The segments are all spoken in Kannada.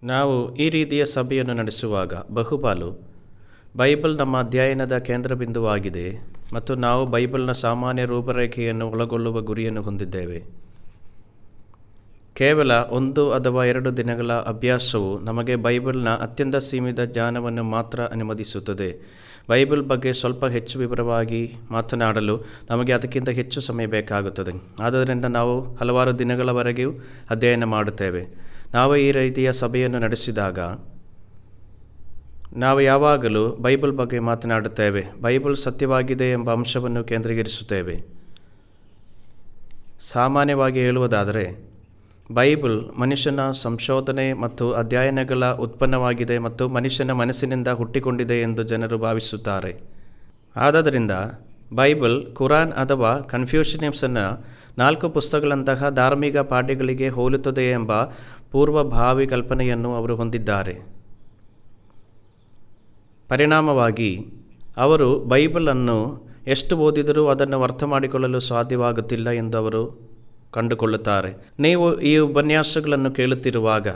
ನಾವು ಈ ರೀತಿಯ ಸಭೆಯನ್ನು ನಡೆಸುವಾಗ ಬಹುಪಾಲು ಬೈಬಲ್ ನಮ್ಮ ಅಧ್ಯಯನದ ಕೇಂದ್ರಬಿಂದುವಾಗಿದೆ ಮತ್ತು ನಾವು ಬೈಬಲ್ನ ಸಾಮಾನ್ಯ ರೂಪರೇಖೆಯನ್ನು ಒಳಗೊಳ್ಳುವ ಗುರಿಯನ್ನು ಹೊಂದಿದ್ದೇವೆ. ಕೇವಲ 1 ಅಥವಾ 2 ದಿನಗಳ ಅಭ್ಯಾಸವು ನಮಗೆ ಬೈಬಲ್ನ ಅತ್ಯಂತ ಸೀಮಿತ ಜ್ಞಾನವನ್ನು ಮಾತ್ರ ಅನುಮತಿಸುತ್ತದೆ. ಬೈಬಲ್ ಬಗ್ಗೆ ಸ್ವಲ್ಪ ಹೆಚ್ಚು ವಿವರವಾಗಿ ಮಾತನಾಡಲು ನಮಗೆ ಅದಕ್ಕಿಂತ ಹೆಚ್ಚು ಸಮಯ ಬೇಕಾಗುತ್ತದೆ. ಆದ್ದರಿಂದ ನಾವು ಹಲವಾರು ದಿನಗಳವರೆಗೂ ಅಧ್ಯಯನ ಮಾಡುತ್ತೇವೆ. ನಾವು ಈ ರೀತಿಯ ಸಭೆಯನ್ನು ನಡೆಸಿದಾಗ ನಾವು ಯಾವಾಗಲೂ ಬೈಬಲ್ ಬಗ್ಗೆ ಮಾತನಾಡುತ್ತೇವೆ. ಬೈಬಲ್ ಸತ್ಯವಾಗಿದೆ ಎಂಬ ಅಂಶವನ್ನು ಕೇಂದ್ರೀಕರಿಸುತ್ತೇವೆ. ಸಾಮಾನ್ಯವಾಗಿ ಹೇಳುವುದಾದರೆ ಬೈಬಲ್ ಮನುಷ್ಯನ ಸಂಶೋಧನೆ ಮತ್ತು ಅಧ್ಯಯನಗಳ ಉತ್ಪನ್ನವಾಗಿದೆ ಮತ್ತು ಮನುಷ್ಯನ ಮನಸ್ಸಿನಿಂದ ಹುಟ್ಟಿಕೊಂಡಿದೆ ಎಂದು ಜನರು ಭಾವಿಸುತ್ತಾರೆ. ಆದ್ದರಿಂದ ಬೈಬಲ್ ಕುರಾನ್ ಅಥವಾ ಕನ್ಫ್ಯೂಷನಿಸಂನ 4 ಪುಸ್ತಕಗಳಂತಹ ಧಾರ್ಮಿಕ ಪಾಠಗಳಿಗೆ ಹೋಲುತ್ತದೆ ಎಂಬ ಪೂರ್ವಭಾವಿ ಕಲ್ಪನೆಯನ್ನು ಅವರು ಹೊಂದಿದ್ದಾರೆ. ಪರಿಣಾಮವಾಗಿ ಅವರು ಬೈಬಲನ್ನು ಎಷ್ಟು ಓದಿದರೂ ಅದನ್ನು ಅರ್ಥ ಮಾಡಿಕೊಳ್ಳಲು ಸಾಧ್ಯವಾಗುತ್ತಿಲ್ಲ ಎಂದು ಅವರು ಕಂಡುಕೊಳ್ಳುತ್ತಾರೆ. ನೀವು ಈ ಉಪನ್ಯಾಸಗಳನ್ನು ಕೇಳುತ್ತಿರುವಾಗ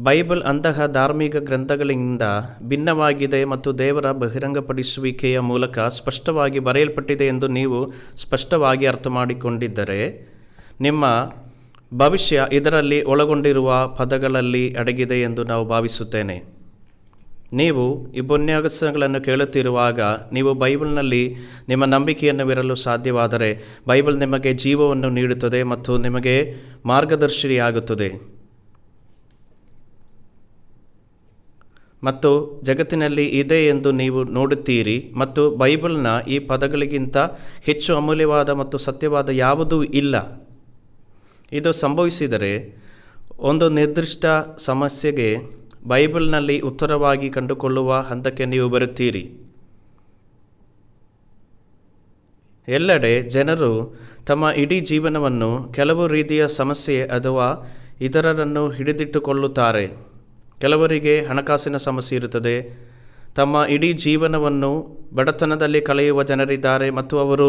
ಬೈಬಲ್ ಅಂತಹ ಧಾರ್ಮಿಕ ಗ್ರಂಥಗಳಿಂದ ಭಿನ್ನವಾಗಿದೆ ಮತ್ತು ದೇವರ ಬಹಿರಂಗಪಡಿಸುವಿಕೆಯ ಮೂಲಕ ಸ್ಪಷ್ಟವಾಗಿ ಬರೆಯಲ್ಪಟ್ಟಿದೆ ಎಂದು ನೀವು ಸ್ಪಷ್ಟವಾಗಿ ಅರ್ಥ ಮಾಡಿಕೊಂಡಿದ್ದರೆ ನಿಮ್ಮ ಭವಿಷ್ಯ ಇದರಲ್ಲಿ ಒಳಗೊಂಡಿರುವ ಪದಗಳಲ್ಲಿ ಅಡಗಿದೆ ಎಂದು ನಾವು ಭಾವಿಸುತ್ತೇನೆ. ನೀವು ಈ ಉಪನ್ಯಾಸಗಳನ್ನು ಕೇಳುತ್ತಿರುವಾಗ ನೀವು ಬೈಬಲ್ನಲ್ಲಿ ನಿಮ್ಮ ನಂಬಿಕೆಯನ್ನು ಇರಲು ಸಾಧ್ಯವಾದರೆ ಬೈಬಲ್ ನಿಮಗೆ ಜೀವವನ್ನು ನೀಡುತ್ತದೆ ಮತ್ತು ನಿಮಗೆ ಮಾರ್ಗದರ್ಶಿಯಾಗುತ್ತದೆ ಮತ್ತು ಜಗತ್ತಿನಲ್ಲಿ ಇದೆ ಎಂದು ನೀವು ನೋಡುತ್ತೀರಿ ಮತ್ತು ಬೈಬಲ್ನ ಈ ಪದಗಳಿಗಿಂತ ಹೆಚ್ಚು ಅಮೂಲ್ಯವಾದ ಮತ್ತು ಸತ್ಯವಾದ ಯಾವುದೂ ಇಲ್ಲ. ಇದು ಸಂಭವಿಸಿದರೆ ಒಂದು ನಿರ್ದಿಷ್ಟ ಸಮಸ್ಯೆಗೆ ಬೈಬಲ್ನಲ್ಲಿ ಉತ್ತರವಾಗಿ ಕಂಡುಕೊಳ್ಳುವ ಹಂತಕ್ಕೆ ನೀವು ಬರುತ್ತೀರಿ. ಎಲ್ಲೆಡೆ ಜನರು ತಮ್ಮ ಇಡೀ ಜೀವನವನ್ನು ಕೆಲವು ರೀತಿಯ ಸಮಸ್ಯೆ ಅಥವಾ ಇತರರನ್ನು ಹಿಡಿದಿಟ್ಟುಕೊಳ್ಳುತ್ತಾರೆ. ಕೆಲವರಿಗೆ ಹಣಕಾಸಿನ ಸಮಸ್ಯೆ ಇರುತ್ತದೆ. ತಮ್ಮ ಇಡೀ ಜೀವನವನ್ನು ಬಡತನದಲ್ಲಿ ಕಳೆಯುವ ಜನರಿದ್ದಾರೆ ಮತ್ತು ಅವರು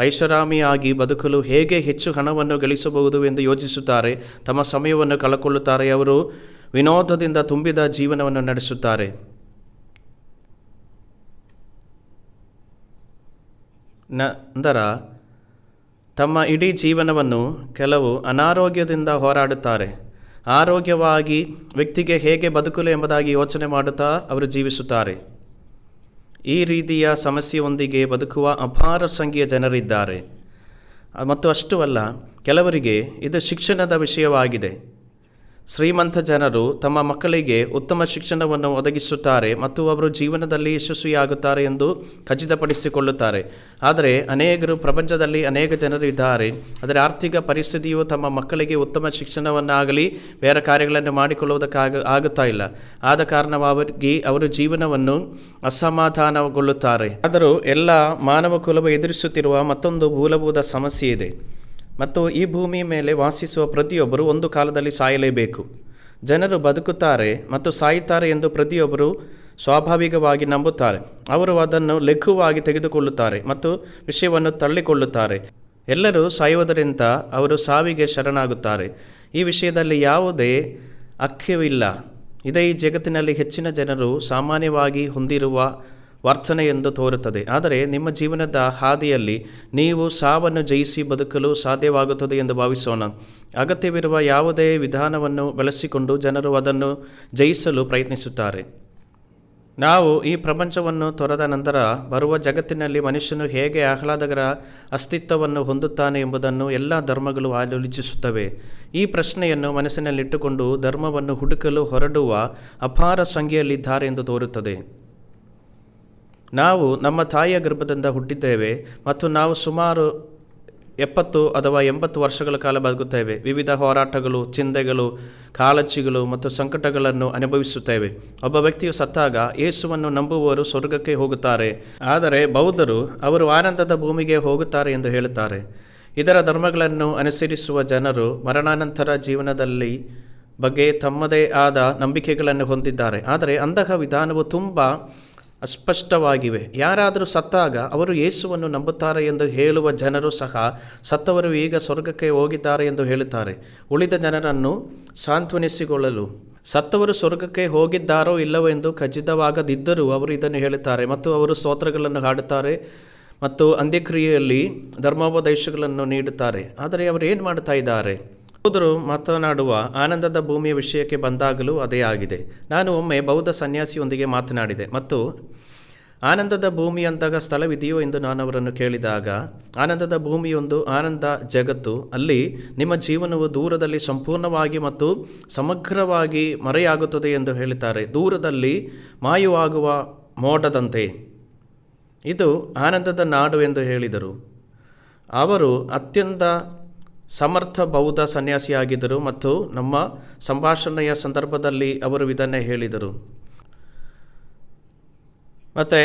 ಐಷಾರಾಮಿಯಾಗಿ ಬದುಕಲು ಹೇಗೆ ಹೆಚ್ಚು ಹಣವನ್ನು ಗಳಿಸಬಹುದು ಎಂದು ಯೋಚಿಸುತ್ತಾರೆ. ತಮ್ಮ ಸಮಯವನ್ನು ಕಳೆದುಕೊಳ್ಳುತ್ತಾರೆ. ಅವರು ವಿನೋದದಿಂದ ತುಂಬಿದ ಜೀವನವನ್ನು ನಡೆಸುತ್ತಾರೆ. ನಂತರ ತಮ್ಮ ಇಡೀ ಜೀವನವನ್ನು ಕೆಲವು ಅನಾರೋಗ್ಯದಿಂದ ಹೋರಾಡುತ್ತಾರೆ. ಆರೋಗ್ಯವಾಗಿ ವ್ಯಕ್ತಿಗೆ ಹೇಗೆ ಬದುಕಲು ಎಂಬುದಾಗಿ ಯೋಚನೆ ಮಾಡುತ್ತಾ ಅವರು ಜೀವಿಸುತ್ತಾರೆ. ಈ ರೀತಿಯ ಸಮಸ್ಯೆಯೊಂದಿಗೆ ಬದುಕುವ ಅಪಾರ ಸಂಖ್ಯೆಯ ಜನರಿದ್ದಾರೆ. ಮತ್ತು ಅಷ್ಟೂ ಅಲ್ಲ, ಕೆಲವರಿಗೆ ಇದು ಶಿಕ್ಷಣದ ವಿಷಯವಾಗಿದೆ. ಶ್ರೀಮಂತ ಜನರು ತಮ್ಮ ಮಕ್ಕಳಿಗೆ ಉತ್ತಮ ಶಿಕ್ಷಣವನ್ನು ಒದಗಿಸುತ್ತಾರೆ ಮತ್ತು ಅವರು ಜೀವನದಲ್ಲಿ ಯಶಸ್ವಿಯಾಗುತ್ತಾರೆ ಎಂದು ಖಚಿತಪಡಿಸಿಕೊಳ್ಳುತ್ತಾರೆ. ಆದರೆ ಪ್ರಪಂಚದಲ್ಲಿ ಅನೇಕ ಜನರು ಇದ್ದಾರೆ, ಅದರ ಆರ್ಥಿಕ ಪರಿಸ್ಥಿತಿಯು ತಮ್ಮ ಮಕ್ಕಳಿಗೆ ಉತ್ತಮ ಶಿಕ್ಷಣವನ್ನಾಗಲಿ ಬೇರೆ ಕಾರ್ಯಗಳನ್ನು ಆಗುತ್ತಾ ಇಲ್ಲ. ಆದ ಕಾರಣವಾಗಿ ಅವರು ಜೀವನವನ್ನು ಅಸಮಾಧಾನಗೊಳ್ಳುತ್ತಾರೆ. ಆದರೂ ಎಲ್ಲ ಮಾನವ ಕುಲವು ಎದುರಿಸುತ್ತಿರುವ ಮತ್ತೊಂದು ಮೂಲಭೂತ ಸಮಸ್ಯೆ ಇದೆ ಮತ್ತು ಈ ಭೂಮಿಯ ಮೇಲೆ ವಾಸಿಸುವ ಪ್ರತಿಯೊಬ್ಬರು ಒಂದು ಕಾಲದಲ್ಲಿ ಸಾಯಲೇಬೇಕು. ಜನರು ಬದುಕುತ್ತಾರೆ ಮತ್ತು ಸಾಯುತ್ತಾರೆ ಎಂದು ಪ್ರತಿಯೊಬ್ಬರು ಸ್ವಾಭಾವಿಕವಾಗಿ ನಂಬುತ್ತಾರೆ. ಅವರು ಅದನ್ನು ಲಘುವಾಗಿ ತೆಗೆದುಕೊಳ್ಳುತ್ತಾರೆ ಮತ್ತು ವಿಷಯವನ್ನು ತಳ್ಳಿಕೊಳ್ಳುತ್ತಾರೆ. ಎಲ್ಲರೂ ಸಾಯುವುದರಿಂದ ಅವರು ಸಾವಿಗೆ ಶರಣಾಗುತ್ತಾರೆ. ಈ ವಿಷಯದಲ್ಲಿ ಯಾವುದೇ ಅಖ್ಯವಿಲ್ಲ. ಇದೇ ಈ ಜಗತ್ತಿನಲ್ಲಿ ಹೆಚ್ಚಿನ ಜನರು ಸಾಮಾನ್ಯವಾಗಿ ಹೊಂದಿರುವ ವರ್ತನೆ ಎಂದು ತೋರುತ್ತದೆ. ಆದರೆ ನಿಮ್ಮ ಜೀವನದ ಹಾದಿಯಲ್ಲಿ ನೀವು ಸಾವನ್ನು ಜಯಿಸಿ ಬದುಕಲು ಸಾಧ್ಯವಾಗುತ್ತದೆ ಎಂದು ಭಾವಿಸೋಣ. ಅಗತ್ಯವಿರುವ ಯಾವುದೇ ವಿಧಾನವನ್ನು ಬಳಸಿಕೊಂಡು ಜನರು ಅದನ್ನು ಜಯಿಸಲು ಪ್ರಯತ್ನಿಸುತ್ತಾರೆ. ನಾವು ಈ ಪ್ರಪಂಚವನ್ನು ತೊರೆದ ನಂತರ ಬರುವ ಜಗತ್ತಿನಲ್ಲಿ ಮನುಷ್ಯನು ಹೇಗೆ ಆಹ್ಲಾದಕರ ಅಸ್ತಿತ್ವವನ್ನು ಹೊಂದುತ್ತಾನೆ ಎಂಬುದನ್ನು ಎಲ್ಲ ಧರ್ಮಗಳು ಆಲೋಚಿಸುತ್ತವೆ. ಈ ಪ್ರಶ್ನೆಯನ್ನು ಮನಸ್ಸಿನಲ್ಲಿಟ್ಟುಕೊಂಡು ಧರ್ಮವನ್ನು ಹುಡುಕಲು ಹೊರಡುವ ಅಪಾರ ಸಂಖ್ಯೆಯಲ್ಲಿದ್ದಾರೆ ಎಂದು ತೋರುತ್ತದೆ. ನಾವು ನಮ್ಮ ತಾಯಿಯ ಗರ್ಭದಿಂದ ಹುಟ್ಟಿದ್ದೇವೆ ಮತ್ತು ನಾವು ಸುಮಾರು 70 ಅಥವಾ 80 ವರ್ಷಗಳ ಕಾಲ ಬದುಕುತ್ತೇವೆ. ವಿವಿಧ ಹೋರಾಟಗಳು, ಚಿಂತೆಗಳು, ಕಾಳಜಿಗಳು ಮತ್ತು ಸಂಕಟಗಳನ್ನು ಅನುಭವಿಸುತ್ತೇವೆ. ಒಬ್ಬ ವ್ಯಕ್ತಿಯು ಸತ್ತಾಗ ಯೇಸುವನ್ನು ನಂಬುವವರು ಸ್ವರ್ಗಕ್ಕೆ ಹೋಗುತ್ತಾರೆ, ಆದರೆ ಬೌದ್ಧರು ಅವರು ಆನಂದದ ಭೂಮಿಗೆ ಹೋಗುತ್ತಾರೆ ಎಂದು ಹೇಳುತ್ತಾರೆ. ಇದರ ಧರ್ಮಗಳನ್ನು ಅನುಸರಿಸುವ ಜನರು ಮರಣಾನಂತರ ಜೀವನದಲ್ಲಿ ಬಗ್ಗೆ ತಮ್ಮದೇ ಆದ ನಂಬಿಕೆಗಳನ್ನು ಹೊಂದಿದ್ದಾರೆ. ಆದರೆ ಅಂತಹ ವಿಧಾನವು ತುಂಬ ಅಸ್ಪಷ್ಟವಾಗಿವೆ. ಯಾರಾದರೂ ಸತ್ತಾಗ ಅವರು ಯೇಸುವನ್ನು ನಂಬುತ್ತಾರೆ ಎಂದು ಹೇಳುವ ಜನರು ಸಹ ಸತ್ತವರು ಈಗ ಸ್ವರ್ಗಕ್ಕೆ ಹೋಗಿದ್ದಾರೆ ಎಂದು ಹೇಳುತ್ತಾರೆ. ಉಳಿದ ಜನರನ್ನು ಸಾಂತ್ವನಿಸಿಕೊಳ್ಳಲು ಸತ್ತವರು ಸ್ವರ್ಗಕ್ಕೆ ಹೋಗಿದ್ದಾರೋ ಇಲ್ಲವೋ ಎಂದು ಖಚಿತವಾಗದಿದ್ದರೂ ಅವರು ಇದನ್ನು ಹೇಳುತ್ತಾರೆ ಮತ್ತು ಅವರು ಸ್ತೋತ್ರಗಳನ್ನು ಹಾಡುತ್ತಾರೆ ಮತ್ತು ಅಂತ್ಯಕ್ರಿಯೆಯಲ್ಲಿ ಧರ್ಮೋಪದೇಶಗಳನ್ನು ನೀಡುತ್ತಾರೆ. ಆದರೆ ಅವರು ಏನು ಮಾಡ್ತಾ ಇದ್ದಾರೆ? ಬೌದ್ಧರು ಮಾತನಾಡುವ ಆನಂದದ ಭೂಮಿಯ ವಿಷಯಕ್ಕೆ ಬಂದಾಗಲೂ ಅದೇ ಆಗಿದೆ. ನಾನು ಒಮ್ಮೆ ಬೌದ್ಧ ಸನ್ಯಾಸಿಯೊಂದಿಗೆ ಮಾತನಾಡಿದೆ ಮತ್ತು ಆನಂದದ ಭೂಮಿ ಅಂದಾಗ ಸ್ಥಳವಿದೆಯೋ ಎಂದು ನಾನು ಅವರನ್ನು ಕೇಳಿದಾಗ, ಆನಂದದ ಭೂಮಿಯೊಂದು ಆನಂದ ಜಗತ್ತು, ಅಲ್ಲಿ ನಿಮ್ಮ ಜೀವನವು ದೂರದಲ್ಲಿ ಸಂಪೂರ್ಣವಾಗಿ ಮತ್ತು ಸಮಗ್ರವಾಗಿ ಮರೆಯಾಗುತ್ತದೆ ಎಂದು ಹೇಳುತ್ತಾರೆ. ದೂರದಲ್ಲಿ ಮಾಯವಾಗುವ ಮೋಡದಂತೆ ಇದು ಆನಂದದ ನಾಡು ಎಂದು ಹೇಳಿದರು. ಅವರು ಅತ್ಯಂತ ಸಮರ್ಥ ಬೌದ್ಧ ಸನ್ಯಾಸಿಯಾಗಿದ್ದರು ಮತ್ತು ನಮ್ಮ ಸಂಭಾಷಣೆಯ ಸಂದರ್ಭದಲ್ಲಿ ಅವರು ಇದನ್ನೇ ಹೇಳಿದರು. ಮತ್ತು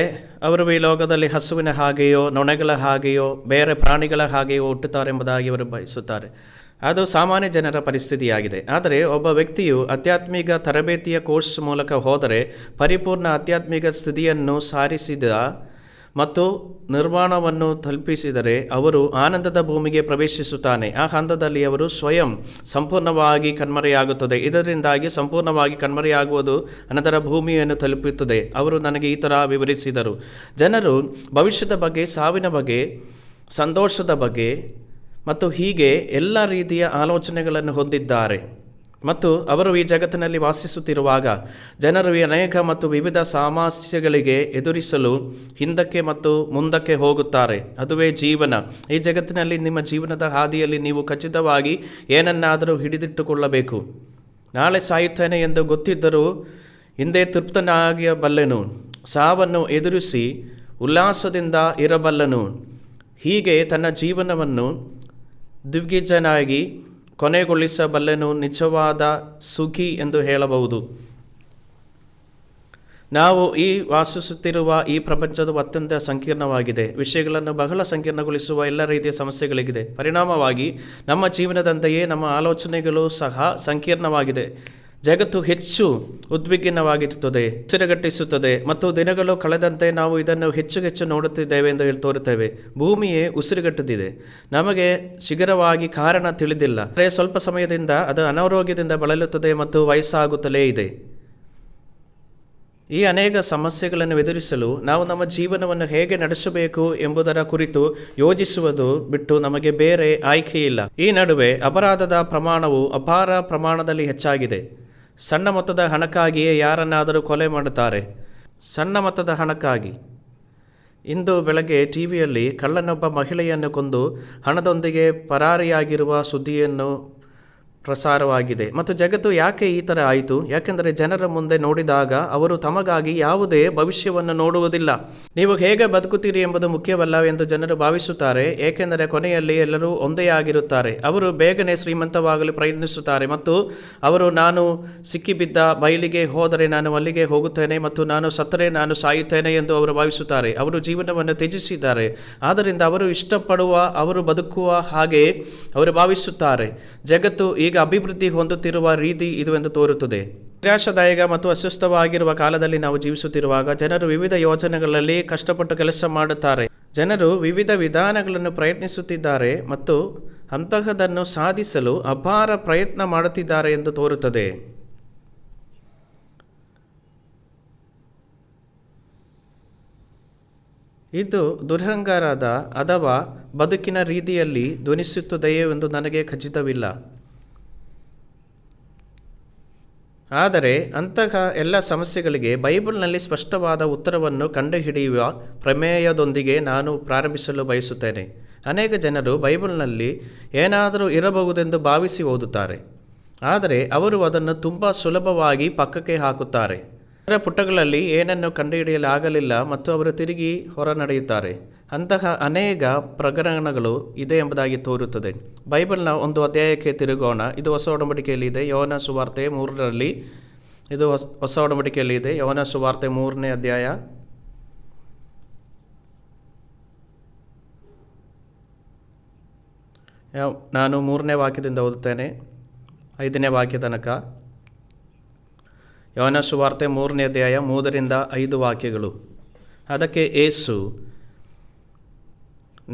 ಅವರು ಈ ಲೋಕದಲ್ಲಿ ಹಸುವಿನ ಹಾಗೆಯೋ ನೊಣಗಳ ಹಾಗೆಯೋ ಬೇರೆ ಪ್ರಾಣಿಗಳ ಹಾಗೆಯೋ ಹುಟ್ಟುತ್ತಾರೆಂಬುದಾಗಿ ಅವರು ಬಯಸುತ್ತಾರೆ. ಅದು ಸಾಮಾನ್ಯ ಜನರ ಪರಿಸ್ಥಿತಿಯಾಗಿದೆ. ಆದರೆ ಒಬ್ಬ ವ್ಯಕ್ತಿಯು ಆಧ್ಯಾತ್ಮಿಕ ತರಬೇತಿಯ ಕೋರ್ಸ್ ಮೂಲಕ ಹೋದರೆ ಪರಿಪೂರ್ಣ ಆಧ್ಯಾತ್ಮಿಕ ಸ್ಥಿತಿಯನ್ನು ಸಾರಿಸಿದ ಮತ್ತು ನಿರ್ವಾಣವನ್ನು ತಲುಪಿಸಿದರೆ ಅವರು ಆನಂದದ ಭೂಮಿಗೆ ಪ್ರವೇಶಿಸುತ್ತಾನೆ. ಆ ಹಂತದಲ್ಲಿ ಅವರು ಸ್ವಯಂ ಸಂಪೂರ್ಣವಾಗಿ ಕಣ್ಮರೆಯಾಗುತ್ತದೆ. ಇದರಿಂದಾಗಿ ಸಂಪೂರ್ಣವಾಗಿ ಕಣ್ಮರೆಯಾಗುವುದು ಅನಂತರ ಭೂಮಿಯನ್ನು ತಲುಪುತ್ತದೆ. ಅವರು ನನಗೆ ಈ ಥರ ವಿವರಿಸಿದರು. ಜನರು ಭವಿಷ್ಯದ ಬಗ್ಗೆ, ಸಾವಿನ ಬಗ್ಗೆ, ಸಂತೋಷದ ಬಗ್ಗೆ ಮತ್ತು ಹೀಗೆ ಎಲ್ಲ ರೀತಿಯ ಆಲೋಚನೆಗಳನ್ನು ಹೊಂದಿದ್ದಾರೆ ಮತ್ತು ಅವರು ಈ ಜಗತ್ತಿನಲ್ಲಿ ವಾಸಿಸುತ್ತಿರುವಾಗ ಜನರು ಈ ಅನೇಕ ಮತ್ತು ವಿವಿಧ ಸಮಸ್ಯೆಗಳಿಗೆ ಎದುರಿಸಲು ಹಿಂದಕ್ಕೆ ಮತ್ತು ಮುಂದಕ್ಕೆ ಹೋಗುತ್ತಾರೆ. ಅದುವೇ ಜೀವನ. ಈ ಜಗತ್ತಿನಲ್ಲಿ ನಿಮ್ಮ ಜೀವನದ ಹಾದಿಯಲ್ಲಿ ನೀವು ಖಚಿತವಾಗಿ ಏನನ್ನಾದರೂ ಹಿಡಿದಿಟ್ಟುಕೊಳ್ಳಬೇಕು. ನಾಳೆ ಸಾಯುತ್ತೇನೆ ಎಂದು ಗೊತ್ತಿದ್ದರೂ ಹಿಂದೆ ತೃಪ್ತನಾಗಬಲ್ಲೆನು, ಸಾವನ್ನು ಎದುರಿಸಿ ಉಲ್ಲಾಸದಿಂದ ಇರಬಲ್ಲನು. ಹೀಗೆ ತನ್ನ ಜೀವನವನ್ನು ದಿಗ್ವಿಜಯನಾಗಿ ಕೊನೆಗೊಳಿಸಬಲ್ಲೆನು, ನಿಜವಾದ ಸುಖಿ ಎಂದು ಹೇಳಬಹುದು. ನಾವು ವಾಸಿಸುತ್ತಿರುವ ಈ ಪ್ರಪಂಚದ ಅತ್ಯಂತ ಸಂಕೀರ್ಣವಾಗಿದೆ. ವಿಷಯಗಳನ್ನು ಬಹಳ ಸಂಕೀರ್ಣಗೊಳಿಸುವ ಎಲ್ಲ ರೀತಿಯ ಸಮಸ್ಯೆಗಳಿಗಿದೆ. ಪರಿಣಾಮವಾಗಿ ನಮ್ಮ ಜೀವನದಂತೆಯೇ ನಮ್ಮ ಆಲೋಚನೆಗಳು ಸಹ ಸಂಕೀರ್ಣವಾಗಿದೆ. ಜಗತ್ತು ಹೆಚ್ಚು ಉದ್ವಿಗ್ನವಾಗಿರುತ್ತದೆ, ಉಸಿರುಗಟ್ಟಿಸುತ್ತದೆ ಮತ್ತು ದಿನಗಳು ಕಳೆದಂತೆ ನಾವು ಇದನ್ನು ಹೆಚ್ಚು ಹೆಚ್ಚು ನೋಡುತ್ತಿದ್ದೇವೆ ಎಂದು ತೋರುತ್ತೇವೆ. ಭೂಮಿಯೇ ಉಸಿರುಗಟ್ಟುತ್ತಿದೆ. ನಮಗೆ ಶಿಖರವಾಗಿ ಕಾರಣ ತಿಳಿದಿಲ್ಲ. ಸ್ವಲ್ಪ ಸಮಯದಿಂದ ಅದು ಅನಾರೋಗ್ಯದಿಂದ ಬಳಲುತ್ತದೆ ಮತ್ತು ವಯಸ್ಸಾಗುತ್ತಲೇ ಇದೆ. ಈ ಅನೇಕ ಸಮಸ್ಯೆಗಳನ್ನು ಎದುರಿಸಲು ನಾವು ನಮ್ಮ ಜೀವನವನ್ನು ಹೇಗೆ ನಡೆಸಬೇಕು ಎಂಬುದರ ಕುರಿತು ಯೋಚಿಸುವುದು ಬಿಟ್ಟು ನಮಗೆ ಬೇರೆ ಆಯ್ಕೆಯಿಲ್ಲ. ಈ ನಡುವೆ ಅಪರಾಧದ ಪ್ರಮಾಣವು ಅಪಾರ ಪ್ರಮಾಣದಲ್ಲಿ ಹೆಚ್ಚಾಗಿದೆ. ಸಣ್ಣ ಮೊತ್ತದ ಹಣಕ್ಕಾಗಿಯೇ ಯಾರನ್ನಾದರೂ ಕೊಲೆ ಮಾಡುತ್ತಾರೆ. ಸಣ್ಣ ಮೊತ್ತದ ಹಣಕ್ಕಾಗಿ. ಇಂದು ಬೆಳಗ್ಗೆ ಟಿವಿಯಲ್ಲಿ ಕಳ್ಳನೊಬ್ಬ ಮಹಿಳೆಯನ್ನು ಕೊಂದು ಹಣದೊಂದಿಗೆ ಪರಾರಿಯಾಗಿರುವ ಸುದ್ದಿಯನ್ನು ಪ್ರಸಾರವಾಗಿದೆ. ಮತ್ತು ಜಗತ್ತು ಯಾಕೆ ಈ ಥರ ಆಯಿತು? ಯಾಕೆಂದರೆ ಜನರ ಮುಂದೆ ನೋಡಿದಾಗ ಅವರು ತಮಗಾಗಿ ಯಾವುದೇ ಭವಿಷ್ಯವನ್ನು ನೋಡುವುದಿಲ್ಲ. ನೀವು ಹೇಗೆ ಬದುಕುತ್ತೀರಿ ಎಂಬುದು ಮುಖ್ಯವಲ್ಲ ಎಂದು ಜನರು ಭಾವಿಸುತ್ತಾರೆ, ಏಕೆಂದರೆ ಕೊನೆಯಲ್ಲಿ ಎಲ್ಲರೂ ಒಂದೇ ಆಗಿರುತ್ತಾರೆ. ಅವರು ಬೇಗನೆ ಶ್ರೀಮಂತವಾಗಲು ಪ್ರಯತ್ನಿಸುತ್ತಾರೆ ಮತ್ತು ಅವರು ನಾನು ಸಿಕ್ಕಿಬಿದ್ದ ಬಯಲಿಗೆ ಹೋದರೆ ನಾನು ಅಲ್ಲಿಗೆ ಹೋಗುತ್ತೇನೆ ಮತ್ತು ನಾನು ಸತ್ತರೆ ನಾನು ಸಾಯುತ್ತೇನೆ ಎಂದು ಅವರು ಭಾವಿಸುತ್ತಾರೆ. ಅವರು ಜೀವನವನ್ನು ತ್ಯಜಿಸಿದ್ದಾರೆ. ಆದ್ದರಿಂದ ಅವರು ಇಷ್ಟಪಡುವ, ಅವರು ಬದುಕುವ ಹಾಗೆ ಅವರು ಭಾವಿಸುತ್ತಾರೆ. ಜಗತ್ತು ಈಗ ಅಭಿವೃದ್ಧಿ ಹೊಂದುತ್ತಿರುವ ರೀತಿ ಇದು ಎಂದು ತೋರುತ್ತದೆ. ನಿರಾಶಾದಾಯಕ ಮತ್ತು ಅಸ್ವಸ್ಥವಾಗಿರುವ ಕಾಲದಲ್ಲಿ ನಾವು ಜೀವಿಸುತ್ತಿರುವಾಗ ಜನರು ವಿವಿಧ ಯೋಜನೆಗಳಲ್ಲಿ ಕಷ್ಟಪಟ್ಟು ಕೆಲಸ ಮಾಡುತ್ತಾರೆ. ಜನರು ವಿವಿಧ ವಿಧಾನಗಳನ್ನು ಪ್ರಯತ್ನಿಸುತ್ತಿದ್ದಾರೆ ಮತ್ತು ಅಂತಹದನ್ನು ಸಾಧಿಸಲು ಅಪಾರ ಪ್ರಯತ್ನ ಮಾಡುತ್ತಿದ್ದಾರೆ ಎಂದು ತೋರುತ್ತದೆ. ಇದು ದುರಹಂಕಾರದ ಅಥವಾ ಬದುಕಿನ ರೀತಿಯಲ್ಲಿ ಧ್ವನಿಸುತ್ತದೆಯೇ ಎಂದು ನನಗೆ ಖಚಿತವಿಲ್ಲ. ಆದರೆ ಅಂತಹ ಎಲ್ಲ ಸಮಸ್ಯೆಗಳಿಗೆ ಬೈಬಲ್ನಲ್ಲಿ ಸ್ಪಷ್ಟವಾದ ಉತ್ತರವನ್ನು ಕಂಡುಹಿಡಿಯುವ ಪ್ರಮೇಯದೊಂದಿಗೆ ನಾನು ಪ್ರಾರಂಭಿಸಲು ಬಯಸುತ್ತೇನೆ. ಅನೇಕ ಜನರು ಬೈಬಲ್ನಲ್ಲಿ ಏನಾದರೂ ಇರಬಹುದೆಂದು ಭಾವಿಸಿ ಓದುತ್ತಾರೆ, ಆದರೆ ಅವರು ಅದನ್ನು ತುಂಬ ಸುಲಭವಾಗಿ ಪಕ್ಕಕ್ಕೆ ಹಾಕುತ್ತಾರೆ. ಇದರ ಪುಟಗಳಲ್ಲಿ ಏನನ್ನು ಕಂಡುಹಿಡಿಯಲಾಗಲಿಲ್ಲ ಮತ್ತು ಅವರು ತಿರುಗಿ ಹೊರ ನಡೆಯುತ್ತಾರೆ. ಅಂತಹ ಅನೇಕ ಪ್ರಕರಣಗಳು ಇದೆ ಎಂಬುದಾಗಿ ತೋರುತ್ತದೆ. ಬೈಬಲ್ನ ಒಂದು ಅಧ್ಯಾಯಕ್ಕೆ ತಿರುಗೋಣ. ಇದು ಹೊಸ ಒಡಂಬಡಿಕೆಯಲ್ಲಿ ಇದೆ, ಯೋಹನ ಸುವಾರ್ತೆ 3ರಲ್ಲಿ. ಇದು ಹೊಸ ಒಡಂಬಡಿಕೆಯಲ್ಲಿ ಇದೆ, ಯೋಹನ ಸುವಾರ್ತೆ 3ನೇ ಅಧ್ಯಾಯ. ನಾನು 3ನೇ ವಾಕ್ಯದಿಂದ ಓದುತ್ತೇನೆ, 5ನೇ ವಾಕ್ಯ ತನಕ. ಯೋಹನ ಸುವಾರ್ತೆ 3ನೇ ಅಧ್ಯಾಯ 3ರಿಂದ 5 ವಾಕ್ಯಗಳು. ಅದಕ್ಕೆ ಯೇಸು,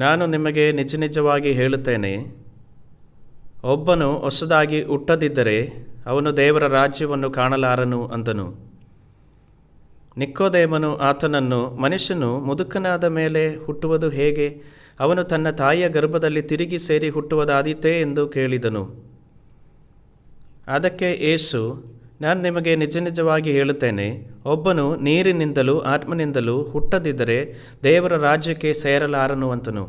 ನಾನು ನಿಮಗೆ ನಿಜ ನಿಜವಾಗಿ ಹೇಳುತ್ತೇನೆ, ಒಬ್ಬನು ಹೊಸದಾಗಿ ಹುಟ್ಟದಿದ್ದರೆ ಅವನು ದೇವರ ರಾಜ್ಯವನ್ನು ಕಾಣಲಾರನು ಅಂದನು. ನಿಕೋದೇಮನು ಆತನನ್ನು, ಮನುಷ್ಯನು ಮುದುಕನಾದ ಮೇಲೆ ಹುಟ್ಟುವುದು ಹೇಗೆ? ಅವನು ತನ್ನ ತಾಯಿಯ ಗರ್ಭದಲ್ಲಿ ತಿರುಗಿ ಸೇರಿ ಹುಟ್ಟುವುದಾದೀತೇ ಎಂದು ಕೇಳಿದನು. ಅದಕ್ಕೆ ಯೇಸು, ನಾನು ನಿಮಗೆ ನಿಜ ನಿಜವಾಗಿ ಹೇಳುತ್ತೇನೆ, ಒಬ್ಬನು ನೀರಿನಿಂದಲೂ ಆತ್ಮನಿಂದಲೂ ಹುಟ್ಟದಿದ್ದರೆ ದೇವರ ರಾಜ್ಯಕ್ಕೆ ಸೇರಲಾರನು ಅಂತನು.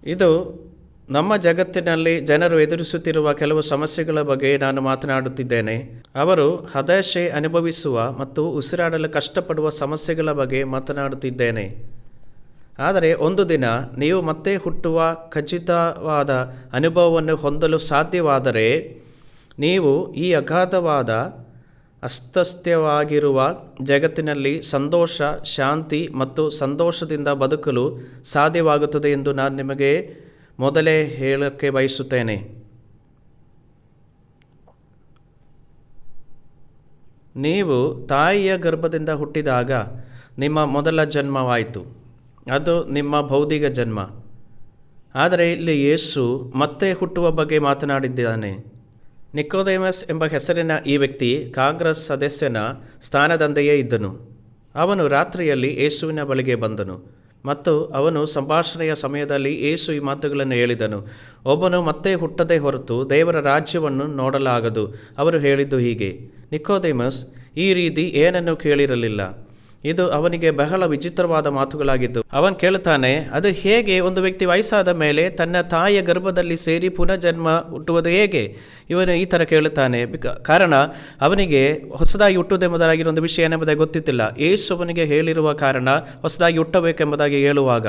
ಇದು ನಮ್ಮ ಜಗತ್ತಿನಲ್ಲಿ ಜನರು ಎದುರಿಸುತ್ತಿರುವ ಕೆಲವು ಸಮಸ್ಯೆಗಳ ಬಗ್ಗೆ ನಾನು ಮಾತನಾಡುತ್ತಿದ್ದೇನೆ. ಅವರು ಹತಾಶೆ ಅನುಭವಿಸುವ ಮತ್ತು ಉಸಿರಾಡಲು ಕಷ್ಟಪಡುವ ಸಮಸ್ಯೆಗಳ ಬಗ್ಗೆ ಮಾತನಾಡುತ್ತಿದ್ದೇನೆ. ಆದರೆ ಒಂದು ದಿನ ನೀವು ಮತ್ತೆ ಹುಟ್ಟುವ ಖಚಿತವಾದ ಅನುಭವವನ್ನು ಹೊಂದಲು ಸಾಧ್ಯವಾದರೆ ನೀವು ಈ ಅಗಾಧವಾದ ಅಸ್ತವ್ಯಸ್ತವಾಗಿರುವ ಜಗತ್ತಿನಲ್ಲಿ ಸಂತೋಷ, ಶಾಂತಿ ಮತ್ತು ಸಂತೋಷದಿಂದ ಬದುಕಲು ಸಾಧ್ಯವಾಗುತ್ತದೆ ಎಂದು ನಾನು ನಿಮಗೆ ಮೊದಲೇ ಹೇಳಕ್ಕೆ ಬಯಸುತ್ತೇನೆ. ನೀವು ತಾಯಿಯ ಗರ್ಭದಿಂದ ಹುಟ್ಟಿದಾಗ ನಿಮ್ಮ ಮೊದಲ ಜನ್ಮವಾಯಿತು. ಅದು ನಿಮ್ಮ ಭೌತಿಕ ಜನ್ಮ. ಆದರೆ ಇಲ್ಲಿ ಯೇಸು ಮತ್ತೆ ಹುಟ್ಟುವ ಬಗ್ಗೆ ಮಾತನಾಡಿದ್ದಾನೆ. ನಿಕೋದೇಮಸ್ ಎಂಬ ಹೆಸರಿನ ಈ ವ್ಯಕ್ತಿ ಕಾಂಗ್ರೆಸ್ ಸದಸ್ಯನ ಸ್ಥಾನದಂತೆಯೇ ಇದ್ದನು. ಅವನು ರಾತ್ರಿಯಲ್ಲಿ ಯೇಸುವಿನ ಬಳಿಗೆ ಬಂದನು ಮತ್ತು ಅವನು ಸಂಭಾಷಣೆಯ ಸಮಯದಲ್ಲಿ ಯೇಸು ಈ ಮಾತುಗಳನ್ನು ಹೇಳಿದನು. ಒಬ್ಬನು ಮತ್ತೆ ಹುಟ್ಟದೇ ಹೊರತು ದೇವರ ರಾಜ್ಯವನ್ನು ನೋಡಲಾಗದು. ಅವರು ಹೇಳಿದ್ದು ಹೀಗೆ. ನಿಕೋದೇಮಸ್ ಈ ರೀತಿ ಏನನ್ನು ಕೇಳಿರಲಿಲ್ಲ. ಇದು ಅವನಿಗೆ ಬಹಳ ವಿಚಿತ್ರವಾದ ಮಾತುಗಳಾಗಿದ್ದು. ಅವನು ಕೇಳುತ್ತಾನೆ, ಅದು ಹೇಗೆ ಒಂದು ವ್ಯಕ್ತಿ ವಯಸ್ಸಾದ ಮೇಲೆ ತನ್ನ ತಾಯಿಯ ಗರ್ಭದಲ್ಲಿ ಸೇರಿ ಪುನರ್ಜನ್ಮ ಹುಟ್ಟುವುದು ಹೇಗೆ? ಇವನು ಈ ಥರ ಕೇಳುತ್ತಾನೆ. ಕಾರಣ ಅವನಿಗೆ ಹೊಸದಾಗಿ ಹುಟ್ಟುವುದೆಂಬುದಾಗಿರೋ ಒಂದು ವಿಷಯ ಏನೆಂಬುದಾಗಿ ಗೊತ್ತಿತ್ತಿಲ್ಲ. ಯೇಸು ಅವನಿಗೆ ಹೇಳಿರುವ ಕಾರಣ ಹೊಸದಾಗಿ ಹುಟ್ಟಬೇಕೆಂಬುದಾಗಿ ಹೇಳುವಾಗ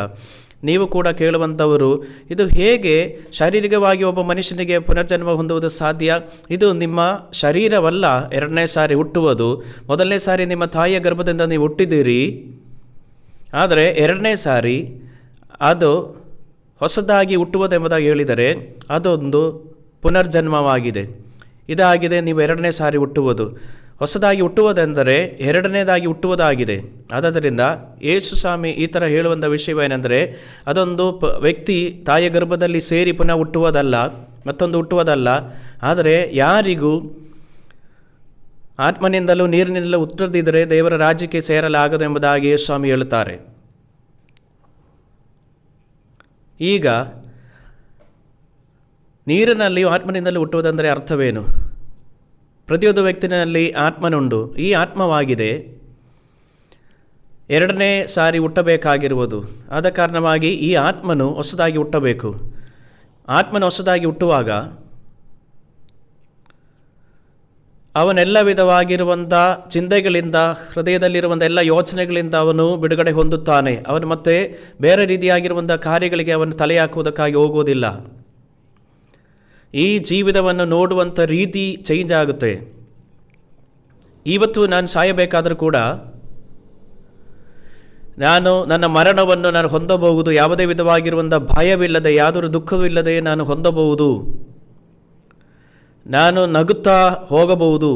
ನೀವು ಕೂಡ ಕೇಳುವಂಥವರು, ಇದು ಹೇಗೆ ಶಾರೀರಿಕವಾಗಿ ಒಬ್ಬ ಮನುಷ್ಯನಿಗೆ ಪುನರ್ಜನ್ಮ ಹೊಂದುವುದು ಸಾಧ್ಯ? ಇದು ನಿಮ್ಮ ಶರೀರವಲ್ಲ ಎರಡನೇ ಸಾರಿ ಹುಟ್ಟುವುದು. ಮೊದಲನೇ ಸಾರಿ ನಿಮ್ಮ ತಾಯಿಯ ಗರ್ಭದಿಂದ ನೀವು ಹುಟ್ಟಿದ್ದೀರಿ. ಆದರೆ ಎರಡನೇ ಸಾರಿ ಅದು ಹೊಸದಾಗಿ ಹುಟ್ಟುವುದೆಂಬುದಾಗಿ ಹೇಳಿದರೆ ಅದೊಂದು ಪುನರ್ಜನ್ಮವಾಗಿದೆ. ಇದಾಗಿದೆ ನೀವು ಎರಡನೇ ಸಾರಿ ಹುಟ್ಟುವುದು. ಹೊಸದಾಗಿ ಹುಟ್ಟುವುದೆಂದರೆ ಎರಡನೇದಾಗಿ ಹುಟ್ಟುವುದಾಗಿದೆ. ಆದ್ದರಿಂದ ಯೇಸು ಸ್ವಾಮಿ ಈ ಥರ ಹೇಳುವಂಥ ವಿಷಯವೇನೆಂದರೆ, ಅದೊಂದು ವ್ಯಕ್ತಿ ತಾಯಿಯ ಗರ್ಭದಲ್ಲಿ ಸೇರಿ ಪುನಃ ಹುಟ್ಟುವುದಲ್ಲ, ಮತ್ತೊಂದು ಹುಟ್ಟುವುದಲ್ಲ. ಆದರೆ ಯಾರಿಗೂ ಆತ್ಮನಿಂದಲೂ ನೀರಿನಿಂದಲೂ ಹುಟ್ಟದಿದ್ದರೆ ದೇವರ ರಾಜ್ಯಕ್ಕೆ ಸೇರಲಾಗದು ಎಂಬುದಾಗಿ ಯೇಸು ಸ್ವಾಮಿ ಹೇಳುತ್ತಾರೆ. ಈಗ ನೀರಿನಲ್ಲಿಯೂ ಆತ್ಮನಿಂದಲೂ ಹುಟ್ಟುವುದೆಂದರೆ ಅರ್ಥವೇನು? ಪ್ರತಿಯೊಂದು ವ್ಯಕ್ತಿನಲ್ಲಿ ಆತ್ಮನುಂಟು. ಈ ಆತ್ಮವಾಗಿದೆ ಎರಡನೇ ಸಾರಿ ಹುಟ್ಟಬೇಕಾಗಿರುವುದು. ಆದ ಕಾರಣವಾಗಿ ಈ ಆತ್ಮನು ಹೊಸದಾಗಿ ಹುಟ್ಟಬೇಕು. ಆತ್ಮನು ಹೊಸದಾಗಿ ಹುಟ್ಟುವಾಗ ಅವನೆಲ್ಲ ವಿಧವಾಗಿರುವಂಥ ಚಿಂತೆಗಳಿಂದ, ಹೃದಯದಲ್ಲಿರುವಂಥ ಎಲ್ಲ ಯೋಚನೆಗಳಿಂದ ಅವನು ಬಿಡುಗಡೆ ಹೊಂದುತ್ತಾನೆ. ಅವನು ಮತ್ತೆ ಬೇರೆ ರೀತಿಯಾಗಿರುವಂಥ ಕಾರ್ಯಗಳಿಗೆ ಅವನು ತಲೆ ಹಾಕುವುದಕ್ಕಾಗಿ ಹೋಗುವುದಿಲ್ಲ. ಈ ಜೀವಿತವನ್ನು ನೋಡುವಂಥ ರೀತಿ ಚೇಂಜ್ ಆಗುತ್ತೆ. ಇವತ್ತು ನಾನು ಸಾಯಬೇಕಾದರೂ ಕೂಡ ನನ್ನ ಮರಣವನ್ನು ನಾನು ಹೊಂದಬಹುದು. ಯಾವುದೇ ವಿಧವಾಗಿರುವಂಥ ಭಯವಿಲ್ಲದೆ, ಯಾವುದೇ ದುಃಖವಿಲ್ಲದೆ ನಾನು ಹೊಂದಬಹುದು. ನಾನು ನಗುತ್ತಾ ಹೋಗಬಹುದು.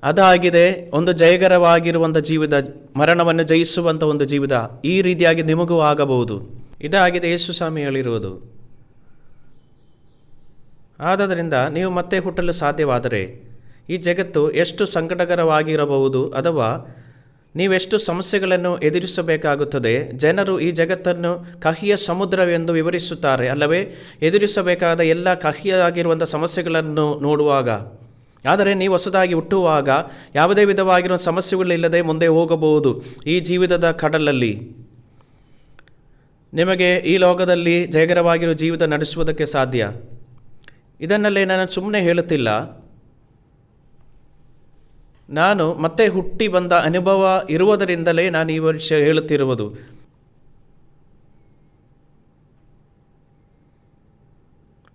ಅದಾಗಿದೆ ಒಂದು ಜಯಕರವಾಗಿರುವಂಥ ಜೀವಿತ, ಮರಣವನ್ನು ಜಯಿಸುವಂಥ ಒಂದು ಜೀವಿತ. ಈ ರೀತಿಯಾಗಿ ನಿಮಗೂ ಆಗಬಹುದು. ಇದಾಗಿದೆ ಯೇಸು ಸ್ವಾಮಿ ಹೇಳಿರುವುದು. ಆದ್ದರಿಂದ ನೀವು ಮತ್ತೆ ಹುಟ್ಟಲು ಸಾಧ್ಯವಾದರೆ ಈ ಜಗತ್ತು ಎಷ್ಟು ಸಂಕಟಕರವಾಗಿರಬಹುದು, ಅಥವಾ ನೀವೆಷ್ಟು ಸಮಸ್ಯೆಗಳನ್ನು ಎದುರಿಸಬೇಕಾಗುತ್ತದೆ. ಜನರು ಈ ಜಗತ್ತನ್ನು ಕಹಿಯ ಸಮುದ್ರವೆಂದು ವಿವರಿಸುತ್ತಾರೆ ಅಲ್ಲವೇ? ಎದುರಿಸಬೇಕಾದ ಎಲ್ಲ ಕಹಿಯಾಗಿರುವಂಥ ಸಮಸ್ಯೆಗಳನ್ನು ನೋಡುವಾಗ. ಆದರೆ ನೀವು ಹೊಸದಾಗಿ ಹುಟ್ಟುವಾಗ ಯಾವುದೇ ವಿಧವಾಗಿರುವ ಸಮಸ್ಯೆಗಳಿಲ್ಲದೆ ಮುಂದೆ ಹೋಗಬಹುದು ಈ ಜೀವಿತದ ಕಡಲಲ್ಲಿ. ನಿಮಗೆ ಈ ಲೋಕದಲ್ಲಿ ಜಯಕರವಾಗಿರುವ ಜೀವಿತ ನಡೆಸುವುದಕ್ಕೆ ಸಾಧ್ಯ. ಇದನ್ನಲ್ಲೇ ನಾನು ಸುಮ್ಮನೆ ಹೇಳುತ್ತಿಲ್ಲ. ನಾನು ಮತ್ತೆ ಹುಟ್ಟಿ ಬಂದ ಅನುಭವ ಇರುವುದರಿಂದಲೇ ನಾನು ಈ ವರ್ಷ ಹೇಳುತ್ತಿರುವುದು.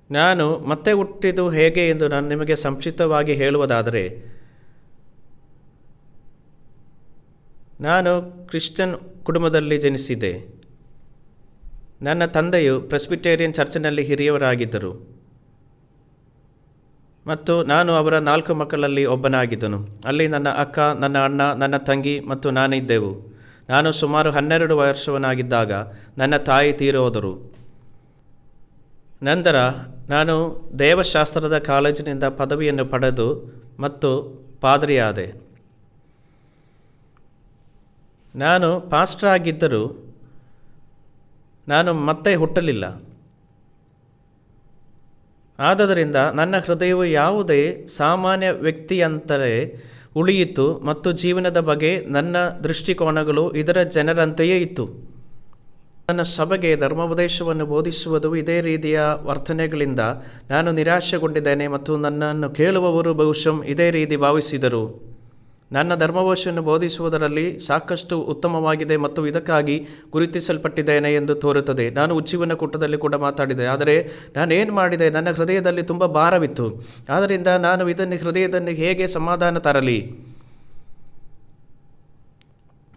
ನಾನು ಮತ್ತೆ ಹುಟ್ಟಿದ್ದು ಹೇಗೆ ಎಂದು ನಾನು ನಿಮಗೆ ಸಂಕ್ಷಿಪ್ತವಾಗಿ ಹೇಳುವುದಾದರೆ, ನಾನು ಕ್ರಿಶ್ಚಿಯನ್ ಕುಟುಂಬದಲ್ಲಿ ಜನಿಸಿದೆ. ನನ್ನ ತಂದೆಯು ಪ್ರೆಸ್ಬಿಟೇರಿಯನ್ ಚರ್ಚಿನಲ್ಲಿ ಹಿರಿಯವರಾಗಿದ್ದರು ಮತ್ತು ನಾನು ಅವರ 4 ಮಕ್ಕಳಲ್ಲಿ ಒಬ್ಬನಾಗಿದ್ದನು. ಅಲ್ಲಿ ನನ್ನ ಅಕ್ಕ, ನನ್ನ ಅಣ್ಣ, ನನ್ನ ತಂಗಿ ಮತ್ತು ನಾನಿದ್ದೆವು. ನಾನು ಸುಮಾರು 12 ವರ್ಷವನಾಗಿದ್ದಾಗ ನನ್ನ ತಾಯಿ ತೀರೋದರು. ನಂತರ ನಾನು ದೇವಶಾಸ್ತ್ರದ ಕಾಲೇಜಿನಿಂದ ಪದವಿಯನ್ನು ಪಡೆದು ಮತ್ತು ಪಾದ್ರಿಯಾದೆ. ನಾನು ಪಾಸ್ಟರ್ ಆಗಿದ್ದರೂ ನಾನು ಮತ್ತೆ ಹುಟ್ಟಲಿಲ್ಲ. ಆದುದರಿಂದ ನನ್ನ ಹೃದಯವು ಯಾವುದೇ ಸಾಮಾನ್ಯ ವ್ಯಕ್ತಿಯಂತೆಯೇ ಉಳಿಯಿತು ಮತ್ತು ಜೀವನದ ಬಗ್ಗೆ ನನ್ನ ದೃಷ್ಟಿಕೋನಗಳು ಇದರ ಜನರಂತೆಯೇ ಇತ್ತು. ನನ್ನ ಸಭೆಗೆ ಧರ್ಮೋಪದೇಶವನ್ನು ಬೋಧಿಸುವುದು ಇದೇ ರೀತಿಯ ವರ್ತನೆಗಳಿಂದ ನಾನು ನಿರಾಶೆಗೊಂಡಿದ್ದೇನೆ ಮತ್ತು ನನ್ನನ್ನು ಕೇಳುವವರು ಬಹುಶಃ ಇದೇ ರೀತಿ ಭಾವಿಸಿದರು. ನನ್ನ ಧರ್ಮೋಪದೇಶವನ್ನು ಬೋಧಿಸುವುದರಲ್ಲಿ ಸಾಕಷ್ಟು ಉತ್ತಮವಾಗಿದೆ ಮತ್ತು ಇದಕ್ಕಾಗಿ ಗುರುತಿಸಲ್ಪಟ್ಟಿದ್ದೇನೆ ಎಂದು ತೋರುತ್ತದೆ. ನಾನು ಉಜ್ಜೀವನ ಕೂಟದಲ್ಲಿ ಕೂಡ ಮಾತಾಡಿದೆ. ಆದರೆ ನಾನೇನು ಮಾಡಿದೆ, ನನ್ನ ಹೃದಯದಲ್ಲಿ ತುಂಬ ಭಾರವಿತ್ತು. ಆದ್ದರಿಂದ ನಾನು ಇದನ್ನು ಹೃದಯದಲ್ಲಿ ಹೇಗೆ ಸಮಾಧಾನ ತರಲಿ?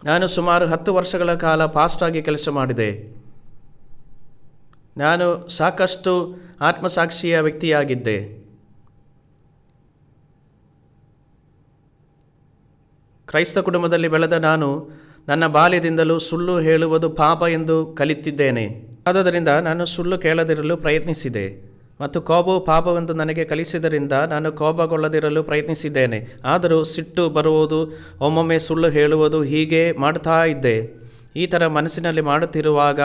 ನಾನು ಸುಮಾರು 10 ವರ್ಷಗಳ ಕಾಲ ಪಾಸ್ಟಾಗಿ ಕೆಲಸ ಮಾಡಿದೆ. ನಾನು ಸಾಕಷ್ಟು ಆತ್ಮಸಾಕ್ಷಿಯ ವ್ಯಕ್ತಿಯಾಗಿದ್ದೆ. ಕ್ರೈಸ್ತ ಕುಟುಂಬದಲ್ಲಿ ಬೆಳೆದ ನಾನು ನನ್ನ ಬಾಲ್ಯದಿಂದಲೂ ಸುಳ್ಳು ಹೇಳುವುದು ಪಾಪ ಎಂದು ಕಲಿತಿದ್ದೇನೆ. ಆದ್ದರಿಂದ ನಾನು ಸುಳ್ಳು ಕೇಳದಿರಲು ಪ್ರಯತ್ನಿಸಿದೆ ಮತ್ತು ಕೋಪವು ಪಾಪವೆಂದು ನನಗೆ ಕಲಿಸಿದ್ದರಿಂದ ನಾನು ಕೋಪಗೊಳ್ಳದಿರಲು ಪ್ರಯತ್ನಿಸಿದ್ದೇನೆ. ಆದರೂ ಸಿಟ್ಟು ಬರುವುದು, ಒಮ್ಮೊಮ್ಮೆ ಸುಳ್ಳು ಹೇಳುವುದು, ಹೀಗೆ ಮಾಡ್ತಾ ಇದ್ದೆ. ಈ ಥರ ಮನಸ್ಸಿನಲ್ಲಿ ಮಾಡುತ್ತಿರುವಾಗ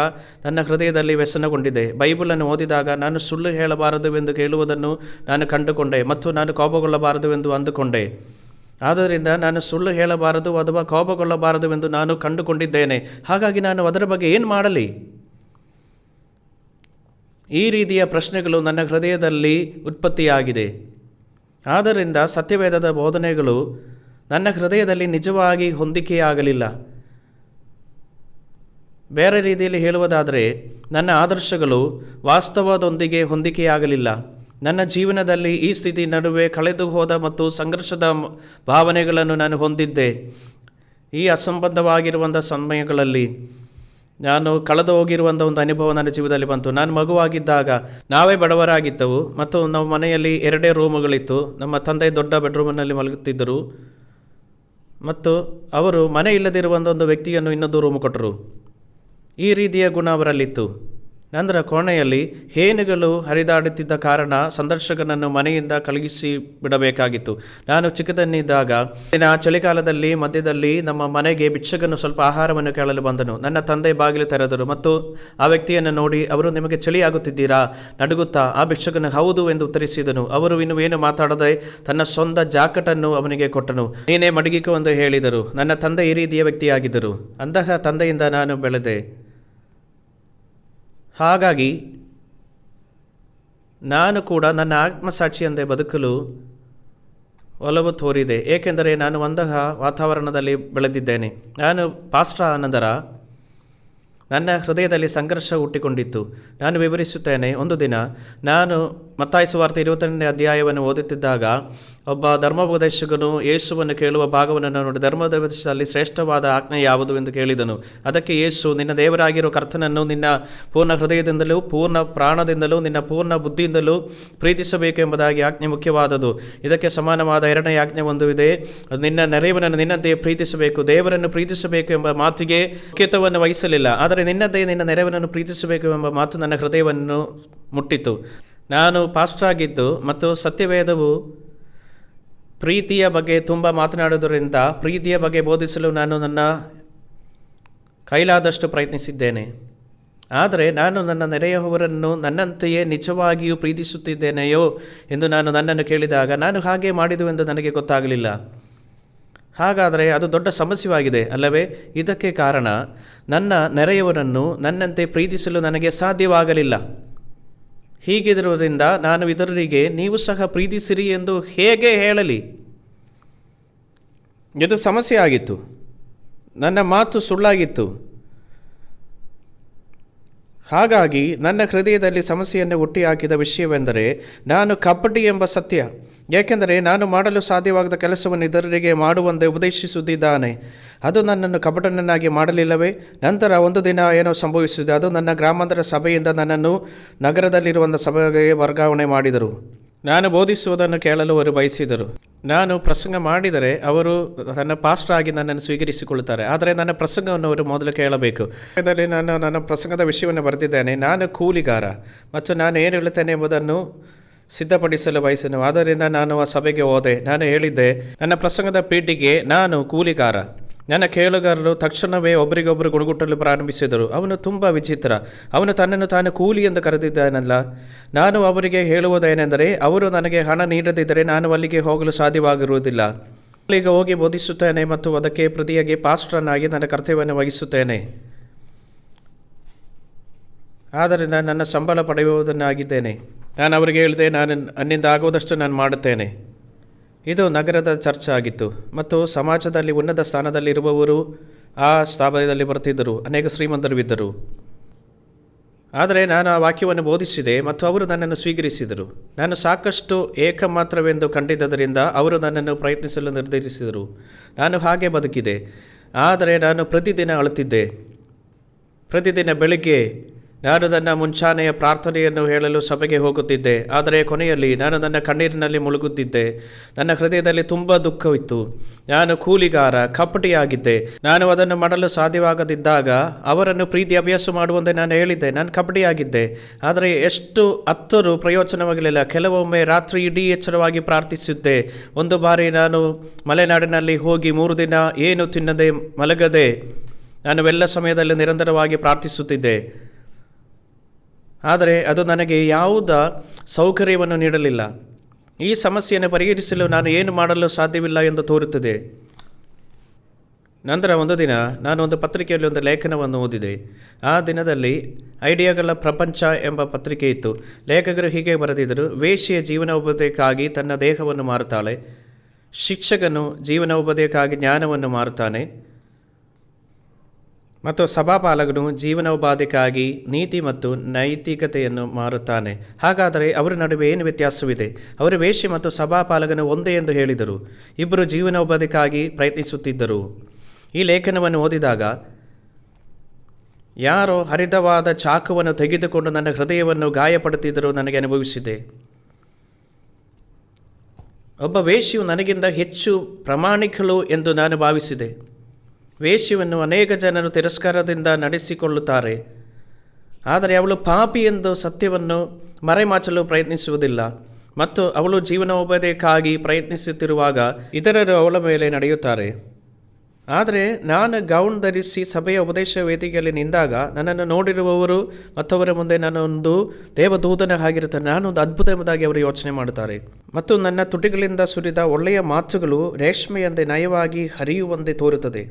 ನನ್ನ ಹೃದಯದಲ್ಲಿ ವ್ಯಸನಗೊಂಡಿದೆ. ಬೈಬಲನ್ನು ಓದಿದಾಗ ನಾನು ಸುಳ್ಳು ಹೇಳಬಾರದು ಎಂದು ಕೇಳುವುದನ್ನು ನಾನು ಕಂಡುಕೊಂಡೆ ಮತ್ತು ನಾನು ಕೋಪಗೊಳ್ಳಬಾರದು ಎಂದು ಅಂದುಕೊಂಡೆ. ಆದ್ದರಿಂದ ನಾನು ಸುಳ್ಳು ಹೇಳಬಾರದು ಅಥವಾ ಕೋಪಗೊಳ್ಳಬಾರದು ಎಂದು ನಾನು ಕಂಡುಕೊಂಡಿದ್ದೇನೆ. ಹಾಗಾಗಿ ನಾನು ಅದರ ಬಗ್ಗೆ ಏನು ಮಾಡಲಿ? ಈ ರೀತಿಯ ಪ್ರಶ್ನೆಗಳು ನನ್ನ ಹೃದಯದಲ್ಲಿ ಉತ್ಪತ್ತಿಯಾಗಿದೆ. ಆದ್ದರಿಂದ ಸತ್ಯವೇದದ ಬೋಧನೆಗಳು ನನ್ನ ಹೃದಯದಲ್ಲಿ ನಿಜವಾಗಿ ಹೊಂದಿಕೆಯಾಗಲಿಲ್ಲ. ಬೇರೆ ರೀತಿಯಲ್ಲಿ ಹೇಳುವುದಾದರೆ ನನ್ನ ಆದರ್ಶಗಳು ವಾಸ್ತವದೊಂದಿಗೆ ಹೊಂದಿಕೆಯಾಗಲಿಲ್ಲ. ನನ್ನ ಜೀವನದಲ್ಲಿ ಈ ಸ್ಥಿತಿ ನಡುವೆ ಕಳೆದು ಹೋದ ಮತ್ತು ಸಂಘರ್ಷದ ಭಾವನೆಗಳನ್ನು ನಾನು ಹೊಂದಿದ್ದೆ. ಈ ಅಸಂಬದ್ಧವಾಗಿರುವಂಥ ಸಮಯಗಳಲ್ಲಿ ನಾನು ಕಳೆದು ಹೋಗಿರುವಂಥ ಒಂದು ಅನುಭವ ನನ್ನ ಜೀವನದಲ್ಲಿ ಬಂತು. ನಾನು ಮಗುವಾಗಿದ್ದಾಗ ನಾವೇ ಬಡವರಾಗಿದ್ದೆವು ಮತ್ತು ನಮ್ಮ ಮನೆಯಲ್ಲಿ 2 ರೂಮುಗಳಿತ್ತು. ನಮ್ಮ ತಂದೆ ದೊಡ್ಡ ಬೆಡ್ರೂಮಿನಲ್ಲಿ ಮಲಗುತ್ತಿದ್ದರು ಮತ್ತು ಅವರು ಮನೆ ಇಲ್ಲದಿರುವಂಥ ಒಂದು ವ್ಯಕ್ತಿಯನ್ನು ಇನ್ನೊಂದು ರೂಮು ಕೊಟ್ಟರು. ಈ ರೀತಿಯ ಗುಣ ಅವರಲ್ಲಿತ್ತು. ನಂತರ ಕೋಣೆಯಲ್ಲಿ ಹೇನುಗಳು ಹರಿದಾಡುತ್ತಿದ್ದ ಕಾರಣ ಸಂದರ್ಶಕನನ್ನು ಮನೆಯಿಂದ ಕಳುಹಿಸಿ ಬಿಡಬೇಕಾಗಿತ್ತು. ನಾನು ಚಿಕ್ಕದನ್ನಿದ್ದಾಗ ಚಳಿಗಾಲದಲ್ಲಿ ಮಧ್ಯದಲ್ಲಿ ನಮ್ಮ ಮನೆಗೆ ಭಿಕ್ಷಕನು ಸ್ವಲ್ಪ ಆಹಾರವನ್ನು ಕೇಳಲು ಬಂದನು. ನನ್ನ ತಂದೆ ಬಾಗಿಲು ತೆರೆದರು ಮತ್ತು ಆ ವ್ಯಕ್ತಿಯನ್ನು ನೋಡಿ, ಅವರು ನಿಮಗೆ ಚಳಿಯಾಗುತ್ತಿದ್ದೀರಾ ನಡುಗುತ್ತಾ ಆ ಭಿಕ್ಷಕನು ಹೌದು ಎಂದು ಉತ್ತರಿಸಿದನು. ಅವರು ಇನ್ನೂ ಏನು ಮಾತಾಡದೆ ತನ್ನ ಸ್ವಂತ ಜಾಕೆಟನ್ನು ಅವನಿಗೆ ಕೊಟ್ಟನು. ನೀನೇ ಮಡಗಿಕೊ ಎಂದು ಹೇಳಿದರು. ನನ್ನ ತಂದೆ ಈ ರೀತಿಯ ವ್ಯಕ್ತಿಯಾಗಿದ್ದರು. ಅಂತಹ ತಂದೆಯಿಂದ ನಾನು ಬೆಳೆದೆ. ಹಾಗಾಗಿ ನಾನು ಕೂಡ ನನ್ನ ಆತ್ಮಸಾಕ್ಷಿಯಂತೆ ಬದುಕಲು ಒಲವು ತೋರಿದೆ, ಏಕೆಂದರೆ ನಾನು ಅಂತಹ ವಾತಾವರಣದಲ್ಲಿ ಬೆಳೆದಿದ್ದೇನೆ. ನಾನು ಪಾಸ್ಟರ್ ನಂತರ ನನ್ನ ಹೃದಯದಲ್ಲಿ ಸಂಘರ್ಷ ಹುಟ್ಟಿಕೊಂಡಿತ್ತು. ನಾನು ವಿವರಿಸುತ್ತೇನೆ. ಒಂದು ದಿನ ನಾನು ಮತ್ತಾಯ ಸುವಾರ್ತೆ 22ನೇ ಅಧ್ಯಾಯವನ್ನು ಓದುತ್ತಿದ್ದಾಗ ಒಬ್ಬ ಧರ್ಮೋಪದೇಶಕನು ಯೇಸುವನ್ನು ಕೇಳುವ ಭಾಗವನ್ನು ನೋಡಿ, ಧರ್ಮೋಪದೇಶದಲ್ಲಿ ಶ್ರೇಷ್ಠವಾದ ಆಜ್ಞೆ ಯಾವುದು ಎಂದು ಕೇಳಿದನು. ಅದಕ್ಕೆ ಯೇಸು, ನಿನ್ನ ದೇವರಾಗಿರುವ ಕರ್ತನನ್ನು ನಿನ್ನ ಪೂರ್ಣ ಹೃದಯದಿಂದಲೂ ಪೂರ್ಣ ಪ್ರಾಣದಿಂದಲೂ ನಿನ್ನ ಪೂರ್ಣ ಬುದ್ಧಿಯಿಂದಲೂ ಪ್ರೀತಿಸಬೇಕು ಎಂಬುದಾಗಿ ಆಜ್ಞೆ ಮುಖ್ಯವಾದದು. ಇದಕ್ಕೆ ಸಮಾನವಾದ 2ನೇ ಆಜ್ಞೆ ಒಂದು ಇದೆ, ನಿನ್ನ ನೆರೆಯವನನ್ನು ನಿನ್ನಂತೆಯೇ ಪ್ರೀತಿಸಬೇಕು. ದೇವರನ್ನು ಪ್ರೀತಿಸಬೇಕು ಎಂಬ ಮಾತಿಗೆ ಮುಖ್ಯತ್ವವನ್ನು ವಹಿಸಲಿಲ್ಲ, ಆದರೆ ನಿನ್ನದೇ ನಿನ್ನ ನೆರೆಯವನನ್ನು ಪ್ರೀತಿಸಬೇಕು ಎಂಬ ಮಾತು ನನ್ನ ಹೃದಯವನ್ನು ಮುಟ್ಟಿತು. ನಾನು ಪಾಸ್ಟರ್ ಆಗಿದ್ದು ಮತ್ತು ಸತ್ಯವೇದವು ಪ್ರೀತಿಯ ಬಗ್ಗೆ ತುಂಬ ಮಾತನಾಡುವುದರಿಂದ ಪ್ರೀತಿಯ ಬಗ್ಗೆ ಬೋಧಿಸಲು ನಾನು ನನ್ನ ಕೈಲಾದಷ್ಟು ಪ್ರಯತ್ನಿಸಿದ್ದೇನೆ. ಆದರೆ ನಾನು ನನ್ನ ನೆರೆಯವರನ್ನು ನನ್ನಂತೆಯೇ ನಿಜವಾಗಿಯೂ ಪ್ರೀತಿಸುತ್ತಿದ್ದೇನೆಯೋ ಎಂದು ನಾನು ನನ್ನನ್ನು ಕೇಳಿದಾಗ ನಾನು ಹಾಗೆ ಮಾಡಿದುವೆಂದು ನನಗೆ ಗೊತ್ತಾಗಲಿಲ್ಲ. ಹಾಗಾದರೆ ಅದು ದೊಡ್ಡ ಸಮಸ್ಯೆಯಾಗಿದೆ ಅಲ್ಲವೇ? ಇದಕ್ಕೆ ಕಾರಣ ನನ್ನ ನೆರೆಯವರನ್ನು ನನ್ನಂತೆ ಪ್ರೀತಿಸಲು ನನಗೆ ಸಾಧ್ಯವಾಗಲಿಲ್ಲ. ಹೀಗಿರುವುದರಿಂದ ನಾನು ಇತರರಿಗೆ ನೀವು ಸಹ ಪ್ರೀತಿಸಿರಿ ಎಂದು ಹೇಗೆ ಹೇಳಲಿ? ಇದು ಸಮಸ್ಯೆ ಆಗಿತ್ತು. ನನ್ನ ಮಾತು ಸುಳ್ಳಾಗಿತ್ತು. ಹಾಗಾಗಿ ನನ್ನ ಹೃದಯದಲ್ಲಿ ಸಮಸ್ಯೆಯನ್ನು ಹುಟ್ಟಿಹಾಕಿದ ವಿಷಯವೆಂದರೆ ನಾನು ಕಪಟಿ ಎಂಬ ಸತ್ಯ. ಏಕೆಂದರೆ ನಾನು ಮಾಡಲು ಸಾಧ್ಯವಾಗದ ಕೆಲಸವನ್ನು ಇತರರಿಗೆ ಮಾಡುವಂತೆ ಉಪದೇಶಿಸುತ್ತಿದ್ದಾನೆ. ಅದು ನನ್ನನ್ನು ಕಪಟನನ್ನಾಗಿ ಮಾಡಲಿಲ್ಲವೇ? ನಂತರ ಒಂದು ದಿನ ಏನೋ ಸಂಭವಿಸಿದೆ. ಅದು ನನ್ನ ಗ್ರಾಮಾಂತರ ಸಭೆಯಿಂದ ನನ್ನನ್ನು ನಗರದಲ್ಲಿರುವಂಥ ಸಭೆಗೆ ವರ್ಗಾವಣೆ ಮಾಡಿದರು. ನಾನು ಬೋಧಿಸುವುದನ್ನು ಕೇಳಲು ಅವರು ಬಯಸಿದರು. ನಾನು ಪ್ರಸಂಗ ಮಾಡಿದರೆ ಅವರು ನನ್ನ ಪಾಸ್ಟರ್ ಆಗಿ ನನ್ನನ್ನು ಸ್ವೀಕರಿಸಿಕೊಳ್ಳುತ್ತಾರೆ, ಆದರೆ ನನ್ನ ಪ್ರಸಂಗವನ್ನು ಅವರು ಮೊದಲು ಕೇಳಬೇಕು. ಇದರಲ್ಲಿ ನಾನು ನನ್ನ ಪ್ರಸಂಗದ ವಿಷಯವನ್ನು ಬರೆದಿದ್ದೇನೆ. ನಾನು ಕೂಲಿಗಾರ ಮತ್ತು ನಾನು ಏನು ಹೇಳುತ್ತೇನೆ ಎಂಬುದನ್ನು ಸಿದ್ಧಪಡಿಸಲು ಬಯಸನು. ಆದ್ದರಿಂದ ನಾನು ಆ ಸಭೆಗೆ ಹೋದೆ. ನಾನು ಹೇಳಿದ್ದೆ, ನನ್ನ ಪ್ರಸಂಗದ ಪೀಠಿಗೆ ನಾನು ಕೂಲಿಗಾರ. ನನ್ನ ಕೇಳುಗಾರರು ತಕ್ಷಣವೇ ಒಬ್ಬರಿಗೊಬ್ಬರು ಗುಣಗುಟ್ಟಲು ಪ್ರಾರಂಭಿಸಿದರು. ಅವನು ತುಂಬ ವಿಚಿತ್ರ. ಅವನು ತನ್ನನ್ನು ತಾನು ಕೂಲಿ ಎಂದು ಕರೆದಿದ್ದಾನಲ್ಲ. ನಾನು ಅವರಿಗೆ ಹೇಳುವುದೇನೆಂದರೆ, ಅವರು ನನಗೆ ಹಣ ನೀಡದಿದ್ದರೆ ನಾನು ಅಲ್ಲಿಗೆ ಹೋಗಲು ಸಾಧ್ಯವಾಗಿರುವುದಿಲ್ಲ. ಅಲ್ಲಿಗೆ ಹೋಗಿ ಬೋಧಿಸುತ್ತೇನೆ ಮತ್ತು ಅದಕ್ಕೆ ಪ್ರತಿಯಾಗಿ ಪಾಸ್ಟರ್ನಾಗಿ ನನ್ನ ಕರ್ತವ್ಯವನ್ನು ವಹಿಸುತ್ತೇನೆ. ಆದ್ದರಿಂದ ನನ್ನ ಸಂಬಳ ಪಡೆಯುವುದನ್ನಾಗಿದ್ದೇನೆ. ನಾನು ಅವರಿಗೆ ಹೇಳಿದೆ, ನಾನು ನನ್ನಿಂದ ಆಗುವುದಷ್ಟು ನಾನು ಮಾಡುತ್ತೇನೆ. ಇದು ನಗರದ ಚರ್ಚ್ ಆಗಿತ್ತು ಮತ್ತು ಸಮಾಜದಲ್ಲಿ ಉನ್ನತ ಸ್ಥಾನದಲ್ಲಿರುವವರು ಆ ಸ್ಥಾನದಲ್ಲಿ ಬರ್ತಿದ್ದರು. ಅನೇಕ ಶ್ರೀಮಂತರು ಇದ್ದರು. ಆದರೆ ನಾನು ಆ ವಾಕ್ಯವನ್ನು ಬೋಧಿಸಿದೆ ಮತ್ತು ಅವರು ನನ್ನನ್ನು ಸ್ವೀಕರಿಸಿದರು. ನಾನು ಸಾಕಷ್ಟು ಏಕಮಾತ್ರವೆಂದು ಕಂಡಿದ್ದರಿಂದ ಅವರು ನನ್ನನ್ನು ಪ್ರಯತ್ನಿಸಲು ನಿರ್ಧರಿಸಿದರು. ನಾನು ಹಾಗೆ ಬದುಕಿದೆ. ಆದರೆ ನಾನು ಪ್ರತಿದಿನ ಅಳುತ್ತಿದ್ದೆ. ಪ್ರತಿದಿನ ಬೆಳಿಗ್ಗೆ ನಾನು ನನ್ನ ಮುಂಚಾನೆಯ ಪ್ರಾರ್ಥನೆಯನ್ನು ಹೇಳಲು ಸಭೆಗೆ ಹೋಗುತ್ತಿದ್ದೆ. ಆದರೆ ಕೊನೆಯಲ್ಲಿ ನಾನು ನನ್ನ ಕಣ್ಣೀರಿನಲ್ಲಿ ಮುಳುಗುತ್ತಿದ್ದೆ. ನನ್ನ ಹೃದಯದಲ್ಲಿ ತುಂಬ ದುಃಖವಿತ್ತು. ನಾನು ಕೂಲಿಗಾರ, ಕಪಟಿಯಾಗಿದ್ದೆ. ನಾನು ಅದನ್ನು ಮಾಡಲು ಸಾಧ್ಯವಾಗದಿದ್ದಾಗ ಅವರನ್ನು ಪ್ರೀತಿ ಅಭ್ಯಾಸ ಮಾಡುವಂತೆ ನಾನು ಹೇಳಿದ್ದೆ. ನಾನು ಕಪಟಿಯಾಗಿದ್ದೆ, ಆದರೆ ಎಷ್ಟು ಹತ್ತರೂ ಪ್ರಯೋಜನವಾಗಲಿಲ್ಲ. ಕೆಲವೊಮ್ಮೆ ರಾತ್ರಿ ಇಡೀ ಎಚ್ಚರವಾಗಿ ಪ್ರಾರ್ಥಿಸುತ್ತೆ. ಒಂದು ಬಾರಿ ನಾನು ಮಲೆನಾಡಿನಲ್ಲಿ ಹೋಗಿ 3 ದಿನ ಏನು ತಿನ್ನದೆ ಮಲಗದೆ ನಾನು ಎಲ್ಲ ಸಮಯದಲ್ಲಿ ನಿರಂತರವಾಗಿ ಪ್ರಾರ್ಥಿಸುತ್ತಿದ್ದೆ. ಆದರೆ ಅದು ನನಗೆ ಯಾವುದೇ ಸೌಕರ್ಯವನ್ನು ನೀಡಲಿಲ್ಲ. ಈ ಸಮಸ್ಯೆಯನ್ನು ಪರಿಹರಿಸಲು ನಾನು ಏನು ಮಾಡಲು ಸಾಧ್ಯವಿಲ್ಲ ಎಂದು ತೋರುತ್ತದೆ. ನಂತರ ಒಂದು ದಿನ ನಾನು ಒಂದು ಪತ್ರಿಕೆಯಲ್ಲಿ ಒಂದು ಲೇಖನವನ್ನು ಓದಿದೆ. ಆ ದಿನದಲ್ಲಿ ಐಡಿಯಾಗಳ ಪ್ರಪಂಚ ಎಂಬ ಪತ್ರಿಕೆ ಇತ್ತು. ಲೇಖಕರು ಹೀಗೆ ಬರೆದಿದ್ದರು: ವೇಶ್ಯೆಯ ಜೀವನೋಪಾಯಕ್ಕಾಗಿ ತನ್ನ ದೇಹವನ್ನು ಮಾರುತ್ತಾಳೆ, ಶಿಕ್ಷಕನು ಜೀವನೋಪಾಯಕ್ಕಾಗಿ ಜ್ಞಾನವನ್ನು ಮಾರುತ್ತಾನೆ ಮತ್ತು ಸಭಾಪಾಲಕನು ಜೀವನೋಪಾಯಕ್ಕಾಗಿ ನೀತಿ ಮತ್ತು ನೈತಿಕತೆಯನ್ನು ಮಾರುತ್ತಾನೆ. ಹಾಗಾದರೆ ಅವರ ನಡುವೆ ಏನು ವ್ಯತ್ಯಾಸವಿದೆ? ಅವರು ವೇಶ್ಯೆ ಮತ್ತು ಸಭಾಪಾಲಕನು ಒಂದೇ ಎಂದು ಹೇಳಿದರು. ಇಬ್ಬರು ಜೀವನೋಪಾಯಕ್ಕಾಗಿ ಪ್ರಯತ್ನಿಸುತ್ತಿದ್ದರು. ಈ ಲೇಖನವನ್ನು ಓದಿದಾಗ ಯಾರೋ ಹರಿದವಾದ ಚಾಕುವನ್ನು ತೆಗೆದುಕೊಂಡು ನನ್ನ ಹೃದಯವನ್ನು ಗಾಯಪಡುತ್ತಿದ್ದರೂ ನನಗೆ ಅನುಭವಿಸಿದೆ. ಒಬ್ಬ ವೇಶ್ಯೆಯು ನನಗಿಂತ ಹೆಚ್ಚು ಪ್ರಾಮಾಣಿಕಳು ಎಂದು ನಾನು ಭಾವಿಸಿದೆ. ವೇಶ್ಯೆಯನ್ನು ಅನೇಕ ಜನರು ತಿರಸ್ಕಾರದಿಂದ ನಡೆಸಿಕೊಳ್ಳುತ್ತಾರೆ, ಆದರೆ ಅವಳು ಪಾಪಿ ಎಂದು ಸತ್ಯವನ್ನು ಮರೆಮಾಚಲು ಪ್ರಯತ್ನಿಸುವುದಿಲ್ಲ ಮತ್ತು ಅವಳು ಜೀವನೋಪಾಯಕ್ಕಾಗಿ ಪ್ರಯತ್ನಿಸುತ್ತಿರುವಾಗ ಇತರರು ಅವಳ ಮೇಲೆ ನಡೆಯುತ್ತಾರೆ. ಆದರೆ ನಾನು ಗೌನ್ ಧರಿಸಿ ಸಭೆಯ ಉಪದೇಶ ವೇದಿಕೆಯಲ್ಲಿ ನಿಂತಾಗ ನನ್ನನ್ನು ನೋಡಿರುವವರು ಮತ್ತವರ ಮುಂದೆ ನಾನೊಂದು ದೇವದೂತನ ಆಗಿರುತ್ತೇನೆ. ನಾನೊಂದು ಅದ್ಭುತ ಎಂಬುದಾಗಿ ಅವರು ಯೋಚನೆ ಮಾಡುತ್ತಾರೆ ಮತ್ತು ನನ್ನ ತುಟಿಗಳಿಂದ ಸುರಿದ ಒಳ್ಳೆಯ ಮಾತುಗಳು ರೇಷ್ಮೆಯಂತೆ ನಯವಾಗಿ ಹರಿಯುವಂತೆ ತೋರುತ್ತದೆ.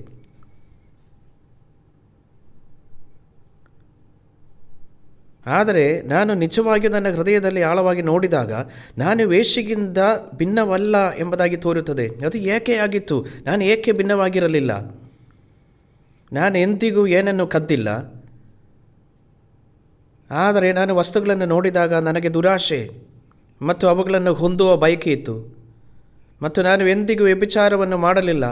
ಆದರೆ ನಾನು ನಿಜವಾಗಿಯೂ ನನ್ನ ಹೃದಯದಲ್ಲಿ ಆಳವಾಗಿ ನೋಡಿದಾಗ ನಾನು ವೇಶ್ಯೆಗಿಂತ ಭಿನ್ನವಲ್ಲ ಎಂಬುದಾಗಿ ತೋರುತ್ತದೆ. ಅದು ಏಕೆ ಆಗಿತ್ತು? ನಾನು ಏಕೆ ಭಿನ್ನವಾಗಿರಲಿಲ್ಲ? ನಾನು ಎಂದಿಗೂ ಏನನ್ನು ಕದ್ದಿಲ್ಲ, ಆದರೆ ನಾನು ವಸ್ತುಗಳನ್ನು ನೋಡಿದಾಗ ನನಗೆ ದುರಾಶೆ ಮತ್ತು ಅವುಗಳನ್ನು ಹೊಂದುವ ಬಯಕೆ ಇತ್ತು ಮತ್ತು ನಾನು ಎಂದಿಗೂ ವ್ಯಭಿಚಾರವನ್ನು ಮಾಡಲಿಲ್ಲ.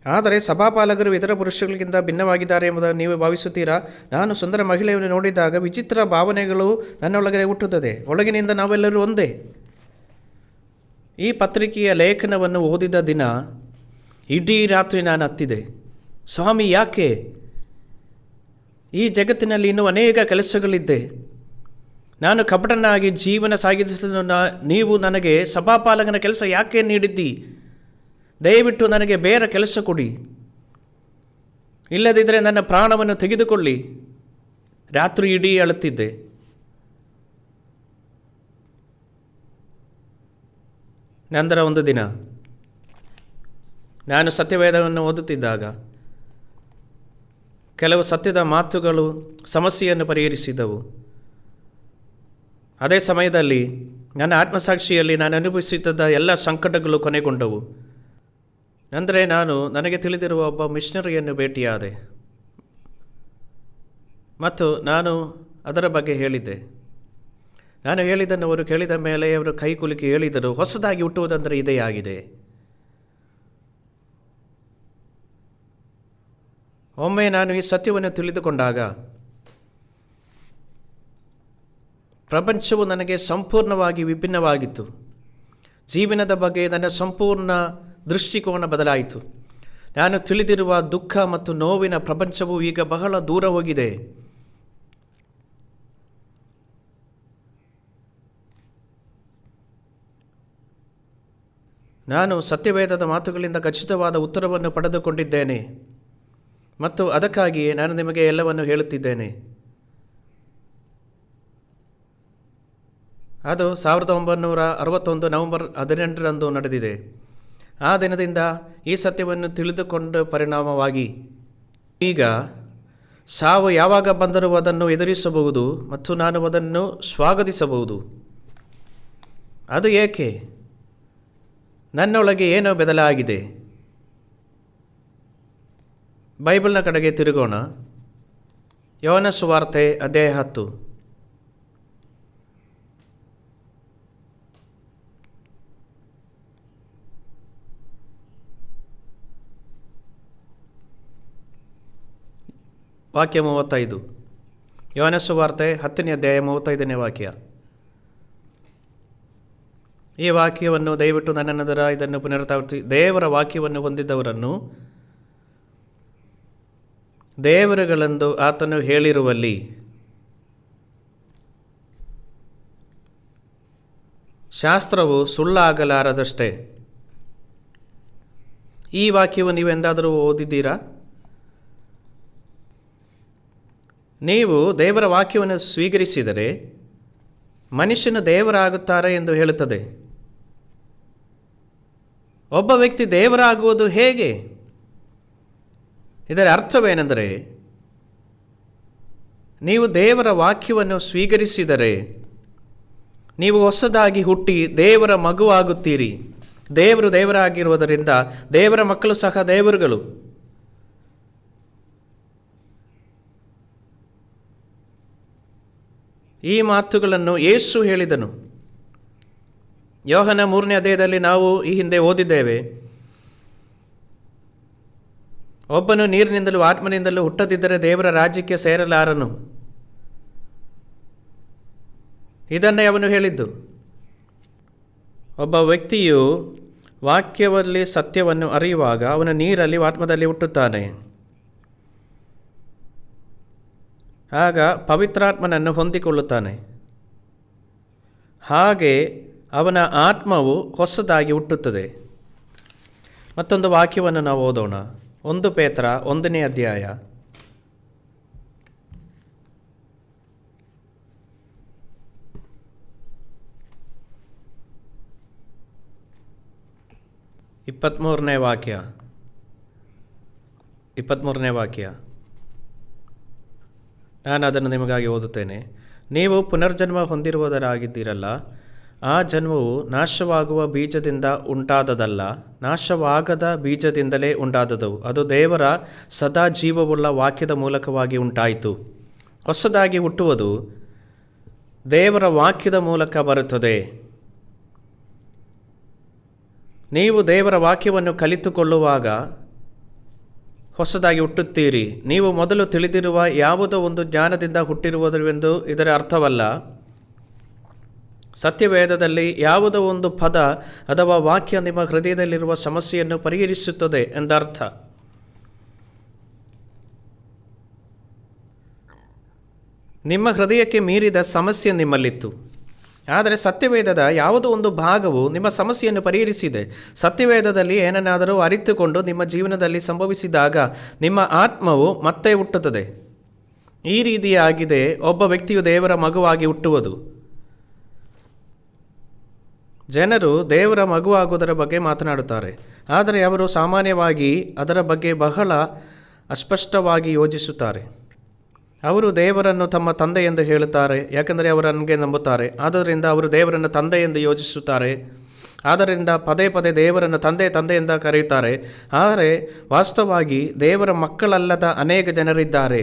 ಆದರೆ ಸಭಾಪಾಲಕರು ಇತರ ಪುರುಷರಿಗಿಂತ ಭಿನ್ನವಾಗಿದ್ದಾರೆ ಎಂಬುದನ್ನು ನೀವು ಭಾವಿಸುತ್ತೀರಾ? ನಾನು ಸುಂದರ ಮಹಿಳೆಯನ್ನು ನೋಡಿದಾಗ ವಿಚಿತ್ರ ಭಾವನೆಗಳು ನನ್ನೊಳಗಡೆ ಹುಟ್ಟುತ್ತದೆ. ಒಳಗಿನಿಂದ ನಾವೆಲ್ಲರೂ ಒಂದೇ. ಈ ಪತ್ರಿಕೆಯ ಲೇಖನವನ್ನು ಓದಿದ ದಿನ ಇಡೀ ರಾತ್ರಿ ನಾನು ಹತ್ತಿದೆ. ಸ್ವಾಮಿ, ಯಾಕೆ? ಈ ಜಗತ್ತಿನಲ್ಲಿ ಇನ್ನೂ ಅನೇಕ ಕೆಲಸಗಳಿದ್ದೆ. ನಾನು ಕಪಟನಾಗಿ ಜೀವನ ಸಾಗಿಸಲು ನೀವು ನನಗೆ ಸಭಾಪಾಲಕನ ಕೆಲಸ ಯಾಕೆ ನೀಡಿದ್ದಿ? ದಯವಿಟ್ಟು ನನಗೆ ಬೇರೆ ಕೆಲಸ ಕೊಡಿ, ಇಲ್ಲದಿದ್ದರೆ ನನ್ನ ಪ್ರಾಣವನ್ನು ತೆಗೆದುಕೊಳ್ಳಿ. ರಾತ್ರಿ ಇಡೀ ಅಳುತ್ತಿದ್ದೆ. ನಂತರ ಒಂದು ದಿನ ನಾನು ಸತ್ಯವೇದವನ್ನು ಓದುತ್ತಿದ್ದಾಗ ಕೆಲವು ಸತ್ಯದ ಮಾತುಗಳು ಸಮಸ್ಯೆಯನ್ನು ಪರಿಹರಿಸಿದವು. ಅದೇ ಸಮಯದಲ್ಲಿ ನನ್ನ ಆತ್ಮಸಾಕ್ಷಿಯಲ್ಲಿ ನಾನು ಅನುಭವಿಸುತ್ತಿದ್ದ ಎಲ್ಲ ಸಂಕಟಗಳು ಕೊನೆಗೊಂಡವು. ಅಂದರೆ ನನಗೆ ತಿಳಿದಿರುವ ಒಬ್ಬ ಮಿಷನರಿಯನ್ನು ಭೇಟಿಯಾದೆ ಮತ್ತು ನಾನು ಅದರ ಬಗ್ಗೆ ಹೇಳಿದ್ದೆ. ನಾನು ಹೇಳಿದ್ದನ್ನು ಅವರು ಕೇಳಿದ ಮೇಲೆ ಅವರು ಕೈ ಕುಲುಕಿ ಹೇಳಿದರು, ಹೊಸದಾಗಿ ಹುಟ್ಟುವುದಂದರೆ ಇದೇ ಆಗಿದೆ. ಒಮ್ಮೆ ನಾನು ಈ ಸತ್ಯವನ್ನು ತಿಳಿದುಕೊಂಡಾಗ ಪ್ರಪಂಚವು ನನಗೆ ಸಂಪೂರ್ಣವಾಗಿ ವಿಭಿನ್ನವಾಗಿತ್ತು. ಜೀವನದ ಬಗ್ಗೆ ನನ್ನ ಸಂಪೂರ್ಣ ದೃಷ್ಟಿಕೋನ ಬದಲಾಯಿತು. ನಾನು ತಿಳಿದಿರುವ ದುಃಖ ಮತ್ತು ನೋವಿನ ಪ್ರಪಂಚವು ಈಗ ಬಹಳ ದೂರ ಹೋಗಿದೆ. ನಾನು ಸತ್ಯವೇದದ ಮಾತುಗಳಿಂದ ಖಚಿತವಾದ ಉತ್ತರವನ್ನು ಪಡೆದುಕೊಂಡಿದ್ದೇನೆ ಮತ್ತು ಅದಕ್ಕಾಗಿಯೇ ನಾನು ನಿಮಗೆ ಎಲ್ಲವನ್ನು ಹೇಳುತ್ತಿದ್ದೇನೆ. ಅದು 1961 ನವೆಂಬರ್ 18ರಂದು ನಡೆದಿದೆ. ಆ ದಿನದಿಂದ ಈ ಸತ್ಯವನ್ನು ತಿಳಿದುಕೊಂಡ ಪರಿಣಾಮವಾಗಿ ಈಗ ಸಾವು ಯಾವಾಗ ಬಂದರೂ ಅದನ್ನು ಎದುರಿಸಬಹುದು ಮತ್ತು ನಾನು ಅದನ್ನು ಸ್ವಾಗತಿಸಬಹುದು. ಅದು ಏಕೆ? ನನ್ನೊಳಗೆ ಏನೋ ಬದಲಾಗಿದೆ. ಬೈಬಲ್ನ ಕಡೆಗೆ ತಿರುಗೋಣ. ಯೋಹನ ಸುವಾರ್ತೆ ಅಧ್ಯಾಯ 10. ವಾಕ್ಯ 35. ಯೋಹನ ಸುವಾರ್ತೆ 10ನೇ ಅಧ್ಯಾಯ 35ನೇ ವಾಕ್ಯ. ಈ ವಾಕ್ಯವನ್ನು ದಯವಿಟ್ಟು ನನ್ನ ನಂತರ ಇದನ್ನು ಪುನರಾವರ್ತಿಸಿ. ದೇವರ ವಾಕ್ಯವನ್ನು ಹೊಂದಿದ್ದವರನ್ನು ದೇವರುಗಳೆಂದು ಆತನು ಹೇಳಿರುವಲ್ಲಿ ಶಾಸ್ತ್ರವು ಸುಳ್ಳಾಗಲಾರದಷ್ಟೇ. ಈ ವಾಕ್ಯವನ್ನು ನೀವು ಎಂದಾದರೂ ಓದಿದ್ದೀರಾ? ನೀವು ದೇವರ ವಾಕ್ಯವನ್ನು ಸ್ವೀಕರಿಸಿದರೆ ಮನುಷ್ಯನು ದೇವರಾಗುತ್ತಾರೆ ಎಂದು ಹೇಳುತ್ತದೆ. ಒಬ್ಬ ವ್ಯಕ್ತಿ ದೇವರಾಗುವುದು ಹೇಗೆ? ಇದರ ಅರ್ಥವೇನೆಂದರೆ, ನೀವು ದೇವರ ವಾಕ್ಯವನ್ನು ಸ್ವೀಕರಿಸಿದರೆ ನೀವು ಹೊಸದಾಗಿ ಹುಟ್ಟಿ ದೇವರ ಮಗುವಾಗುತ್ತೀರಿ. ದೇವರು ದೇವರಾಗಿರುವುದರಿಂದ ದೇವರ ಮಕ್ಕಳು ಸಹ ದೇವರುಗಳು. ಈ ಮಾತುಗಳನ್ನು ಯೇಸು ಹೇಳಿದನು. ಯೋಹನ 3ನೇ ಅಧ್ಯಾಯದಲ್ಲಿ ನಾವು ಈ ಹಿಂದೆ ಓದಿದ್ದೇವೆ, ಒಬ್ಬನು ನೀರಿನಿಂದಲೂ ಆತ್ಮನಿಂದಲೂ ಹುಟ್ಟದಿದ್ದರೆ ದೇವರ ರಾಜ್ಯಕ್ಕೆ ಸೇರಲಾರನು. ಇದನ್ನೇ ಅವನು ಹೇಳಿದ್ದು. ಒಬ್ಬ ವ್ಯಕ್ತಿಯು ವಾಕ್ಯದಲ್ಲಿ ಸತ್ಯವನ್ನು ಅರಿಯುವಾಗ ಅವನು ನೀರಲ್ಲಿ ಆತ್ಮದಲ್ಲಿ ಹುಟ್ಟುತ್ತಾನೆ. ಆಗ ಪವಿತ್ರಾತ್ಮನನ್ನು ಹೊಂದಿಕೊಳ್ಳುತ್ತಾನೆ. ಹಾಗೆ ಅವನ ಆತ್ಮವು ಹೊಸದಾಗಿ ಹುಟ್ಟುತ್ತದೆ. ಮತ್ತೊಂದು ವಾಕ್ಯವನ್ನು ನಾವು ಓದೋಣ. 1 ಪೇತ್ರ 1ನೇ ಅಧ್ಯಾಯ 23ನೇ ವಾಕ್ಯ. ನಾನು ಅದನ್ನು ನಿಮಗಾಗಿ ಓದುತ್ತೇನೆ. ನೀವು ಪುನರ್ಜನ್ಮ ಹೊಂದಿರುವುದರಾಗಿದ್ದೀರಲ್ಲ, ಆ ಜನ್ಮವು ನಾಶವಾಗುವ ಬೀಜದಿಂದ ಉಂಟಾದದಲ್ಲ, ನಾಶವಾಗದ ಬೀಜದಿಂದಲೇ ಉಂಟಾದದವು. ಅದು ದೇವರ ಸದಾ ಜೀವವುಳ್ಳ ವಾಕ್ಯದ ಮೂಲಕವಾಗಿ ಉಂಟಾಯಿತು. ಹೊಸದಾಗಿ ಹುಟ್ಟುವುದು ದೇವರ ವಾಕ್ಯದ ಮೂಲಕ ಬರುತ್ತದೆ. ನೀವು ದೇವರ ವಾಕ್ಯವನ್ನು ಕಲಿತುಕೊಳ್ಳುವಾಗ ಹೊಸದಾಗಿ ಹುಟ್ಟುತ್ತೀರಿ. ನೀವು ಮೊದಲು ತಿಳಿದಿರುವ ಯಾವುದೋ ಒಂದು ಜ್ಞಾನದಿಂದ ಹುಟ್ಟಿರುವುದೆಂದು ಇದರ ಅರ್ಥವಲ್ಲ. ಸತ್ಯವೇದದಲ್ಲಿ ಯಾವುದೋ ಒಂದು ಪದ ಅಥವಾ ವಾಕ್ಯ ನಿಮ್ಮ ಹೃದಯದಲ್ಲಿರುವ ಸಮಸ್ಯೆಯನ್ನು ಪರಿಹರಿಸುತ್ತದೆ ಎಂದರ್ಥ. ನಿಮ್ಮ ಹೃದಯಕ್ಕೆ ಮೀರಿದ ಸಮಸ್ಯೆ ನಿಮ್ಮಲ್ಲಿತ್ತು, ಆದರೆ ಸತ್ಯವೇದದ ಯಾವುದೋ ಒಂದು ಭಾಗವು ನಿಮ್ಮ ಸಮಸ್ಯೆಯನ್ನು ಪರಿಹರಿಸಿದೆ. ಸತ್ಯವೇದದಲ್ಲಿ ಏನನ್ನಾದರೂ ಅರಿತುಕೊಂಡು ನಿಮ್ಮ ಜೀವನದಲ್ಲಿ ಸಂಭವಿಸಿದಾಗ ನಿಮ್ಮ ಆತ್ಮವು ಮತ್ತೆ ಹುಟ್ಟುತ್ತದೆ. ಈ ರೀತಿಯಾಗಿದೆ ಒಬ್ಬ ವ್ಯಕ್ತಿಯು ದೇವರ ಮಗುವಾಗಿ ಹುಟ್ಟುವುದು. ಜನರು ದೇವರ ಮಗುವಾಗುವುದರ ಬಗ್ಗೆ ಮಾತನಾಡುತ್ತಾರೆ, ಆದರೆ ಅವರು ಸಾಮಾನ್ಯವಾಗಿ ಅದರ ಬಗ್ಗೆ ಬಹಳ ಅಸ್ಪಷ್ಟವಾಗಿ ಯೋಚಿಸುತ್ತಾರೆ. ಅವರು ದೇವರನ್ನು ತಮ್ಮ ತಂದೆ ಎಂದು ಹೇಳುತ್ತಾರೆ, ಯಾಕೆಂದರೆ ಅವರು ನನಗೆ ನಂಬುತ್ತಾರೆ. ಆದ್ದರಿಂದ ಅವರು ದೇವರನ್ನು ತಂದೆ ಎಂದು ಯೋಚಿಸುತ್ತಾರೆ. ಆದ್ದರಿಂದ ಪದೇ ಪದೇ ದೇವರನ್ನು ತಂದೆ ತಂದೆ ಎಂದು ಕರೆಯುತ್ತಾರೆ. ಆದರೆ ವಾಸ್ತವವಾಗಿ ದೇವರ ಮಕ್ಕಳಲ್ಲದ ಅನೇಕ ಜನರಿದ್ದಾರೆ.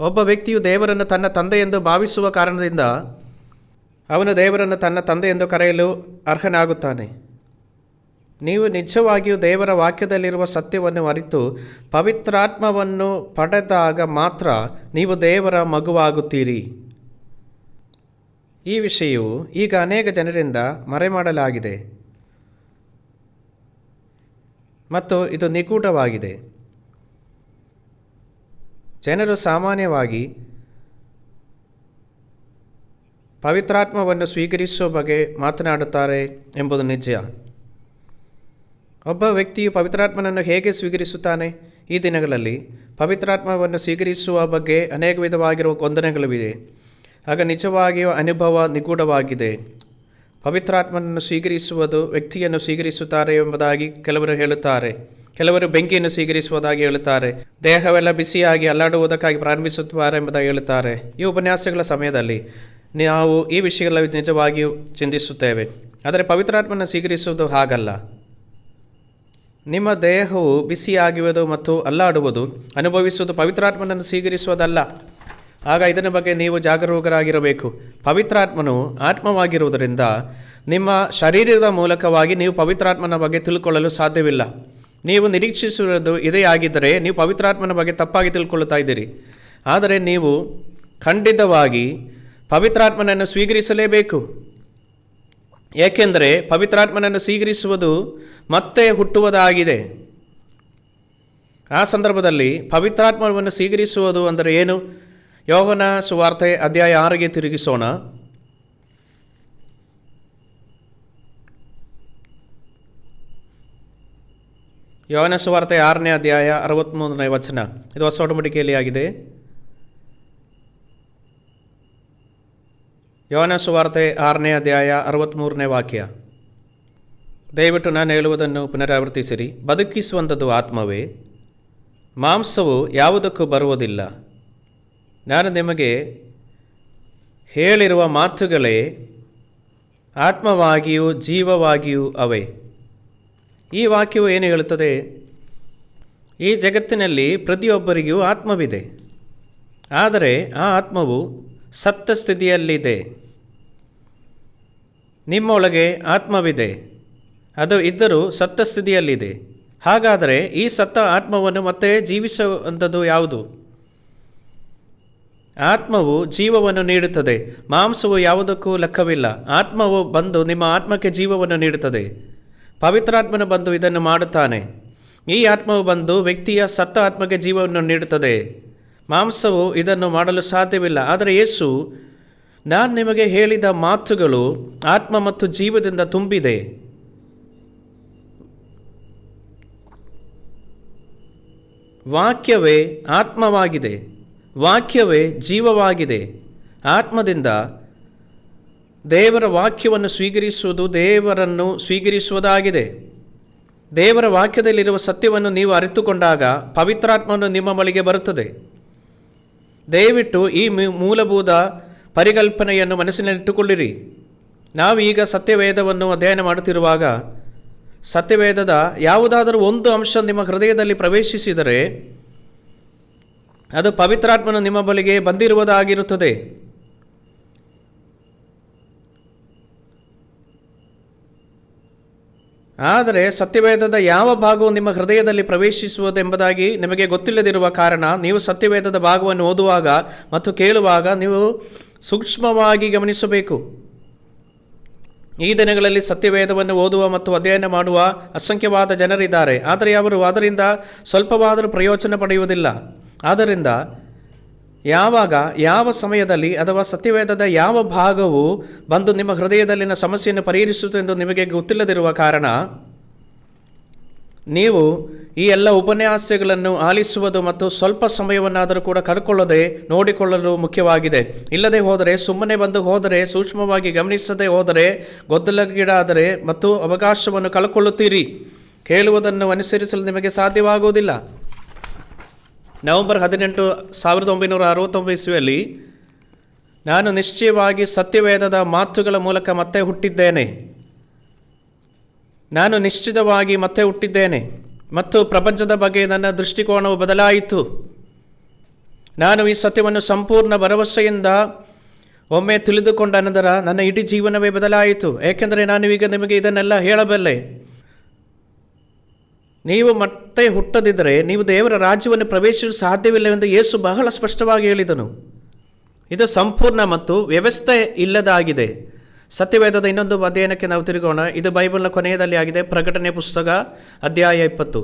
ಒಬ್ಬ ವ್ಯಕ್ತಿಯು ದೇವರನ್ನು ತನ್ನ ತಂದೆ ಎಂದು ಭಾವಿಸುವ ಕಾರಣದಿಂದ ಅವನು ದೇವರನ್ನು ತನ್ನ ತಂದೆ ಎಂದು ಕರೆಯಲು ಅರ್ಹನಾಗುತ್ತಾನೆ. ನೀವು ನಿಜವಾಗಿಯೂ ದೇವರ ವಾಕ್ಯದಲ್ಲಿರುವ ಸತ್ಯವನ್ನು ಅರಿತು ಪವಿತ್ರಾತ್ಮವನ್ನು ಪಡೆದಾಗ ಮಾತ್ರ ನೀವು ದೇವರ ಮಗುವಾಗುತ್ತೀರಿ. ಈ ವಿಷಯವು ಈಗ ಅನೇಕ ಜನರಿಂದ ಮರೆಮಾಡಲಾಗಿದೆ ಮತ್ತು ಇದು ನಿಗೂಢವಾಗಿದೆ. ಜನರು ಸಾಮಾನ್ಯವಾಗಿ ಪವಿತ್ರಾತ್ಮವನ್ನು ಸ್ವೀಕರಿಸುವ ಬಗ್ಗೆ ಮಾತನಾಡುತ್ತಾರೆ ಎಂಬುದು ನಿಜ. ಒಬ್ಬ ವ್ಯಕ್ತಿಯು ಪವಿತ್ರಾತ್ಮನನ್ನು ಹೇಗೆ ಸ್ವೀಕರಿಸುತ್ತಾನೆ? ಈ ದಿನಗಳಲ್ಲಿ ಪವಿತ್ರಾತ್ಮವನ್ನು ಸ್ವೀಕರಿಸುವ ಬಗ್ಗೆ ಅನೇಕ ವಿಧವಾಗಿರುವ ಗೊಂದಲಗಳಿವೆ. ಆಗ ನಿಜವಾಗಿಯೂ ಅನುಭವ ನಿಗೂಢವಾಗಿದೆ. ಪವಿತ್ರಾತ್ಮನನ್ನು ಸ್ವೀಕರಿಸುವುದು ವ್ಯಕ್ತಿಯನ್ನು ಸ್ವೀಕರಿಸುತ್ತಾರೆ ಎಂಬುದಾಗಿ ಕೆಲವರು ಹೇಳುತ್ತಾರೆ. ಕೆಲವರು ಬೆಂಕಿಯನ್ನು ಸ್ವೀಕರಿಸುವುದಾಗಿ ಹೇಳುತ್ತಾರೆ. ದೇಹವೆಲ್ಲ ಬಿಸಿಯಾಗಿ ಅಲ್ಲಾಡುವುದಕ್ಕಾಗಿ ಪ್ರಾರಂಭಿಸುತ್ತಾರೆ ಎಂಬುದಾಗಿ ಹೇಳುತ್ತಾರೆ. ಈ ಉಪನ್ಯಾಸಗಳ ಸಮಯದಲ್ಲಿ ನಾವು ಈ ವಿಷಯಗಳ ನಿಜವಾಗಿಯೂ ಚಿಂತಿಸುತ್ತೇವೆ. ಆದರೆ ಪವಿತ್ರಾತ್ಮನ ಸ್ವೀಕರಿಸುವುದು ಹಾಗಲ್ಲ. ನಿಮ್ಮ ದೇಹವು ಬಿಸಿಯಾಗುವುದು ಮತ್ತು ಅಲ್ಲಾಡುವುದು ಅನುಭವಿಸುವುದು ಪವಿತ್ರಾತ್ಮನನ್ನು ಸ್ವೀಕರಿಸುವುದಲ್ಲ. ಆಗ ಇದರ ಬಗ್ಗೆ ನೀವು ಜಾಗರೂಕರಾಗಿರಬೇಕು. ಪವಿತ್ರಾತ್ಮನು ಆತ್ಮವಾಗಿರುವುದರಿಂದ ನಿಮ್ಮ ಶರೀರದ ಮೂಲಕವಾಗಿ ನೀವು ಪವಿತ್ರಾತ್ಮನ ಬಗ್ಗೆ ತಿಳ್ಕೊಳ್ಳಲು ಸಾಧ್ಯವಿಲ್ಲ. ನೀವು ನಿರೀಕ್ಷಿಸುವುದು ಇದೇ ಆಗಿದ್ದರೆ ನೀವು ಪವಿತ್ರಾತ್ಮನ ಬಗ್ಗೆ ತಪ್ಪಾಗಿ ತಿಳ್ಕೊಳ್ಳುತ್ತಾ ಇದ್ದೀರಿ. ಆದರೆ ನೀವು ಖಂಡಿತವಾಗಿ ಪವಿತ್ರಾತ್ಮನನ್ನು ಸ್ವೀಕರಿಸಲೇಬೇಕು. ಏಕೆಂದರೆ ಪವಿತ್ರಾತ್ಮನನ್ನು ಸ್ವೀಕರಿಸುವುದು ಮತ್ತೆ ಹುಟ್ಟುವುದಾಗಿದೆ. ಆ ಸಂದರ್ಭದಲ್ಲಿ ಪವಿತ್ರಾತ್ಮವನ್ನು ಸ್ವೀಕರಿಸುವುದು ಅಂದರೆ ಏನು? ಯೋಹನ ಸುವಾರ್ತೆ ಅಧ್ಯಾಯ 6ಗೆ ತಿರುಗಿಸೋಣ. ಯೋಹನ ಸುವಾರ್ತೆ 6ನೇ ಅಧ್ಯಾಯ 63ನೇ ವಚನ. ಇದು ಹೊಸ ಒಡಂಬಡಿಕೆಯಲ್ಲಿ ಆಗಿದೆ. ಯೋಹನ ಸುವಾರ್ತೆ 6ನೇ ಅಧ್ಯಾಯ 63ನೇ ವಾಕ್ಯ. ದಯವಿಟ್ಟು ನಾನು ಹೇಳುವುದನ್ನು ಪುನರಾವರ್ತಿಸಿರಿ. ಬದುಕಿಸುವಂಥದ್ದು ಆತ್ಮವೇ, ಮಾಂಸವು ಯಾವುದಕ್ಕೂ ಬರುವುದಿಲ್ಲ. ನಾನು ನಿಮಗೆ ಹೇಳಿರುವ ಮಾತುಗಳೇ ಆತ್ಮವಾಗಿಯೂ ಜೀವವಾಗಿಯೂ ಅವೆ. ಈ ವಾಕ್ಯವು ಏನು ಹೇಳುತ್ತದೆ? ಈ ಜಗತ್ತಿನಲ್ಲಿ ಪ್ರತಿಯೊಬ್ಬರಿಗೂ ಆತ್ಮವಿದೆ. ಆದರೆ ಆ ಆತ್ಮವು ಸತ್ತ ಸ್ಥಿತಿಯಲ್ಲಿದೆ. ನಿಮ್ಮೊಳಗೆ ಆತ್ಮವಿದೆ, ಅದು ಇದ್ದರೂ ಸತ್ತ ಸ್ಥಿತಿಯಲ್ಲಿದೆ. ಹಾಗಾದರೆ ಈ ಸತ್ತ ಆತ್ಮವನ್ನು ಮತ್ತೆ ಜೀವಿಸುವಂಥದ್ದು ಯಾವುದು? ಆತ್ಮವು ಜೀವವನ್ನು ನೀಡುತ್ತದೆ. ಮಾಂಸವು ಯಾವುದಕ್ಕೂ ಲೆಕ್ಕವಿಲ್ಲ. ಆತ್ಮವು ಬಂದು ನಿಮ್ಮ ಆತ್ಮಕ್ಕೆ ಜೀವವನ್ನು ನೀಡುತ್ತದೆ. ಪವಿತ್ರಾತ್ಮನು ಬಂದು ಇದನ್ನು ಮಾಡುತ್ತಾನೆ. ಈ ಆತ್ಮವು ಬಂದು ವ್ಯಕ್ತಿಯ ಸತ್ತ ಆತ್ಮಕ್ಕೆ ಜೀವವನ್ನು ನೀಡುತ್ತದೆ. ಮಾಂಸವು ಇದನ್ನು ಮಾಡಲು ಸಾಧ್ಯವಿಲ್ಲ. ಆದರೆ ಯೇಸು, ನಾನು ನಿಮಗೆ ಹೇಳಿದ ಮಾತುಗಳು ಆತ್ಮ ಮತ್ತು ಜೀವದಿಂದ ತುಂಬಿದೆ. ವಾಕ್ಯವೇ ಆತ್ಮವಾಗಿದೆ, ವಾಕ್ಯವೇ ಜೀವವಾಗಿದೆ. ಆತ್ಮದಿಂದ ದೇವರ ವಾಕ್ಯವನ್ನು ಸ್ವೀಕರಿಸುವುದು ದೇವರನ್ನು ಸ್ವೀಕರಿಸುವುದಾಗಿದೆ. ದೇವರ ವಾಕ್ಯದಲ್ಲಿರುವ ಸತ್ಯವನ್ನು ನೀವು ಅರಿತುಕೊಂಡಾಗ ಪವಿತ್ರಾತ್ಮನು ನಿಮ್ಮ ಬಳಿಗೆ ಬರುತ್ತದೆ. ದಯವಿಟ್ಟು ಈ ಮೂಲಭೂತ ಪರಿಕಲ್ಪನೆಯನ್ನು ಮನಸ್ಸಿನಲ್ಲಿಟ್ಟುಕೊಳ್ಳಿರಿ. ನಾವು ಈಗ ಸತ್ಯವೇದವನ್ನು ಅಧ್ಯಯನ ಮಾಡುತ್ತಿರುವಾಗ ಸತ್ಯವೇದದ ಯಾವುದಾದರೂ ಒಂದು ಅಂಶ ನಿಮ್ಮ ಹೃದಯದಲ್ಲಿ ಪ್ರವೇಶಿಸಿದರೆ ಅದು ಪವಿತ್ರಾತ್ಮನು ನಿಮ್ಮ ಬಳಿಗೆ ಬಂದಿರುವುದಾಗಿರುತ್ತದೆ. ಆದರೆ ಸತ್ಯವೇದದ ಯಾವ ಭಾಗವು ನಿಮ್ಮ ಹೃದಯದಲ್ಲಿ ಪ್ರವೇಶಿಸುವುದೆಂಬುದಾಗಿ ನಿಮಗೆ ಗೊತ್ತಿಲ್ಲದಿರುವ ಕಾರಣ ನೀವು ಸತ್ಯವೇದದ ಭಾಗವನ್ನು ಓದುವಾಗ ಮತ್ತು ಕೇಳುವಾಗ ನೀವು ಸೂಕ್ಷ್ಮವಾಗಿ ಗಮನಿಸಬೇಕು. ಈ ದಿನಗಳಲ್ಲಿ ಸತ್ಯವೇದವನ್ನು ಓದುವ ಮತ್ತು ಅಧ್ಯಯನ ಮಾಡುವ ಅಸಂಖ್ಯವಾದ ಜನರಿದ್ದಾರೆ. ಆದರೆ ಅವರು ಅದರಿಂದ ಸ್ವಲ್ಪವಾದರೂ ಪ್ರಯೋಜನ ಪಡೆಯುವುದಿಲ್ಲ. ಆದ್ದರಿಂದ ಯಾವಾಗ, ಯಾವ ಸಮಯದಲ್ಲಿ ಅಥವಾ ಸತ್ಯವೇದದ ಯಾವ ಭಾಗವು ಬಂದು ನಿಮ್ಮ ಹೃದಯದಲ್ಲಿನ ಸಮಸ್ಯೆಯನ್ನು ಪರಿಹರಿಸುತ್ತದೆಂದು ನಿಮಗೆ ಗೊತ್ತಿಲ್ಲದಿರುವ ಕಾರಣ ನೀವು ಈ ಎಲ್ಲ ಉಪನ್ಯಾಸಗಳನ್ನು ಆಲಿಸುವುದು ಮತ್ತು ಸ್ವಲ್ಪ ಸಮಯವನ್ನಾದರೂ ಕೂಡ ಕಳ್ಕೊಳ್ಳದೆ ನೋಡಿಕೊಳ್ಳಲು ಮುಖ್ಯವಾಗಿದೆ. ಇಲ್ಲದೆ ಹೋದರೆ, ಸುಮ್ಮನೆ ಬಂದು ಹೋದರೆ, ಸೂಕ್ಷ್ಮವಾಗಿ ಗಮನಿಸದೆ ಹೋದರೆ, ಗೊಂದಲಗೀಡಾದರೆ ಮತ್ತು ಅವಕಾಶವನ್ನು ಕಳ್ಕೊಳ್ಳುತ್ತೀರಿ. ಕೇಳುವುದನ್ನು ಅನುಸರಿಸಲು ನಿಮಗೆ ಸಾಧ್ಯವಾಗುವುದಿಲ್ಲ. ನವೆಂಬರ್ 18, 1969 ಇಸ್ವಿಯಲ್ಲಿ ನಾನು ನಿಶ್ಚಯವಾಗಿ ಸತ್ಯವೇದದ ಮಾತುಗಳ ಮೂಲಕ ಮತ್ತೆ ಹುಟ್ಟಿದ್ದೇನೆ. ನಾನು ನಿಶ್ಚಿತವಾಗಿ ಮತ್ತೆ ಹುಟ್ಟಿದ್ದೇನೆ ಮತ್ತು ಪ್ರಪಂಚದ ಬಗ್ಗೆ ನನ್ನ ದೃಷ್ಟಿಕೋನವು ಬದಲಾಯಿತು. ನಾನು ಈ ಸತ್ಯವನ್ನು ಸಂಪೂರ್ಣ ಭರವಸೆಯಿಂದ ಒಮ್ಮೆ ತಿಳಿದುಕೊಂಡ ನಂತರ ನನ್ನ ಇಡೀ ಜೀವನವೇ ಬದಲಾಯಿತು. ಏಕೆಂದರೆ ನಾನು ಈಗ ನಿಮಗೆ ಇದನ್ನೆಲ್ಲ ಹೇಳಬಲ್ಲೆ. ನೀವು ಮತ್ತೆ ಹುಟ್ಟದಿದ್ದರೆ ನೀವು ದೇವರ ರಾಜ್ಯವನ್ನು ಪ್ರವೇಶಿಸಲು ಸಾಧ್ಯವಿಲ್ಲವೆಂದು ಯೇಸು ಬಹಳ ಸ್ಪಷ್ಟವಾಗಿ ಹೇಳಿದನು. ಇದು ಸಂಪೂರ್ಣ ಮತ್ತು ವ್ಯವಸ್ಥೆ ಇಲ್ಲದಾಗಿದೆ. ಸತ್ಯವೇದದ ಇನ್ನೊಂದು ಅಧ್ಯಯನಕ್ಕೆ ನಾವು ತಿರುಗೋಣ. ಇದು ಬೈಬಲ್ನ ಕೊನೆಯದಲ್ಲಿ ಆಗಿದೆ. ಪ್ರಕಟಣೆ ಪುಸ್ತಕ ಅಧ್ಯಾಯ 20.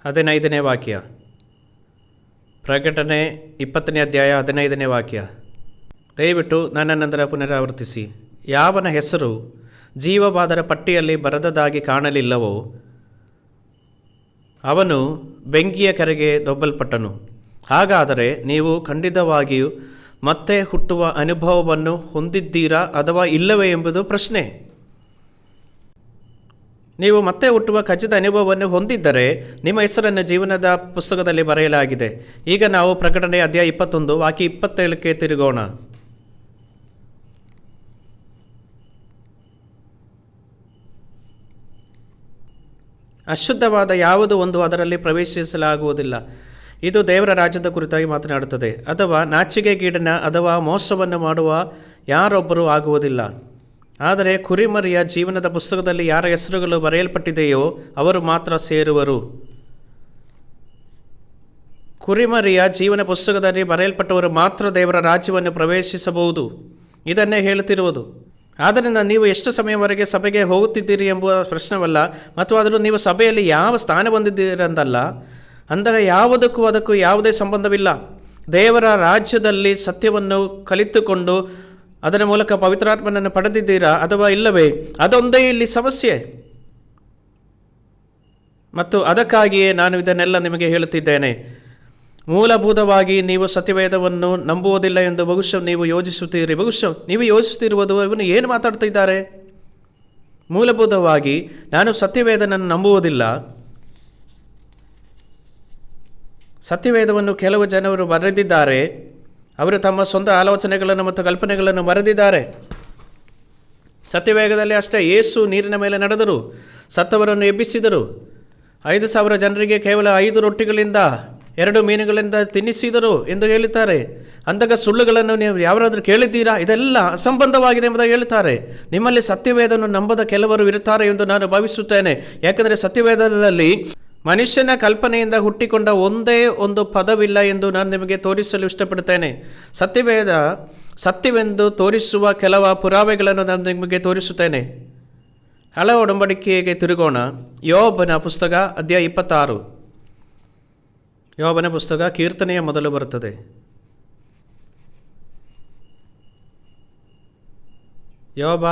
ಹದಿನೈದನೇ ವಾಕ್ಯ. ಪ್ರಕಟಣೆ 20ನೇ ಅಧ್ಯಾಯ 15ನೇ ವಾಕ್ಯ. ದಯವಿಟ್ಟು ನನ್ನ ನಂತರ ಪುನರಾವರ್ತಿಸಿ. ಯಾವನ ಹೆಸರು ಜೀವಬಾಧರ ಪಟ್ಟಿಯಲ್ಲಿ ಬರೆದದಾಗಿ ಕಾಣಲಿಲ್ಲವೋ ಅವನು ಬೆಂಕಿಯ ಕೆರೆಗೆ ದೊಬ್ಬಲ್ಪಟ್ಟನು. ಹಾಗಾದರೆ ನೀವು ಖಂಡಿತವಾಗಿಯೂ ಮತ್ತೆ ಹುಟ್ಟುವ ಅನುಭವವನ್ನು ಹೊಂದಿದ್ದೀರಾ ಅಥವಾ ಇಲ್ಲವೇ ಎಂಬುದು ಪ್ರಶ್ನೆ. ನೀವು ಮತ್ತೆ ಹುಟ್ಟುವ ಖಚಿತ ಅನುಭವವನ್ನು ಹೊಂದಿದ್ದರೆ ನಿಮ್ಮ ಹೆಸರನ್ನು ಜೀವನದ ಪುಸ್ತಕದಲ್ಲಿ ಬರೆಯಲಾಗಿದೆ. ಈಗ ನಾವು ಪ್ರಕಟಣೆ ಅಧ್ಯಾಯ 21 ವಾಕ್ಯ 27ಕ್ಕೆ ತಿರುಗೋಣ. ಅಶುದ್ಧವಾದ ಯಾವುದೋ ಒಂದು ಅದರಲ್ಲಿ ಪ್ರವೇಶಿಸಲಾಗುವುದಿಲ್ಲ. ಇದು ದೇವರ ರಾಜ್ಯದ ಕುರಿತಾಗಿ ಮಾತನಾಡುತ್ತದೆ. ಅಥವಾ ನಾಚಿಕೆಗೀಡಿನ ಅಥವಾ ಮೋಸವನ್ನು ಮಾಡುವ ಯಾರೊಬ್ಬರೂ ಆಗುವುದಿಲ್ಲ. ಆದರೆ ಕುರಿಮರಿಯ ಜೀವನದ ಪುಸ್ತಕದಲ್ಲಿ ಯಾರ ಹೆಸರುಗಳು ಬರೆಯಲ್ಪಟ್ಟಿದೆಯೋ ಅವರು ಮಾತ್ರ ಸೇರುವರು. ಕುರಿಮರಿಯ ಜೀವನ ಪುಸ್ತಕದಲ್ಲಿ ಬರೆಯಲ್ಪಟ್ಟವರು ಮಾತ್ರ ದೇವರ ರಾಜ್ಯವನ್ನು ಪ್ರವೇಶಿಸಬಹುದು. ಇದನ್ನೇ ಹೇಳುತ್ತಿರುವುದು. ಆದ್ದರಿಂದ ನೀವು ಎಷ್ಟು ಸಮಯವರೆಗೆ ಸಭೆಗೆ ಹೋಗುತ್ತಿದ್ದೀರಿ ಎಂಬುವ ಪ್ರಶ್ನವಲ್ಲ, ಮತ್ತು ಆದರೂ ನೀವು ಸಭೆಯಲ್ಲಿ ಯಾವ ಸ್ಥಾನ ಹೊಂದಿದ್ದೀರಂದಲ್ಲ. ಅಂದಾಗ ಅದಕ್ಕೂ ಯಾವುದೇ ಸಂಬಂಧವಿಲ್ಲ. ದೇವರ ರಾಜ್ಯದಲ್ಲಿ ಸತ್ಯವನ್ನು ಕಲಿತುಕೊಂಡು ಅದರ ಮೂಲಕ ಪವಿತ್ರಾತ್ಮನನ್ನು ಪಡೆದಿದ್ದೀರಾ ಅಥವಾ ಇಲ್ಲವೇ, ಅದೊಂದೇ ಇಲ್ಲಿ ಸಮಸ್ಯೆ. ಮತ್ತು ಅದಕ್ಕಾಗಿಯೇ ನಾನು ಇದನ್ನೆಲ್ಲ ನಿಮಗೆ ಹೇಳುತ್ತಿದ್ದೇನೆ. ಮೂಲಭೂತವಾಗಿ ನೀವು ಸತ್ಯವೇದವನ್ನು ನಂಬುವುದಿಲ್ಲ ಎಂದು ಬಹುಶಃ ನೀವು ಯೋಚಿಸುತ್ತೀರಿ. ನೀವು ಯೋಚಿಸುತ್ತಿರುವುದು ಇವನು ಏನು ಮಾತಾಡ್ತಿದ್ದಾರೆ. ಮೂಲಭೂತವಾಗಿ ನಾನು ಸತ್ಯವೇದನನ್ನು ನಂಬುವುದಿಲ್ಲ. ಸತ್ಯವೇದವನ್ನು ಕೆಲವು ಜನರು ಬರೆದಿದ್ದಾರೆ. ಅವರು ತಮ್ಮ ಸ್ವಂತ ಆಲೋಚನೆಗಳನ್ನು ಮತ್ತು ಕಲ್ಪನೆಗಳನ್ನು ಬರೆದಿದ್ದಾರೆ. ಸತ್ಯವೇದದಲ್ಲಿ ಅಷ್ಟೇ. ಯೇಸು ನೀರಿನ ಮೇಲೆ ನಡೆದರು, ಸತ್ತವರನ್ನು ಎಬ್ಬಿಸಿದರು, 5,000 ಜನರಿಗೆ ಕೇವಲ 5 ರೊಟ್ಟಿಗಳಿಂದ 2 ಮೀನುಗಳಿಂದ ತಿನ್ನಿಸಿದರು ಎಂದು ಹೇಳುತ್ತಾರೆ. ಅಂದಾಗ ಸುಳ್ಳುಗಳನ್ನು ನೀವು ಯಾರಾದರೂ ಕೇಳಿದ್ದೀರಾ? ಇದೆಲ್ಲ ಅಸಂಬಂಧವಾಗಿದೆ ಎಂಬುದಾಗಿ ಹೇಳುತ್ತಾರೆ. ನಿಮ್ಮಲ್ಲಿ ಸತ್ಯವೇದವನ್ನು ನಂಬದ ಕೆಲವರು ಇರುತ್ತಾರೆ ಎಂದು ನಾನು ಭಾವಿಸುತ್ತೇನೆ. ಯಾಕಂದರೆ ಸತ್ಯವೇದದಲ್ಲಿ ಮನುಷ್ಯನ ಕಲ್ಪನೆಯಿಂದ ಹುಟ್ಟಿಕೊಂಡ ಒಂದೇ ಒಂದು ಪದವಿಲ್ಲ ಎಂದು ನಾನು ನಿಮಗೆ ತೋರಿಸಲು ಇಷ್ಟಪಡುತ್ತೇನೆ. ಸತ್ಯವೆಂದು ತೋರಿಸುವ ಕೆಲವು ಪುರಾವೆಗಳನ್ನು ನಾನು ನಿಮಗೆ ತೋರಿಸುತ್ತೇನೆ. ಹಳೆ ಒಡಂಬಡಿಕೆಗೆ ತಿರುಗೋಣ. ಯೋಬನ ಪುಸ್ತಕ ಅಧ್ಯಾಯ 26. ಯೋಬನ ಪುಸ್ತಕ ಕೀರ್ತನೆಯ ಮೊದಲು ಬರುತ್ತದೆ. ಯೋಬ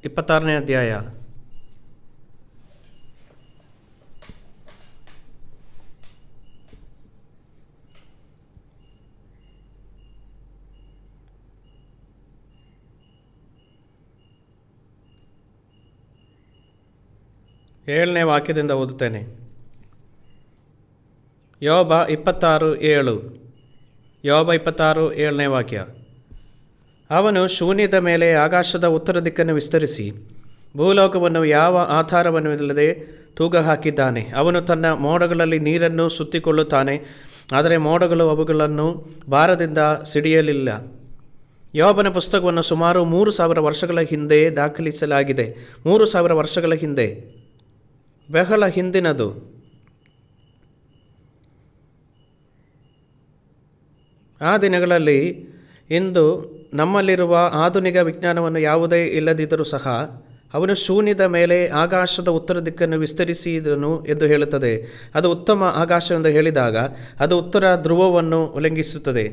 26ನೇ ಅಧ್ಯಾಯ. ಏಳನೇ ವಾಕ್ಯದಿಂದ ಓದುತ್ತೇನೆ. ಯೋಬ 26:7. ಯೋಬ 26:7ನೇ ವಾಕ್ಯ. ಅವನು ಶೂನ್ಯದ ಮೇಲೆ ಆಕಾಶದ ಉತ್ತರ ದಿಕ್ಕನ್ನು ವಿಸ್ತರಿಸಿ ಭೂಲೋಕವನ್ನು ಯಾವ ಆಧಾರವನ್ನು ಇಲ್ಲದೆ ತೂಗ ಹಾಕಿದ್ದಾನೆ. ಅವನು ತನ್ನ ಮೋಡಗಳಲ್ಲಿ ನೀರನ್ನು ಸುತ್ತಿಕೊಳ್ಳುತ್ತಾನೆ, ಆದರೆ ಮೋಡಗಳು ಅವುಗಳನ್ನು ಭಾರದಿಂದ ಸಿಡಿಯಲಿಲ್ಲ. ಯೋಬನ ಪುಸ್ತಕವನ್ನು ಸುಮಾರು 3,000 ವರ್ಷಗಳ ಹಿಂದೆ ದಾಖಲಿಸಲಾಗಿದೆ. 3,000 ವರ್ಷಗಳ ಹಿಂದೆ, ಬಹಳ ಹಿಂದಿನದು. ಆ ದಿನಗಳಲ್ಲಿ ಇಂದು ನಮ್ಮಲ್ಲಿರುವ ಆಧುನಿಕ ವಿಜ್ಞಾನವನ್ನು ಯಾವುದೇ ಇಲ್ಲದಿದ್ದರೂ ಸಹ ಅವನು ಶೂನ್ಯದ ಮೇಲೆ ಆಕಾಶದ ಉತ್ತರ ದಿಕ್ಕನ್ನು ವಿಸ್ತರಿಸಿದನು ಎಂದು ಹೇಳುತ್ತದೆ. ಅದು ಉತ್ತಮ ಆಕಾಶ ಎಂದು ಹೇಳಿದಾಗ ಅದು ಉತ್ತರ ಧ್ರುವವನ್ನು ಉಲ್ಲಂಘಿಸುತ್ತದೆ.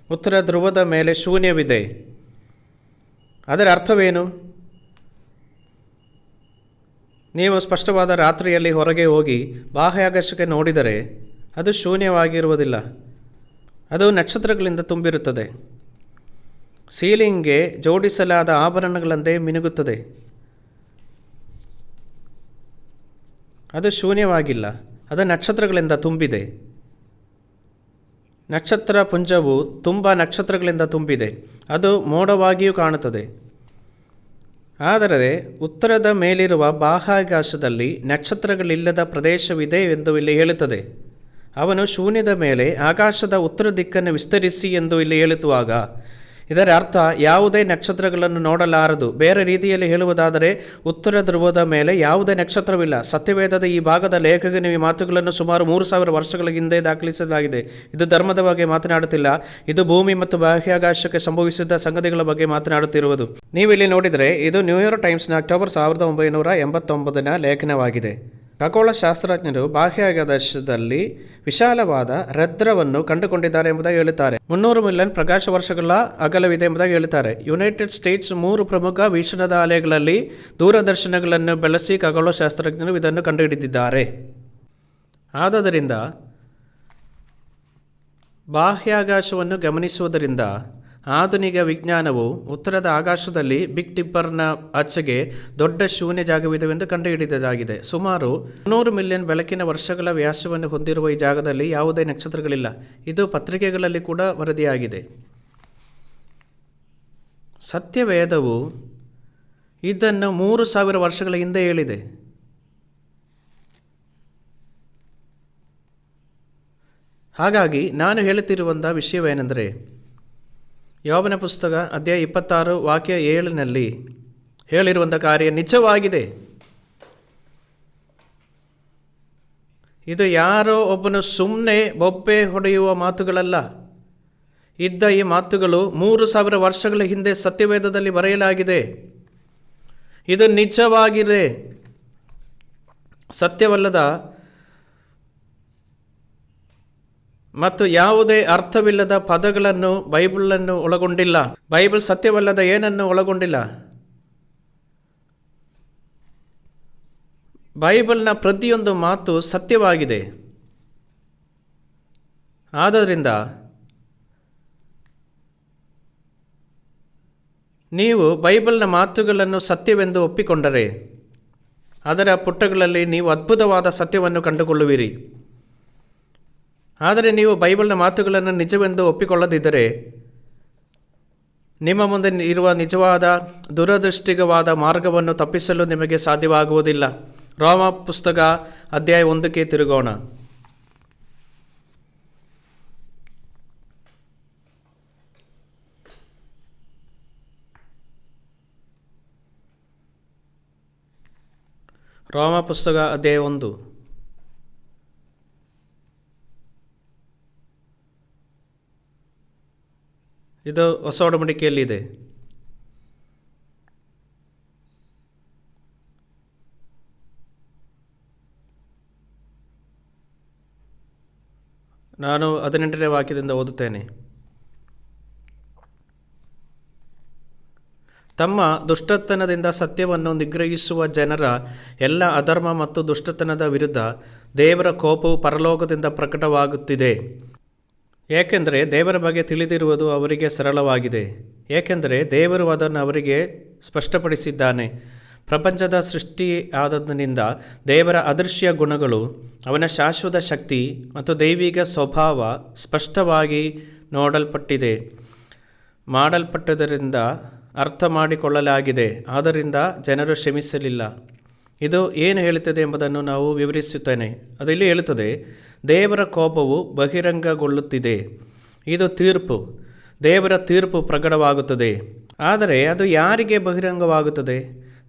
ಉತ್ತರ ಧ್ರುವದ ಮೇಲೆ ಶೂನ್ಯವಿದೆ. ಅದರ ಅರ್ಥವೇನು? ನೀವು ಸ್ಪಷ್ಟವಾದ ರಾತ್ರಿಯಲ್ಲಿ ಹೊರಗೆ ಹೋಗಿ ಬಾಹ್ಯಾಕಾಶಕ್ಕೆ ನೋಡಿದರೆ ಅದು ಶೂನ್ಯವಾಗಿರುವುದಿಲ್ಲ. ಅದು ನಕ್ಷತ್ರಗಳಿಂದ ತುಂಬಿರುತ್ತದೆ. ಸೀಲಿಂಗ್ಗೆ ಜೋಡಿಸಲಾದ ಆಭರಣಗಳಂತೆ ಮಿನುಗುತ್ತದೆ. ಅದು ಶೂನ್ಯವಾಗಿಲ್ಲ, ಅದು ನಕ್ಷತ್ರಗಳಿಂದ ತುಂಬಿದೆ. ನಕ್ಷತ್ರ ಪುಂಜವು ತುಂಬ ನಕ್ಷತ್ರಗಳಿಂದ ತುಂಬಿದೆ. ಅದು ಮೋಡವಾಗಿಯೂ ಕಾಣುತ್ತದೆ. ಆದರೆ ಉತ್ತರದ ಮೇಲಿರುವ ಬಾಹ್ಯಾಕಾಶದಲ್ಲಿ ನಕ್ಷತ್ರಗಳಿಲ್ಲದ ಪ್ರದೇಶವಿದೆ ಎಂದು ಇಲ್ಲಿ ಹೇಳುತ್ತದೆ. ಅವನು ಶೂನ್ಯದ ಮೇಲೆ ಆಕಾಶದ ಉತ್ತರ ದಿಕ್ಕನ್ನು ವಿಸ್ತರಿಸಿ ಎಂದು ಇಲ್ಲಿ ಹೇಳುವಾಗ ಇದರ ಅರ್ಥ ಯಾವುದೇ ನಕ್ಷತ್ರಗಳನ್ನು ನೋಡಲಾರದು. ಬೇರೆ ರೀತಿಯಲ್ಲಿ ಹೇಳುವುದಾದರೆ ಉತ್ತರ ಧ್ರುವದ ಮೇಲೆ ಯಾವುದೇ ನಕ್ಷತ್ರವಿಲ್ಲ. ಸತ್ಯವೇದದ ಈ ಭಾಗದ ಲೇಖಕನ ಈ ಮಾತುಗಳನ್ನು ಸುಮಾರು 3000 ವರ್ಷಗಳ ಹಿಂದೆ ದಾಖಲಿಸಲಾಗಿದೆ. ಇದು ಧರ್ಮದ ಬಗ್ಗೆ ಮಾತನಾಡುತ್ತಿಲ್ಲ, ಇದು ಭೂಮಿ ಮತ್ತು ಬಾಹ್ಯಾಕಾಶಕ್ಕೆ ಸಂಭವಿಸಿದ ಸಂಗತಿಗಳ ಬಗ್ಗೆ ಮಾತನಾಡುತ್ತಿರುವುದು. ನೀವಿಲ್ಲಿ ನೋಡಿದರೆ ಇದು ನ್ಯೂಯಾರ್ಕ್ ಟೈಮ್ಸ್ನ ಅಕ್ಟೋಬರ್ 1989 ಲೇಖನವಾಗಿದೆ. ಖಗೋಳಶಾಸ್ತ್ರಜ್ಞರು ಬಾಹ್ಯಾಕಾಶದಲ್ಲಿ ವಿಶಾಲವಾದ ರಂಧ್ರವನ್ನು ಕಂಡುಕೊಂಡಿದ್ದಾರೆ ಎಂಬುದಾಗಿ ಹೇಳುತ್ತಾರೆ. 300 ಮಿಲಿಯನ್ ಪ್ರಕಾಶ ವರ್ಷಗಳ ಅಗಲವಿದೆ ಎಂಬುದಾಗಿ ಹೇಳುತ್ತಾರೆ. ಯುನೈಟೆಡ್ ಸ್ಟೇಟ್ಸ್ 3 ಪ್ರಮುಖ ವೀಕ್ಷಣದ ಅಲೆಗಳಲ್ಲಿ ದೂರದರ್ಶನಗಳನ್ನು ಬಳಸಿ ಖಗೋಳಶಾಸ್ತ್ರಜ್ಞರು ಇದನ್ನು ಕಂಡುಹಿಡಿದಿದ್ದಾರೆ. ಆದ್ದರಿಂದ ಬಾಹ್ಯಾಕಾಶವನ್ನು ಗಮನಿಸುವುದರಿಂದ ಆಧುನಿಕ ವಿಜ್ಞಾನವು ಉತ್ತರದ ಆಕಾಶದಲ್ಲಿ ಬಿಗ್ ಡಿಪ್ಪರ್ನ ಆಚೆಗೆ ದೊಡ್ಡ ಶೂನ್ಯ ಜಾಗವಿದೆವೆಂದು ಕಂಡುಹಿಡಿದಾಗಿದೆ. ಸುಮಾರು 300 ಮಿಲಿಯನ್ ಬೆಳಕಿನ ವರ್ಷಗಳ ವ್ಯಾಸವನ್ನು ಹೊಂದಿರುವ ಈ ಜಾಗದಲ್ಲಿ ಯಾವುದೇ ನಕ್ಷತ್ರಗಳಿಲ್ಲ. ಇದು ಪತ್ರಿಕೆಗಳಲ್ಲಿ ಕೂಡ ವರದಿಯಾಗಿದೆ. ಸತ್ಯವೇದವು ಇದನ್ನು 3000 ವರ್ಷಗಳ ಹಿಂದೆ ಹೇಳಿದೆ. ಹಾಗಾಗಿ ನಾನು ಹೇಳುತ್ತಿರುವಂಥ ವಿಷಯವೇನೆಂದರೆ, ಯೋಬನ ಪುಸ್ತಕ ಅಧ್ಯಾಯ 26 ವಾಕ್ಯ 7ನಲ್ಲಿ ಹೇಳಿರುವಂಥ ಕಾರ್ಯ ನಿಜವಾಗಿದೆ. ಇದು ಯಾರೋ ಒಬ್ಬನು ಸುಮ್ಮನೆ ಬೊಬ್ಬೆ ಹೊಡೆಯುವ ಮಾತುಗಳಲ್ಲ. ಇದ್ದ ಈ ಮಾತುಗಳು 3000 ವರ್ಷಗಳ ಹಿಂದೆ ಸತ್ಯವೇದದಲ್ಲಿ ಬರೆಯಲಾಗಿದೆ. ಇದು ನಿಜವಾಗಿದೆ. ಸತ್ಯವಲ್ಲದ ಮತ್ತು ಯಾವುದೇ ಅರ್ಥವಿಲ್ಲದ ಪದಗಳನ್ನು ಬೈಬಲನ್ನು ಒಳಗೊಂಡಿಲ್ಲ. ಬೈಬಲ್ ಸತ್ಯವಲ್ಲದ ಏನನ್ನು ಒಳಗೊಂಡಿಲ್ಲ. ಬೈಬಲ್ನ ಪ್ರತಿಯೊಂದು ಮಾತು ಸತ್ಯವಾಗಿದೆ. ಆದ್ದರಿಂದ ನೀವು ಬೈಬಲ್ನ ಮಾತುಗಳನ್ನು ಸತ್ಯವೆಂದು ಒಪ್ಪಿಕೊಂಡರೆ ಅದರ ಪುಟಗಳಲ್ಲಿ ನೀವು ಅದ್ಭುತವಾದ ಸತ್ಯವನ್ನು ಕಂಡುಕೊಳ್ಳುವಿರಿ. ಆದರೆ ನೀವು ಬೈಬಲ್ನ ಮಾತುಗಳನ್ನು ನಿಜವೆಂದು ಒಪ್ಪಿಕೊಳ್ಳದಿದ್ದರೆ ನಿಮ್ಮ ಮುಂದೆ ಇರುವ ನಿಜವಾದ ದುರದೃಷ್ಟಿಕವಾದ ಮಾರ್ಗವನ್ನು ತಪ್ಪಿಸಲು ನಿಮಗೆ ಸಾಧ್ಯವಾಗುವುದಿಲ್ಲ. ರೋಮ ಪುಸ್ತಕ ಅಧ್ಯಾಯ 1ಕ್ಕೆ ತಿರುಗೋಣ. ರೋಮ ಪುಸ್ತಕ ಅಧ್ಯಾಯ 1. ಇದು ಹೊಸ ಒಡಂಬಡಿಕೆಯಲ್ಲಿದೆ. ನಾನು 18ನೇ ವಾಕ್ಯದಿಂದ ಓದುತ್ತೇನೆ. ತಮ್ಮ ದುಷ್ಟತನದಿಂದ ಸತ್ಯವನ್ನು ನಿಗ್ರಹಿಸುವ ಜನರ ಎಲ್ಲ ಅಧರ್ಮ ಮತ್ತು ದುಷ್ಟತನದ ವಿರುದ್ಧ ದೇವರ ಕೋಪವು ಪರಲೋಕದಿಂದ ಪ್ರಕಟವಾಗುತ್ತಿದೆ. ಏಕೆಂದರೆ ದೇವರ ಬಗ್ಗೆ ತಿಳಿದಿರುವುದು ಅವರಿಗೆ ಸರಳವಾಗಿದೆ, ಏಕೆಂದರೆ ದೇವರು ಅದನ್ನು ಅವರಿಗೆ ಸ್ಪಷ್ಟಪಡಿಸಿದ್ದಾನೆ. ಪ್ರಪಂಚದ ಸೃಷ್ಟಿ ಆದದಿನಿಂದ ದೇವರ ಅದೃಶ್ಯ ಗುಣಗಳು, ಅವನ ಶಾಶ್ವತ ಶಕ್ತಿ ಮತ್ತು ದೈವಿಕ ಸ್ವಭಾವ ಸ್ಪಷ್ಟವಾಗಿ ಮಾಡಲ್ಪಟ್ಟದರಿಂದ ಅರ್ಥ ಮಾಡಿಕೊಳ್ಳಲಾಗಿದೆ. ಆದ್ದರಿಂದ ಜನರು ಕ್ಷಮಿಸಲಿಲ್ಲ. ಇದು ಏನು ಹೇಳುತ್ತದೆ ಎಂಬುದನ್ನು ನಾವು ವಿವರಿಸುತ್ತೇನೆ. ಅದು ಇಲ್ಲಿ ಹೇಳುತ್ತದೆ, ದೇವರ ಕೋಪವು ಬಹಿರಂಗಗೊಳ್ಳುತ್ತಿದೆ. ಇದು ತೀರ್ಪು. ದೇವರ ತೀರ್ಪು ಪ್ರಕಟವಾಗುತ್ತದೆ. ಆದರೆ ಅದು ಯಾರಿಗೆ ಬಹಿರಂಗವಾಗುತ್ತದೆ?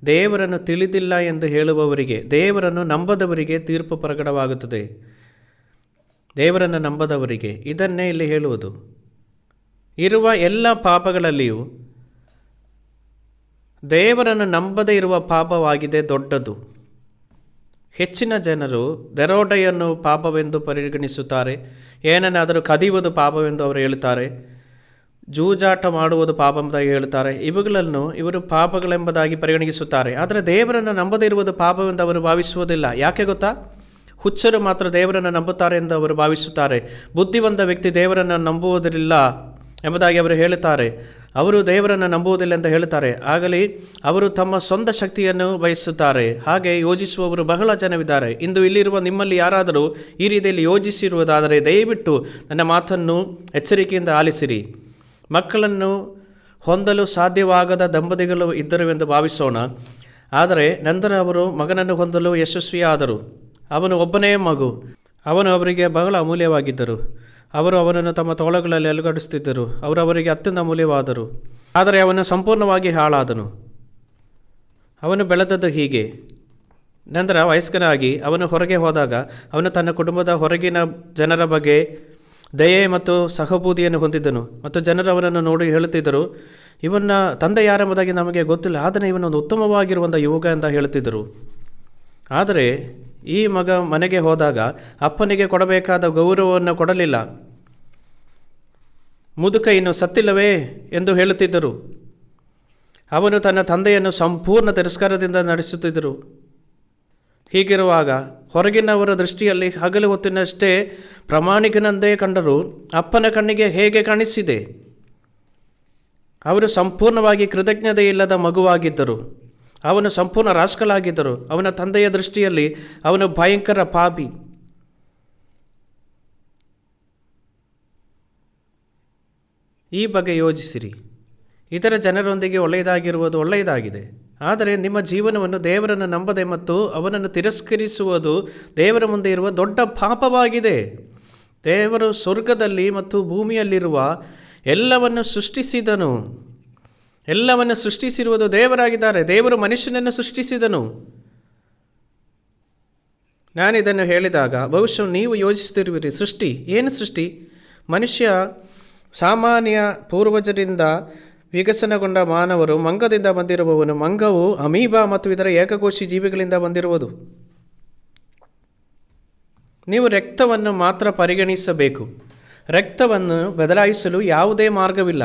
ದೇವರನ್ನು ತಿಳಿದಿಲ್ಲ ಎಂದು ಹೇಳುವವರಿಗೆ, ದೇವರನ್ನು ನಂಬದವರಿಗೆ ತೀರ್ಪು ಪ್ರಕಟವಾಗುತ್ತದೆ. ದೇವರನ್ನು ನಂಬದವರಿಗೆ. ಇದನ್ನೇ ಇಲ್ಲಿ ಹೇಳುವುದು. ಇರುವ ಎಲ್ಲ ಪಾಪಗಳಲ್ಲಿಯೂ ದೇವರನ್ನು ನಂಬದೇ ಇರುವ ಪಾಪವಾಗಿದೆ ದೊಡ್ಡದು. ಹೆಚ್ಚಿನ ಜನರು ದರೋಡೆಯನ್ನು ಪಾಪವೆಂದು ಪರಿಗಣಿಸುತ್ತಾರೆ. ಏನನ್ನಾದರೂ ಕದಿಯುವುದು ಪಾಪವೆಂದು ಅವರು ಹೇಳುತ್ತಾರೆ. ಜೂಜಾಟ ಮಾಡುವುದು ಪಾಪ ಎಂಬುದಾಗಿ ಹೇಳುತ್ತಾರೆ. ಇವುಗಳನ್ನು ಇವರು ಪಾಪಗಳೆಂಬುದಾಗಿ ಪರಿಗಣಿಸುತ್ತಾರೆ. ಆದರೆ ದೇವರನ್ನು ನಂಬದೇ ಇರುವುದು ಪಾಪವೆಂದು ಅವರು ಭಾವಿಸುವುದಿಲ್ಲ. ಯಾಕೆ ಗೊತ್ತಾ? ಹುಚ್ಚರು ಮಾತ್ರ ದೇವರನ್ನು ನಂಬುತ್ತಾರೆ ಎಂದು ಅವರು ಭಾವಿಸುತ್ತಾರೆ. ಬುದ್ಧಿವಂತ ವ್ಯಕ್ತಿ ದೇವರನ್ನು ನಂಬುವುದಿಲ್ಲ ಎಂಬುದಾಗಿ ಅವರು ಹೇಳುತ್ತಾರೆ. ಅವರು ದೇವರನ್ನು ನಂಬುವುದಿಲ್ಲ ಅಂತ ಹೇಳುತ್ತಾರೆ. ಆಗಲಿ ಅವರು ತಮ್ಮ ಸ್ವಂತ ಶಕ್ತಿಯನ್ನು ಬಯಸುತ್ತಾರೆ. ಹಾಗೆ ಯೋಜಿಸುವವರು ಬಹಳ ಜನವಿದ್ದಾರೆ. ಇಂದು ಇಲ್ಲಿರುವ ನಿಮ್ಮಲ್ಲಿ ಯಾರಾದರೂ ಈ ರೀತಿಯಲ್ಲಿ ಯೋಜಿಸಿರುವುದಾದರೆ ದಯವಿಟ್ಟು ನನ್ನ ಮಾತನ್ನು ಎಚ್ಚರಿಕೆಯಿಂದ ಆಲಿಸಿರಿ. ಮಕ್ಕಳನ್ನು ಹೊಂದಲು ಸಾಧ್ಯವಾಗದ ದಂಪತಿಗಳು ಇದ್ದರುವೆಂದು ಭಾವಿಸೋಣ. ಆದರೆ ನಂತರ ಅವರು ಮಗನನ್ನು ಹೊಂದಲು ಯಶಸ್ವಿಯಾದರು. ಅವನು ಒಬ್ಬನೇ ಮಗು. ಅವನು ಅವರಿಗೆ ಬಹಳ ಅಮೂಲ್ಯವಾಗಿದ್ದರು. ಅವರು ಅವನನ್ನು ತಮ್ಮ ತೋಳಗಳಲ್ಲಿ ಅಲುಗಾಡಿಸುತ್ತಿದ್ದರು. ಅವರು ಅವರಿಗೆ ಅತ್ಯಂತ ಅಮೂಲ್ಯವಾದರು. ಆದರೆ ಅವನು ಸಂಪೂರ್ಣವಾಗಿ ಹಾಳಾದನು. ಅವನು ಬೆಳೆದದ್ದು ಹೀಗೆ. ನಂತರ ವಯಸ್ಕನಾಗಿ ಅವನು ಹೊರಗೆ ಹೋದಾಗ ಅವನು ತನ್ನ ಕುಟುಂಬದ ಹೊರಗಿನ ಜನರ ಬಗ್ಗೆ ದಯೆ ಮತ್ತು ಸಹಬೂದಿಯನ್ನು ಹೊಂದಿದ್ದನು. ಮತ್ತು ಜನರು ಅವನನ್ನು ನೋಡಿ ಹೇಳುತ್ತಿದ್ದರು, ಇವನ ತಂದೆ ಯಾರೆಂಬುದಾಗಿ ನಮಗೆ ಗೊತ್ತಿಲ್ಲ, ಆದರೆ ಇವನೊಂದು ಉತ್ತಮವಾಗಿರುವಂಥ ಯುವಕ ಅಂತ ಹೇಳುತ್ತಿದ್ದರು. ಆದರೆ ಈ ಮಗ ಮನೆಗೆ ಹೋದಾಗ ಅಪ್ಪನಿಗೆ ಕೊಡಬೇಕಾದ ಗೌರವವನ್ನು ಕೊಡಲಿಲ್ಲ. ಮುದುಕ ಇನ್ನು ಸತ್ತಿಲ್ಲವೇ ಎಂದು ಹೇಳುತ್ತಿದ್ದರು. ಅವನು ತನ್ನ ತಂದೆಯನ್ನು ಸಂಪೂರ್ಣ ತಿರಸ್ಕಾರದಿಂದ ನಡೆಸುತ್ತಿದ್ದರು. ಹೀಗಿರುವಾಗ ಹೊರಗಿನವರ ದೃಷ್ಟಿಯಲ್ಲಿ ಹಗಲು ಹೊತ್ತಿನಷ್ಟೇ ಪ್ರಾಮಾಣಿಕನಂದೇ ಕಂಡರೂ ಅಪ್ಪನ ಕಣ್ಣಿಗೆ ಹೇಗೆ ಕಾಣಿಸಿದೆ? ಅವರು ಸಂಪೂರ್ಣವಾಗಿ ಕೃತಜ್ಞತೆ ಇಲ್ಲದ ಮಗುವಾಗಿದ್ದರು. ಅವನು ಸಂಪೂರ್ಣ ರಾಸ್ಕಲಾಗಿದ್ದರು. ಅವನ ತಂದೆಯ ದೃಷ್ಟಿಯಲ್ಲಿ ಅವನು ಭಯಂಕರ ಪಾಪಿ. ಈ ಬಗ್ಗೆ ಯೋಚಿಸಿರಿ. ಇತರ ಜನರೊಂದಿಗೆ ಒಳ್ಳೆಯದಾಗಿರುವುದು ಒಳ್ಳೆಯದಾಗಿದೆ, ಆದರೆ ನಿಮ್ಮ ಜೀವನವನ್ನು ದೇವರನ್ನು ನಂಬದೆ ಮತ್ತು ಅವನನ್ನು ತಿರಸ್ಕರಿಸುವುದು ದೇವರ ಮುಂದೆ ಇರುವ ದೊಡ್ಡ ಪಾಪವಾಗಿದೆ. ದೇವರು ಸ್ವರ್ಗದಲ್ಲಿ ಮತ್ತು ಭೂಮಿಯಲ್ಲಿರುವ ಎಲ್ಲವನ್ನು ಸೃಷ್ಟಿಸಿದನು. ಎಲ್ಲವನ್ನು ಸೃಷ್ಟಿಸಿರುವುದು ದೇವರಾಗಿದ್ದಾರೆ. ದೇವರು ಮನುಷ್ಯನನ್ನು ಸೃಷ್ಟಿಸಿದನು. ನಾನಿದನ್ನು ಹೇಳಿದಾಗ ಬಹುಶಃ ನೀವು ಯೋಚಿಸುತ್ತಿರುವಿರಿ, ಸೃಷ್ಟಿ ಏನು ಸೃಷ್ಟಿ? ಮನುಷ್ಯ ಸಾಮಾನ್ಯ ಪೂರ್ವಜರಿಂದ ವಿಕಸನಗೊಂಡ ಮಾನವರು ಮಂಗದಿಂದ ಬಂದಿರುವವನು. ಮಂಗವು ಅಮೀಬಾ ಮತ್ತು ಇದರ ಏಕಕೋಶಿ ಜೀವಿಗಳಿಂದ ಬಂದಿರುವುದು. ನೀವು ರಕ್ತವನ್ನು ಮಾತ್ರ ಪರಿಗಣಿಸಬೇಕು. ರಕ್ತವನ್ನು ಬದಲಾಯಿಸಲು ಯಾವುದೇ ಮಾರ್ಗವಿಲ್ಲ.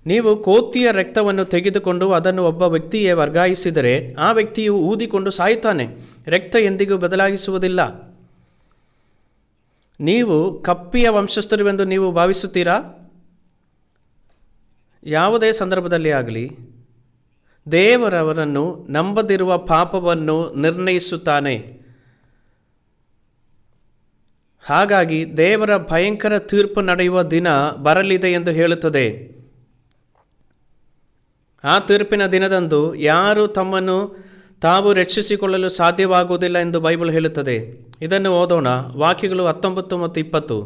ನೀವು ಕೋತಿಯ ರಕ್ತವನ್ನು ತೆಗೆದುಕೊಂಡು ಅದನ್ನು ಒಬ್ಬ ವ್ಯಕ್ತಿಗೆ ವರ್ಗಾಯಿಸಿದರೆ ಆ ವ್ಯಕ್ತಿಯು ಊದಿಕೊಂಡು ಸಾಯುತ್ತಾನೆ. ರಕ್ತ ಎಂದಿಗೂ ಬದಲಾಯಿಸುವುದಿಲ್ಲ. ನೀವು ಕಪ್ಪಿಯ ವಂಶಸ್ಥರುವೆಂದು ನೀವು ಭಾವಿಸುತ್ತೀರಾ? ಯಾವುದೇ ಸಂದರ್ಭದಲ್ಲಿ ಆಗಲಿ ದೇವರವರನ್ನು ನಂಬದಿರುವ ಪಾಪವನ್ನು ನಿರ್ಣಯಿಸುತ್ತಾನೆ. ಹಾಗಾಗಿ ದೇವರ ಭಯಂಕರ ತೀರ್ಪು ನಡೆಯುವ ದಿನ ಬರಲಿದೆ ಎಂದು ಹೇಳುತ್ತದೆ. ಆ ತೀರ್ಪಿನ ದಿನದಂದು ಯಾರು ತಮ್ಮನ್ನು ತಾವು ರಕ್ಷಿಸಿಕೊಳ್ಳಲು ಸಾಧ್ಯವಾಗುವುದಿಲ್ಲ ಎಂದು ಬೈಬಲ್ ಹೇಳುತ್ತದೆ. ಇದನ್ನು ಓದೋಣ, ವಾಕ್ಯಗಳು 19 ಮತ್ತು 20.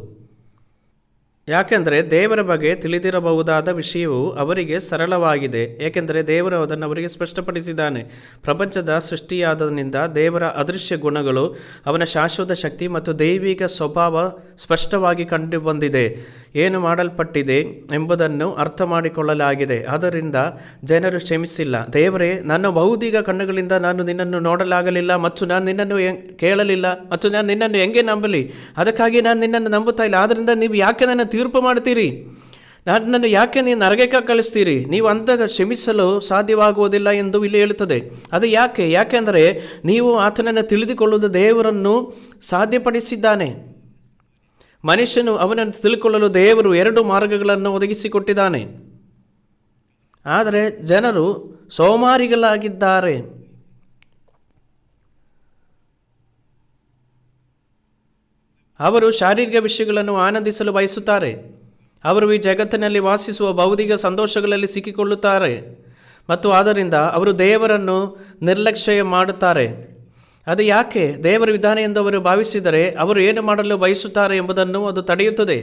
ಯಾಕೆಂದರೆ ದೇವರ ಬಗ್ಗೆ ತಿಳಿದಿರಬಹುದಾದ ವಿಷಯವು ಅವರಿಗೆ ಸರಳವಾಗಿದೆ, ಏಕೆಂದರೆ ದೇವರು ಅದನ್ನು ಅವರಿಗೆ ಸ್ಪಷ್ಟಪಡಿಸಿದ್ದಾನೆ. ಪ್ರಪಂಚದ ಸೃಷ್ಟಿಯಾದನಿಂದ ದೇವರ ಅದೃಶ್ಯ ಗುಣಗಳು, ಅವನ ಶಾಶ್ವತ ಶಕ್ತಿ ಮತ್ತು ದೈವಿಕ ಸ್ವಭಾವ ಸ್ಪಷ್ಟವಾಗಿ ಕಂಡುಬಂದಿದೆ. ಏನು ಮಾಡಲ್ಪಟ್ಟಿದೆ ಎಂಬುದನ್ನು ಅರ್ಥ ಮಾಡಿಕೊಳ್ಳಲಾಗಿದೆ. ಆದ್ದರಿಂದ ಜನರು ಕ್ಷಮಿಸಿಲ್ಲ. ದೇವರೇ, ನನ್ನ ಭೌತಿಕ ಕಣ್ಣುಗಳಿಂದ ನಾನು ನಿನ್ನನ್ನು ನೋಡಲಾಗಲಿಲ್ಲ ಮತ್ತು ನಾನು ನಿನ್ನನ್ನು ಕೇಳಲಿಲ್ಲ ಮತ್ತು ನಾನು ನಿನ್ನನ್ನು ಹೆಂಗೆ ನಂಬಲಿ? ಅದಕ್ಕಾಗಿ ನಾನು ನಿನ್ನನ್ನು ನಂಬುತ್ತಾ ಇಲ್ಲ. ಆದ್ದರಿಂದ ನೀವು ಯಾಕೆ ನನ್ನ ತೀರ್ಪು ಮಾಡ್ತೀರಿ? ನನ್ನನ್ನು ಯಾಕೆ ನೀವು ನರಕಕ್ಕೆ ಕಳಿಸ್ತೀರಿ? ನೀವು ಅಂದಾಗ ಕ್ಷಮಿಸಲು ಸಾಧ್ಯವಾಗುವುದಿಲ್ಲ ಎಂದು ಇಲ್ಲಿ ಹೇಳುತ್ತದೆ. ಅದು ಯಾಕೆಂದರೆ ನೀವು ಆತನನ್ನು ತಿಳಿದುಕೊಳ್ಳುವುದು ದೇವರನ್ನು ಸಾಧ್ಯಪಡಿಸಿದ್ದಾನೆ. ಮನುಷ್ಯನು ಅವನನ್ನು ತಿಳ್ಕೊಳ್ಳಲು ದೇವರು 2 ಮಾರ್ಗಗಳನ್ನು ಒದಗಿಸಿಕೊಟ್ಟಿದ್ದಾನೆ. ಆದರೆ ಜನರು ಸೋಮಾರಿಗಳಾಗಿದ್ದಾರೆ. ಅವರು ಶಾರೀರಿಕ ವಿಷಯಗಳನ್ನು ಆನಂದಿಸಲು ಬಯಸುತ್ತಾರೆ. ಅವರು ಈ ಜಗತ್ತಿನಲ್ಲಿ ವಾಸಿಸುವ ಭೌತಿಕ ಸಂತೋಷಗಳಲ್ಲಿ ಸಿಕ್ಕಿಕೊಳ್ಳುತ್ತಾರೆ ಮತ್ತು ಆದ್ದರಿಂದ ಅವರು ದೇವರನ್ನು ನಿರ್ಲಕ್ಷ್ಯ ಮಾಡುತ್ತಾರೆ. ಅದು ಯಾಕೆ? ದೇವರ ವಿಧಾನ ಎಂದು ಅವರು ಭಾವಿಸಿದರೆ ಅವರು ಏನು ಮಾಡಲು ಬಯಸುತ್ತಾರೆ ಎಂಬುದನ್ನು ಅದು ತಡೆಯುತ್ತದೆ.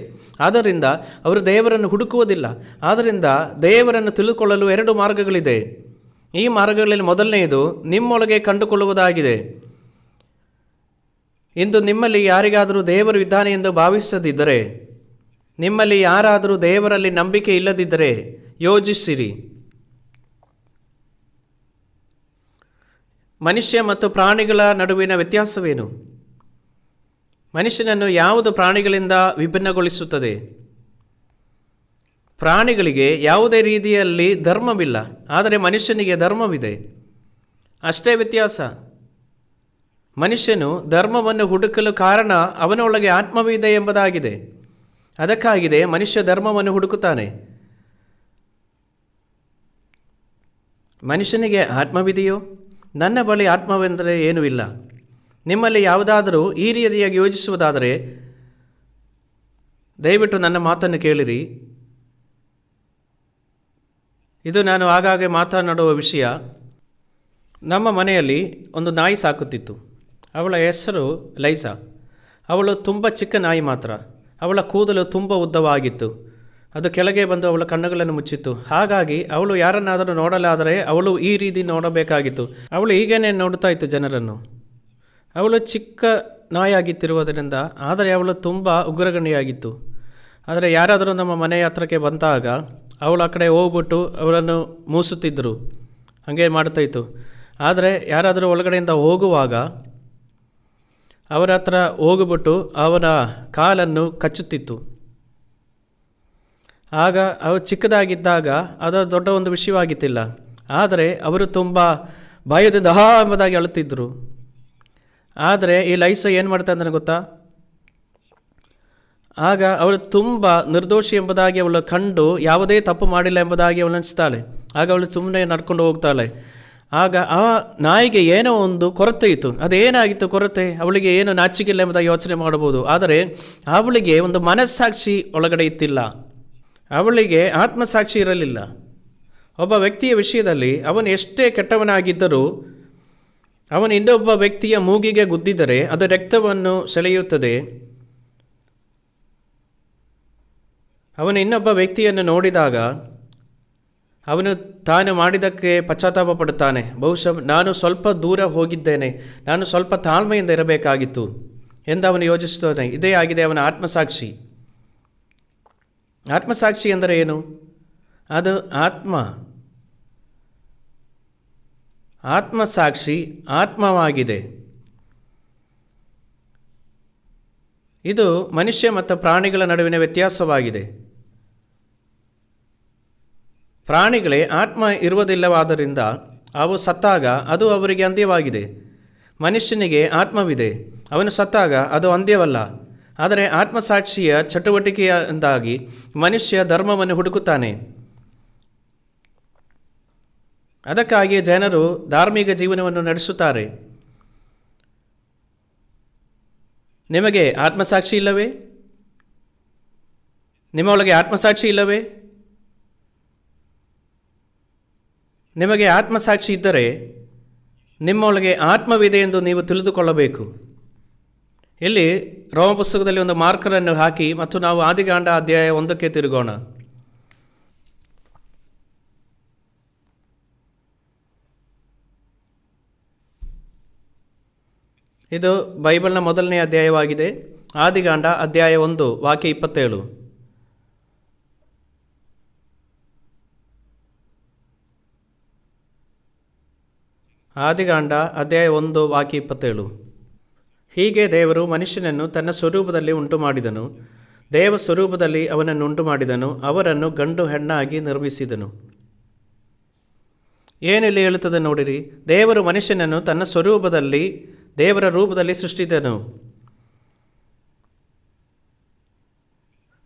ಆದ್ದರಿಂದ ಅವರು ದೇವರನ್ನು ಹುಡುಕುವುದಿಲ್ಲ. ಆದ್ದರಿಂದ ದೇವರನ್ನು ತಿಳಿದುಕೊಳ್ಳಲು 2 ಮಾರ್ಗಗಳಿದೆ. ಈ ಮಾರ್ಗಗಳಲ್ಲಿ ಮೊದಲನೆಯದು ನಿಮ್ಮೊಳಗೆ ಕಂಡುಕೊಳ್ಳುವುದಾಗಿದೆ. ಇಂದು ನಿಮ್ಮಲ್ಲಿ ಯಾರಿಗಾದರೂ ದೇವರ ವಿಧಾನ ಎಂದು ಭಾವಿಸದಿದ್ದರೆ, ನಿಮ್ಮಲ್ಲಿ ಯಾರಾದರೂ ದೇವರಲ್ಲಿ ನಂಬಿಕೆ ಇಲ್ಲದಿದ್ದರೆ ಯೋಚಿಸಿರಿ. ಮನುಷ್ಯ ಮತ್ತು ಪ್ರಾಣಿಗಳ ನಡುವಿನ ವ್ಯತ್ಯಾಸವೇನು? ಮನುಷ್ಯನನ್ನು ಯಾವುದು ಪ್ರಾಣಿಗಳಿಂದ ವಿಭಿನ್ನಗೊಳಿಸುತ್ತದೆ? ಪ್ರಾಣಿಗಳಿಗೆ ಯಾವುದೇ ರೀತಿಯಲ್ಲಿ ಧರ್ಮವಿಲ್ಲ, ಆದರೆ ಮನುಷ್ಯನಿಗೆ ಧರ್ಮವಿದೆ. ಅಷ್ಟೇ ವ್ಯತ್ಯಾಸ. ಮನುಷ್ಯನು ಧರ್ಮವನ್ನು ಹುಡುಕಲು ಕಾರಣ ಅವನೊಳಗೆ ಆತ್ಮವಿದೆ ಎಂಬುದಾಗಿದೆ. ಅದಕ್ಕಾಗಿದೆ ಮನುಷ್ಯ ಧರ್ಮವನ್ನು ಹುಡುಕುತ್ತಾನೆ. ಮನುಷ್ಯನಿಗೆ ಆತ್ಮವಿದೆಯೋ? ನನ್ನ ಬಳಿ ಆತ್ಮವೆಂದರೆ ಏನೂ ಇಲ್ಲ. ನಿಮ್ಮಲ್ಲಿ ಯಾವುದಾದರೂ ಈ ರೀತಿಯಾಗಿ ಯೋಚಿಸುವುದಾದರೆ ದಯವಿಟ್ಟು ನನ್ನ ಮಾತನ್ನು ಕೇಳಿರಿ. ಇದು ನಾನು ಆಗಾಗ್ಗೆ ಮಾತನಾಡುವ ವಿಷಯ. ನಮ್ಮ ಮನೆಯಲ್ಲಿ ಒಂದು ನಾಯಿ ಸಾಕುತ್ತಿತ್ತು. ಅವಳ ಹೆಸರು ಲೈಸಾ. ಅವಳು ತುಂಬ ಚಿಕ್ಕ ನಾಯಿ ಮಾತ್ರ. ಅವಳ ಕೂದಲು ತುಂಬ ಉದ್ದವಾಗಿತ್ತು. ಅದು ಕೆಳಗೆ ಬಂದು ಅವಳ ಕಣ್ಣುಗಳನ್ನು ಮುಚ್ಚಿತ್ತು. ಹಾಗಾಗಿ ಅವಳು ಯಾರನ್ನಾದರೂ ನೋಡಲಾದರೆ ಅವಳು ಈ ರೀತಿ ನೋಡಬೇಕಾಗಿತ್ತು. ಅವಳು ಹೀಗೇನೆ ನೋಡ್ತಾ ಇತ್ತು ಜನರನ್ನು. ಅವಳು ಚಿಕ್ಕ ನಾಯಿಯಾಗಿತ್ತಿರುವುದರಿಂದ, ಆದರೆ ಅವಳು ತುಂಬ ಉಗ್ರಗಣ್ಣಿಯಾಗಿತ್ತು. ಆದರೆ ಯಾರಾದರೂ ನಮ್ಮ ಮನೆಯ ಹತ್ರಕ್ಕೆ ಬಂದಾಗ ಅವಳು ಆ ಕಡೆ ಹೋಗ್ಬಿಟ್ಟು ಅವಳನ್ನು ಮೂಸುತ್ತಿದ್ದರು, ಹಾಗೆ ಮಾಡ್ತಾಯಿತ್ತು. ಆದರೆ ಯಾರಾದರೂ ಒಳಗಡೆಯಿಂದ ಹೋಗುವಾಗ ಅವರ ಹತ್ರ ಹೋಗಿಬಿಟ್ಟು ಅವನ ಕಾಲನ್ನು ಕಚ್ಚುತ್ತಿತ್ತು. ಆಗ ಅವರು ಚಿಕ್ಕದಾಗಿದ್ದಾಗ ಅದು ದೊಡ್ಡ ಒಂದು ವಿಷಯವಾಗಿತ್ತಿಲ್ಲ. ಆದರೆ ಅವರು ತುಂಬ ಭಯದಿಂದ ಎಂಬುದಾಗಿ ಅಳುತ್ತಿದ್ದರು. ಆದರೆ ಈ ಲೈಸಾ ಏನು ಮಾಡ್ತಾ ಅಂದರೆ ಗೊತ್ತಾ, ಆಗ ಅವಳು ತುಂಬ ನಿರ್ದೋಷಿ ಎಂಬುದಾಗಿ ಅವಳು ಕಂಡು ಯಾವುದೇ ತಪ್ಪು ಮಾಡಿಲ್ಲ ಎಂಬುದಾಗಿ ಅವಳು ಅನಿಸ್ತಾಳೆ. ಆಗ ಅವಳು ಸುಮ್ಮನೆ ನಡ್ಕೊಂಡು ಹೋಗ್ತಾಳೆ. ಆಗ ಆ ನಾಯಿಗೆ ಏನೋ ಒಂದು ಕೊರತೆ ಇತ್ತು. ಅದೇನಾಗಿತ್ತು ಕೊರತೆ? ಅವಳಿಗೆ ಏನು ನಾಚಿಕಿಲ್ಲ ಎಂಬುದಾಗಿ ಯೋಚನೆ ಮಾಡಬಹುದು. ಆದರೆ ಅವಳಿಗೆ ಒಂದು ಮನಸ್ಸಾಕ್ಷಿ ಒಳಗಡೆ ಇತ್ತಿಲ್ಲ. ಅವಳಿಗೆ ಆತ್ಮಸಾಕ್ಷಿ ಇರಲಿಲ್ಲ. ಒಬ್ಬ ವ್ಯಕ್ತಿಯ ವಿಷಯದಲ್ಲಿ ಅವನು ಎಷ್ಟೇ ಕೆಟ್ಟವನಾಗಿದ್ದರೂ ಅವನು ಇನ್ನೊಬ್ಬ ವ್ಯಕ್ತಿಯ ಮೂಗಿಗೆ ಗುದ್ದಿದರೆ ಅದು ರಕ್ತವನ್ನು ಸೆಳೆಯುತ್ತದೆ. ಅವನು ಇನ್ನೊಬ್ಬ ವ್ಯಕ್ತಿಯನ್ನು ನೋಡಿದಾಗ ಅವನು ತಾನು ಮಾಡಿದ್ದಕ್ಕೆ ಪಶ್ಚಾತ್ತಾಪ ಪಡುತ್ತಾನೆ. ಬಹುಶಃ ನಾನು ಸ್ವಲ್ಪ ದೂರ ಹೋಗಿದ್ದೇನೆ, ನಾನು ಸ್ವಲ್ಪ ತಾಳ್ಮೆಯಿಂದ ಇರಬೇಕಾಗಿತ್ತು ಎಂದು ಅವನು ಯೋಚಿಸುತ್ತಾನೆ. ಇದೇ ಆಗಿದೆ ಅವನ ಆತ್ಮಸಾಕ್ಷಿ. ಆತ್ಮಸಾಕ್ಷಿ ಎಂದರೆ ಏನು? ಅದು ಆತ್ಮಸಾಕ್ಷಿ ಆತ್ಮವಾಗಿದೆ. ಇದು ಮನುಷ್ಯ ಮತ್ತು ಪ್ರಾಣಿಗಳ ನಡುವಿನ ವ್ಯತ್ಯಾಸವಾಗಿದೆ. ಪ್ರಾಣಿಗಳೇ ಆತ್ಮ ಇರುವುದಿಲ್ಲವಾದ್ದರಿಂದ ಅವು ಸತ್ತಾಗ ಅದು ಅವರಿಗೆ ಅಂತ್ಯವಾಗಿದೆ. ಮನುಷ್ಯನಿಗೆ ಆತ್ಮವಿದೆ, ಅವನು ಸತ್ತಾಗ ಅದು ಅಂತ್ಯವಲ್ಲ. ಆದರೆ ಆತ್ಮಸಾಕ್ಷಿಯ ಚಟುವಟಿಕೆಯಿಂದಾಗಿ ಮನುಷ್ಯ ಧರ್ಮವನ್ನು ಹುಡುಕುತ್ತಾನೆ. ಅದಕ್ಕಾಗಿ ಜನರು ಧಾರ್ಮಿಕ ಜೀವನವನ್ನು ನಡೆಸುತ್ತಾರೆ. ನಿಮಗೆ ಆತ್ಮಸಾಕ್ಷಿ ಇಲ್ಲವೇ? ನಿಮ್ಮೊಳಗೆ ಆತ್ಮಸಾಕ್ಷಿ ಇಲ್ಲವೇ? ನಿಮಗೆ ಆತ್ಮಸಾಕ್ಷಿ ಇದ್ದರೆ ನಿಮ್ಮೊಳಗೆ ಆತ್ಮವಿದೆ ಎಂದು ನೀವು ತಿಳಿದುಕೊಳ್ಳಬೇಕು. ಇಲ್ಲಿ ರೋಮ ಪುಸ್ತಕದಲ್ಲಿ ಒಂದು ಮಾರ್ಕರನ್ನು ಹಾಕಿ ಮತ್ತು ನಾವು ಆದಿಕಾಂಡ ಅಧ್ಯಾಯ 1ಕ್ಕೆ ತಿರುಗೋಣ. ಇದು ಬೈಬಲ್ನ ಮೊದಲನೇ ಅಧ್ಯಾಯವಾಗಿದೆ. ಆದಿಕಾಂಡ ಅಧ್ಯಾಯ 1 ವಾಕ್ಯ 27. ಆದಿಕಾಂಡ ಅಧ್ಯಾಯ 1 ವಾಕ್ಯ 27. ಹೀಗೆ ದೇವರು ಮನುಷ್ಯನನ್ನು ತನ್ನ ಸ್ವರೂಪದಲ್ಲಿ ಉಂಟು ಮಾಡಿದನು, ದೇವ ಸ್ವರೂಪದಲ್ಲಿ ಅವನನ್ನು ಉಂಟು ಮಾಡಿದನು, ಅವರನ್ನು ಗಂಡು ಹೆಣ್ಣಾಗಿ ನಿರ್ಮಿಸಿದನು. ಏನಿಲ್ಲಿ ಹೇಳುತ್ತದೆ ನೋಡಿರಿ. ದೇವರು ಮನುಷ್ಯನನ್ನು ತನ್ನ ಸ್ವರೂಪದಲ್ಲಿ ದೇವರ ರೂಪದಲ್ಲಿ ಸೃಷ್ಟಿಸಿದನು.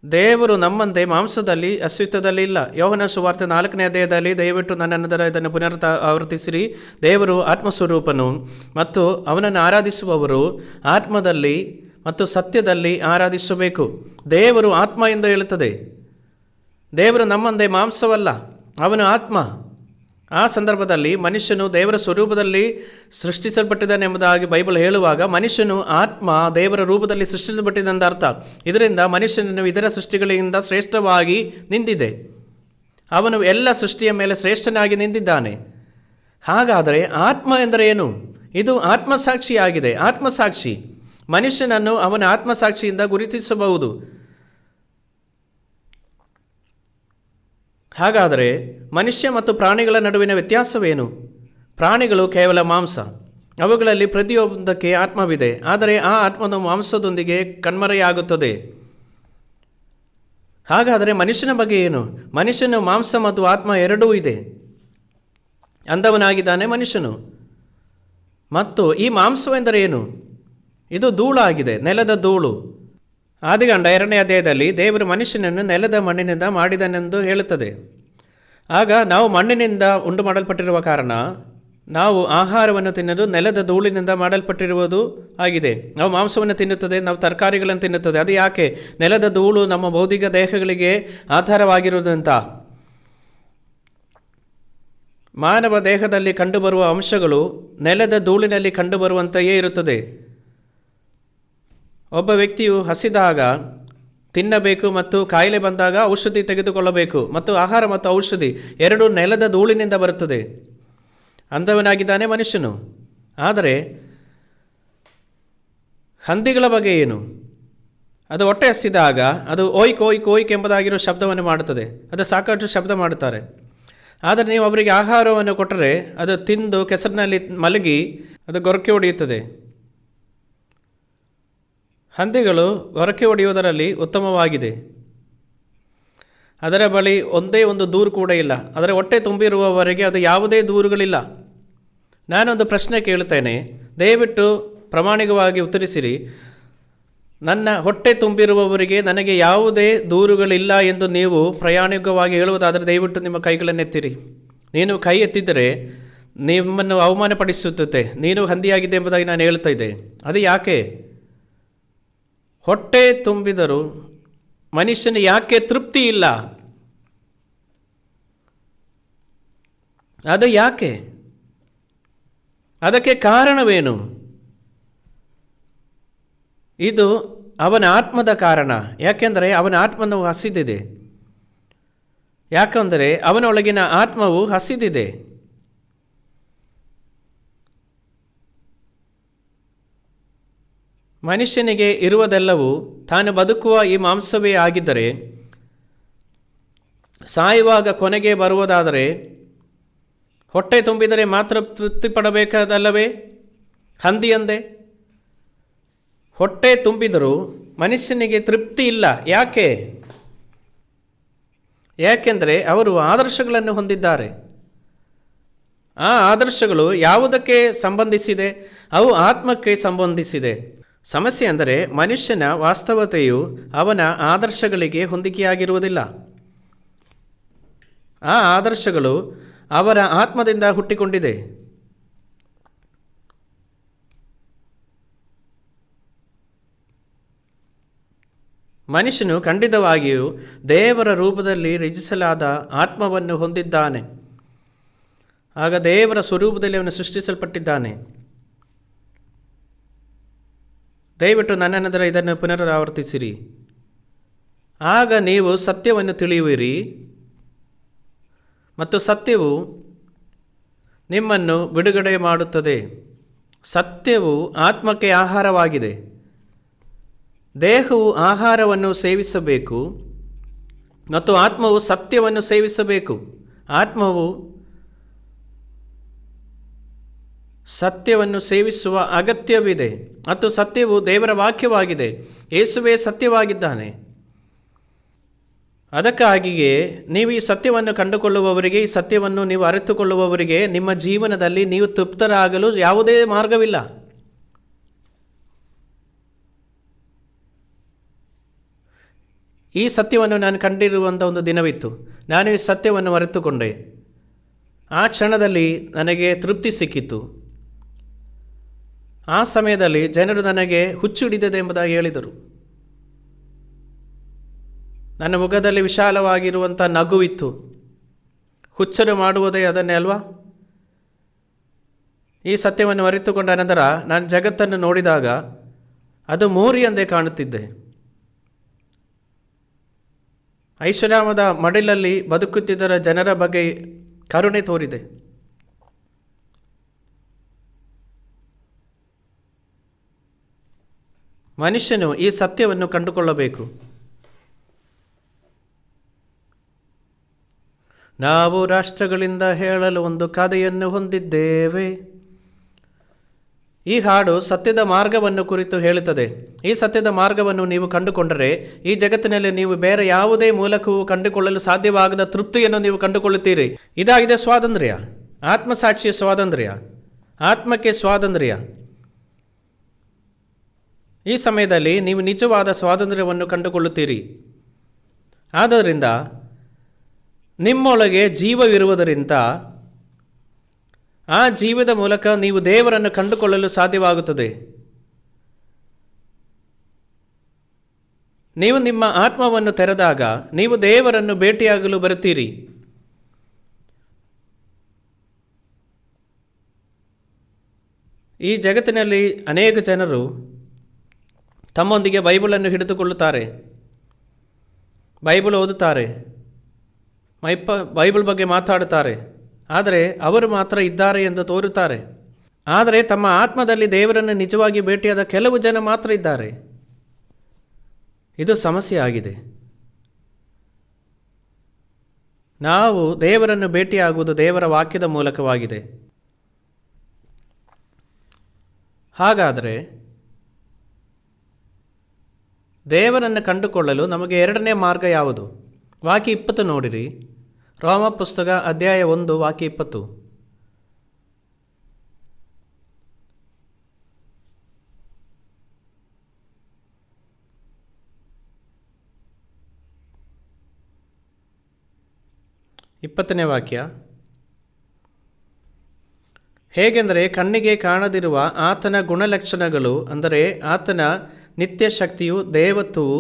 ದೇವರು ನಮ್ಮಂತೆ ಮಾಂಸದಲ್ಲಿ ಅಸ್ತಿತ್ವದಲ್ಲಿ ಇಲ್ಲ. ಯೋಹನ ಸುವಾರ್ತೆ 4ನೇ ಅಧ್ಯಾಯದಲ್ಲಿ ದಯವಿಟ್ಟು ನನ್ನನ್ನು ಇದನ್ನು ಆವರ್ತಿಸಿರಿ. ದೇವರು ಆತ್ಮಸ್ವರೂಪನು ಮತ್ತು ಅವನನ್ನು ಆರಾಧಿಸುವವರು ಆತ್ಮದಲ್ಲಿ ಮತ್ತು ಸತ್ಯದಲ್ಲಿ ಆರಾಧಿಸಬೇಕು. ದೇವರು ಆತ್ಮ ಎಂದು ಹೇಳುತ್ತದೆ. ದೇವರು ನಮ್ಮಂತೆ ಮಾಂಸವಲ್ಲ, ಅವನು ಆತ್ಮ. ಆ ಸಂದರ್ಭದಲ್ಲಿ ಮನುಷ್ಯನು ದೇವರ ಸ್ವರೂಪದಲ್ಲಿ ಸೃಷ್ಟಿಸಲ್ಪಟ್ಟಿದ್ದಾನೆ ಎಂಬುದಾಗಿ ಬೈಬಲ್ ಹೇಳುವಾಗ ಮನುಷ್ಯನು ಆತ್ಮ ದೇವರ ರೂಪದಲ್ಲಿ ಸೃಷ್ಟಿಸಲ್ಪಟ್ಟಿದ್ದಂತ ಅರ್ಥ. ಇದರಿಂದ ಮನುಷ್ಯನನ್ನು ಇದರ ಸೃಷ್ಟಿಗಳಿಂದ ಶ್ರೇಷ್ಠವಾಗಿ ನಿಂತಿದೆ. ಅವನು ಎಲ್ಲ ಸೃಷ್ಟಿಯ ಮೇಲೆ ಶ್ರೇಷ್ಠನಾಗಿ ನಿಂತಿದ್ದಾನೆ. ಹಾಗಾದರೆ ಆತ್ಮ ಎಂದರೆ ಏನು? ಇದು ಆತ್ಮಸಾಕ್ಷಿಯಾಗಿದೆ. ಆತ್ಮಸಾಕ್ಷಿ ಮನುಷ್ಯನನ್ನು ಅವನ ಆತ್ಮಸಾಕ್ಷಿಯಿಂದ ಗುರುತಿಸಬಹುದು. ಹಾಗಾದರೆ ಮನುಷ್ಯ ಮತ್ತು ಪ್ರಾಣಿಗಳ ನಡುವಿನ ವ್ಯತ್ಯಾಸವೇನು? ಪ್ರಾಣಿಗಳು ಕೇವಲ ಮಾಂಸ, ಅವುಗಳಲ್ಲಿ ಪ್ರತಿಯೊಂದಕ್ಕೆ ಆತ್ಮವಿದೆ. ಆದರೆ ಆ ಆತ್ಮನು ಮಾಂಸದೊಂದಿಗೆ ಕಣ್ಮರೆಯಾಗುತ್ತದೆ. ಹಾಗಾದರೆ ಮನುಷ್ಯನ ಬಗ್ಗೆ ಏನು? ಮನುಷ್ಯನು ಮಾಂಸ ಮತ್ತು ಆತ್ಮ ಎರಡೂ ಇದೆ. ಅಂದವನಾಗಿದ್ದಾನೆ ಮನುಷ್ಯನು. ಮತ್ತು ಈ ಮಾಂಸವೆಂದರೆ ಏನು? ಇದು ಧೂಳಾಗಿದೆ, ನೆಲದ ಧೂಳು. ಆದಿಕಾಂಡ 2ನೇ ಅಧ್ಯಾಯದಲ್ಲಿ ದೇವರು ಮನುಷ್ಯನನ್ನು ನೆಲದ ಮಣ್ಣಿನಿಂದ ಮಾಡಿದನೆಂದು ಹೇಳುತ್ತದೆ. ಆಗ ನಾವು ಮಣ್ಣಿನಿಂದ ಉಂಟು ಮಾಡಲ್ಪಟ್ಟಿರುವ ಕಾರಣ ನಾವು ಆಹಾರವನ್ನು ತಿನ್ನಲು ನೆಲದ ಧೂಳಿನಿಂದ ಮಾಡಲ್ಪಟ್ಟಿರುವುದು ಆಗಿದೆ. ನಾವು ಮಾಂಸವನ್ನು ತಿನ್ನುತ್ತದೆ, ನಾವು ತರಕಾರಿಗಳನ್ನು ತಿನ್ನುತ್ತದೆ. ಅದು ಯಾಕೆ? ನೆಲದ ಧೂಳು ನಮ್ಮ ಭೌತಿಕ ದೇಹಗಳಿಗೆ ಆಧಾರವಾಗಿರುವುದಂತ. ಮಾನವ ದೇಹದಲ್ಲಿ ಕಂಡುಬರುವ ಅಂಶಗಳು ನೆಲದ ಧೂಳಿನಲ್ಲಿ ಕಂಡುಬರುವಂತೆಯೇ ಇರುತ್ತದೆ. ಒಬ್ಬ ವ್ಯಕ್ತಿಯು ಹಸಿದಾಗ ತಿನ್ನಬೇಕು ಮತ್ತು ಕಾಯಿಲೆ ಬಂದಾಗ ಔಷಧಿ ತೆಗೆದುಕೊಳ್ಳಬೇಕು. ಮತ್ತು ಆಹಾರ ಮತ್ತು ಔಷಧಿ ಎರಡೂ ನೆಲದ ಧೂಳಿನಿಂದ ಬರುತ್ತದೆ. ಅಂಧವನಾಗಿದ್ದಾನೆ ಮನುಷ್ಯನು. ಆದರೆ ಹಂದಿಗಳ ಬಗ್ಗೆ ಏನು? ಅದು ಹೊಟ್ಟೆ ಹಸಿದಾಗ ಅದು ಓಯ್ಕ್ ಓಯ್ಕ್ ಓಯ್ಕ್ ಎಂಬುದಾಗಿರೋ ಶಬ್ದವನ್ನು ಮಾಡುತ್ತದೆ. ಅದು ಸಾಕಷ್ಟು ಶಬ್ದ ಮಾಡುತ್ತಾರೆ. ಆದರೆ ನೀವು ಅವರಿಗೆ ಆಹಾರವನ್ನು ಕೊಟ್ಟರೆ ಅದು ತಿಂದು ಕೆಸರಿನಲ್ಲಿ ಮಲಗಿ ಅದು ಗೊರಕೆ ಹೊಡೆಯುತ್ತದೆ. ಹಂದಿಗಳು ಗೊರಕೆ ಹೊಡೆಯುವುದರಲ್ಲಿ ಉತ್ತಮವಾಗಿದೆ. ಅದರ ಬಳಿ ಒಂದೇ ಒಂದು ದೂರು ಕೂಡ ಇಲ್ಲ. ಅದರ ಹೊಟ್ಟೆ ತುಂಬಿರುವವರೆಗೆ ಅದು ಯಾವುದೇ ದೂರುಗಳಿಲ್ಲ. ನಾನೊಂದು ಪ್ರಶ್ನೆ ಕೇಳುತ್ತೇನೆ, ದಯವಿಟ್ಟು ಪ್ರಾಮಾಣಿಕವಾಗಿ ಉತ್ತರಿಸಿರಿ. ನನ್ನ ಹೊಟ್ಟೆ ತುಂಬಿರುವವರಿಗೆ ನನಗೆ ಯಾವುದೇ ದೂರುಗಳಿಲ್ಲ ಎಂದು ನೀವು ಪ್ರಾಮಾಣಿಕವಾಗಿ ಹೇಳುವುದಾದರೆ ದಯವಿಟ್ಟು ನಿಮ್ಮ ಕೈಗಳನ್ನೆತ್ತಿರಿ. ನೀನು ಕೈ ಎತ್ತಿದ್ದರೆ ನಿಮ್ಮನ್ನು ಅವಮಾನಪಡಿಸುತ್ತದೆ. ನೀನು ಹಂದಿಯಾಗಿದೆ ಎಂಬುದಾಗಿ ನಾನು ಹೇಳ್ತಾ ಇದ್ದೆ. ಅದು ಯಾಕೆ? ಹೊಟ್ಟೆ ತುಂಬಿದರೂ ಮನುಷ್ಯನ ಯಾಕೆ ತೃಪ್ತಿ ಇಲ್ಲ? ಅದು ಯಾಕೆ? ಅದಕ್ಕೆ ಕಾರಣವೇನು? ಇದು ಅವನ ಆತ್ಮದ ಕಾರಣ. ಯಾಕೆಂದರೆ ಅವನ ಆತ್ಮನು ಹಸಿದಿದೆ. ಯಾಕೆಂದರೆ ಅವನೊಳಗಿನ ಆತ್ಮವು ಹಸಿದಿದೆ. ಮನುಷ್ಯನಿಗೆ ಇರುವುದೆಲ್ಲವೂ ತಾನು ಬದುಕುವ ಈ ಮಾಂಸವೇ ಆಗಿದ್ದರೆ, ಸಾಯುವಾಗ ಕೊನೆಗೆ ಬರುವುದಾದರೆ ಹೊಟ್ಟೆ ತುಂಬಿದರೆ ಮಾತ್ರ ತೃಪ್ತಿ ಪಡಬೇಕಾದಲ್ಲವೇ? ಹಂದಿಯಂದೆ ಹೊಟ್ಟೆ ತುಂಬಿದರೂ ಮನುಷ್ಯನಿಗೆ ತೃಪ್ತಿ ಇಲ್ಲ. ಯಾಕೆ? ಯಾಕೆಂದರೆ ಅವರು ಆದರ್ಶಗಳನ್ನು ಹೊಂದಿದ್ದಾರೆ. ಆ ಆದರ್ಶಗಳು ಯಾವುದಕ್ಕೆ ಸಂಬಂಧಿಸಿದೆ? ಅವು ಆತ್ಮಕ್ಕೆ ಸಂಬಂಧಿಸಿದೆ. ಸಮಸ್ಯೆ ಅಂದರೆ ಮನುಷ್ಯನ ವಾಸ್ತವತೆಯು ಅವನ ಆದರ್ಶಗಳಿಗೆ ಹೊಂದಿಕೆಯಾಗಿರುವುದಿಲ್ಲ. ಆ ಆದರ್ಶಗಳು ಅವರ ಆತ್ಮದಿಂದ ಹುಟ್ಟಿಕೊಂಡಿದೆ. ಮನುಷ್ಯನು ಖಂಡಿತವಾಗಿಯೂ ದೇವರ ರೂಪದಲ್ಲಿ ರಚಿಸಲಾದ ಆತ್ಮವನ್ನು ಹೊಂದಿದ್ದಾನೆ. ಆಗ ದೇವರ ಸ್ವರೂಪದಲ್ಲಿ ಅವನು ಸೃಷ್ಟಿಸಲ್ಪಟ್ಟಿದ್ದಾನೆ. ದಯವಿಟ್ಟು ನನ್ನ ನಂತರ ಇದನ್ನು ಪುನರಾವರ್ತಿಸಿರಿ. ಆಗ ನೀವು ಸತ್ಯವನ್ನು ತಿಳಿಯುವಿರಿ ಮತ್ತು ಸತ್ಯವು ನಿಮ್ಮನ್ನು ಬಿಡುಗಡೆ ಮಾಡುತ್ತದೆ. ಸತ್ಯವು ಆತ್ಮಕ್ಕೆ ಆಹಾರವಾಗಿದೆ. ದೇಹವು ಆಹಾರವನ್ನು ಸೇವಿಸಬೇಕು ಮತ್ತು ಆತ್ಮವು ಸತ್ಯವನ್ನು ಸೇವಿಸಬೇಕು. ಆತ್ಮವು ಸತ್ಯವನ್ನು ಸೇವಿಸುವ ಅಗತ್ಯವಿದೆ ಮತ್ತು ಸತ್ಯವು ದೇವರ ವಾಕ್ಯವಾಗಿದೆ. ಯೇಸುವೇ ಸತ್ಯವಾಗಿದ್ದಾನೆ. ಅದಕ್ಕಾಗಿಯೇ ನೀವು ಈ ಸತ್ಯವನ್ನು ಕಂಡುಕೊಳ್ಳುವವರಿಗೆ, ಈ ಸತ್ಯವನ್ನು ನೀವು ಅರಿತುಕೊಳ್ಳುವವರಿಗೆ ನಿಮ್ಮ ಜೀವನದಲ್ಲಿ ನೀವು ತೃಪ್ತರಾಗಲು ಯಾವುದೇ ಮಾರ್ಗವಿಲ್ಲ. ಈ ಸತ್ಯವನ್ನು ನಾನು ಕಂಡಿರುವಂಥ ಒಂದು ದಿನವಿತ್ತು. ನಾನು ಈ ಸತ್ಯವನ್ನು ಅರಿತುಕೊಂಡೆ. ಆ ಕ್ಷಣದಲ್ಲಿ ನನಗೆ ತೃಪ್ತಿ ಸಿಕ್ಕಿತು. ಆ ಸಮಯದಲ್ಲಿ ಜನರು ನನಗೆ ಹುಚ್ಚು ಹಿಡಿದಿದೆ ಎಂಬುದಾಗಿ ಹೇಳಿದರು. ನನ್ನ ಮುಖದಲ್ಲಿ ವಿಶಾಲವಾಗಿರುವಂಥ ನಗುವಿತ್ತು. ಹುಚ್ಚರು ಮಾಡುವುದೇ ಅದನ್ನೇ ಅಲ್ವಾ? ಈ ಸತ್ಯವನ್ನು ಅರಿತುಕೊಂಡ ನಂತರ ನಾನು ಜಗತ್ತನ್ನು ನೋಡಿದಾಗ ಅದು ಮೋರಿ ಎಂದೇ ಕಾಣುತ್ತಿದ್ದೆ. ಐಷಾರಾಮದ ಮಡಿಲಲ್ಲಿ ಬದುಕುತ್ತಿದ್ದರ ಜನರ ಬಗ್ಗೆ ಕರುಣೆ ತೋರಿದೆ. ಮನುಷ್ಯನು ಈ ಸತ್ಯವನ್ನು ಕಂಡುಕೊಳ್ಳಬೇಕು. ನಾವು ರಾಷ್ಟ್ರಗಳಿಂದ ಹೇಳಲು ಒಂದು ಕಥೆಯನ್ನು ಹೊಂದಿದ್ದೇವೆ. ಈ ಹಾಡು ಸತ್ಯದ ಮಾರ್ಗವನ್ನು ಕುರಿತು ಹೇಳುತ್ತದೆ. ಈ ಸತ್ಯದ ಮಾರ್ಗವನ್ನು ನೀವು ಕಂಡುಕೊಂಡರೆ ಈ ಜಗತ್ತಿನಲ್ಲಿ ನೀವು ಬೇರೆ ಯಾವುದೇ ಮೂಲಕವೂ ಕಂಡುಕೊಳ್ಳಲು ಸಾಧ್ಯವಾಗದ ತೃಪ್ತಿಯನ್ನು ನೀವು ಕಂಡುಕೊಳ್ಳುತ್ತೀರಿ. ಇದಾಗಿದೆ ಸ್ವಾತಂತ್ರ್ಯ, ಆತ್ಮಸಾಕ್ಷಿಯ ಸ್ವಾತಂತ್ರ್ಯ, ಆತ್ಮಕ್ಕೆ ಸ್ವಾತಂತ್ರ್ಯ. ಈ ಸಮಯದಲ್ಲಿ ನೀವು ನಿಜವಾದ ಸ್ವಾತಂತ್ರ್ಯವನ್ನು ಕಂಡುಕೊಳ್ಳುತ್ತೀರಿ. ಆದ್ದರಿಂದ ನಿಮ್ಮೊಳಗೆ ಜೀವವಿರುವುದರಿಂದ ಆ ಜೀವದ ಮೂಲಕ ನೀವು ದೇವರನ್ನು ಕಂಡುಕೊಳ್ಳಲು ಸಾಧ್ಯವಾಗುತ್ತದೆ. ನೀವು ನಿಮ್ಮ ಆತ್ಮವನ್ನು ತೆರೆದಾಗ ನೀವು ದೇವರನ್ನು ಭೇಟಿಯಾಗಲು ಬರುತ್ತೀರಿ. ಈ ಜಗತ್ತಿನಲ್ಲಿ ಅನೇಕ ಜನರು ತಮ್ಮೊಂದಿಗೆ ಬೈಬಲನ್ನು ಹಿಡಿದುಕೊಳ್ಳುತ್ತಾರೆ, ಬೈಬಲ್ ಓದುತ್ತಾರೆ, ಬೈಬಲ್ ಬಗ್ಗೆ ಮಾತಾಡುತ್ತಾರೆ, ಆದರೆ ಅವರು ಮಾತ್ರ ಇದ್ದಾರೆ ಎಂದು ತೋರುತ್ತಾರೆ. ಆದರೆ ತಮ್ಮ ಆತ್ಮದಲ್ಲಿ ದೇವರನ್ನು ನಿಜವಾಗಿ ಭೇಟಿಯಾದ ಕೆಲವು ಜನ ಮಾತ್ರ ಇದ್ದಾರೆ. ಇದು ಸಮಸ್ಯೆ ಆಗಿದೆ. ನಾವು ದೇವರನ್ನು ಭೇಟಿಯಾಗುವುದು ದೇವರ ವಾಕ್ಯದ ಮೂಲಕವಾಗಿದೆ. ಹಾಗಾದರೆ ದೇವರನ್ನು ಕಂಡುಕೊಳ್ಳಲು ನಮಗೆ ಎರಡನೇ ಮಾರ್ಗ ಯಾವುದು? ವಾಕ್ಯ 20 ನೋಡಿರಿ. ರೋಮ ಪುಸ್ತಕ ಅಧ್ಯಾಯ 1 ವಾಕ್ಯ 20. ಇಪ್ಪತ್ತನೇ ವಾಕ್ಯ. ಹೇಗೆಂದರೆ ಕಣ್ಣಿಗೆ ಕಾಣದಿರುವ ಆತನ ಗುಣಲಕ್ಷಣಗಳು, ಅಂದರೆ ಆತನ ನಿತ್ಯ ಶಕ್ತಿಯು, ದೇವತ್ವವು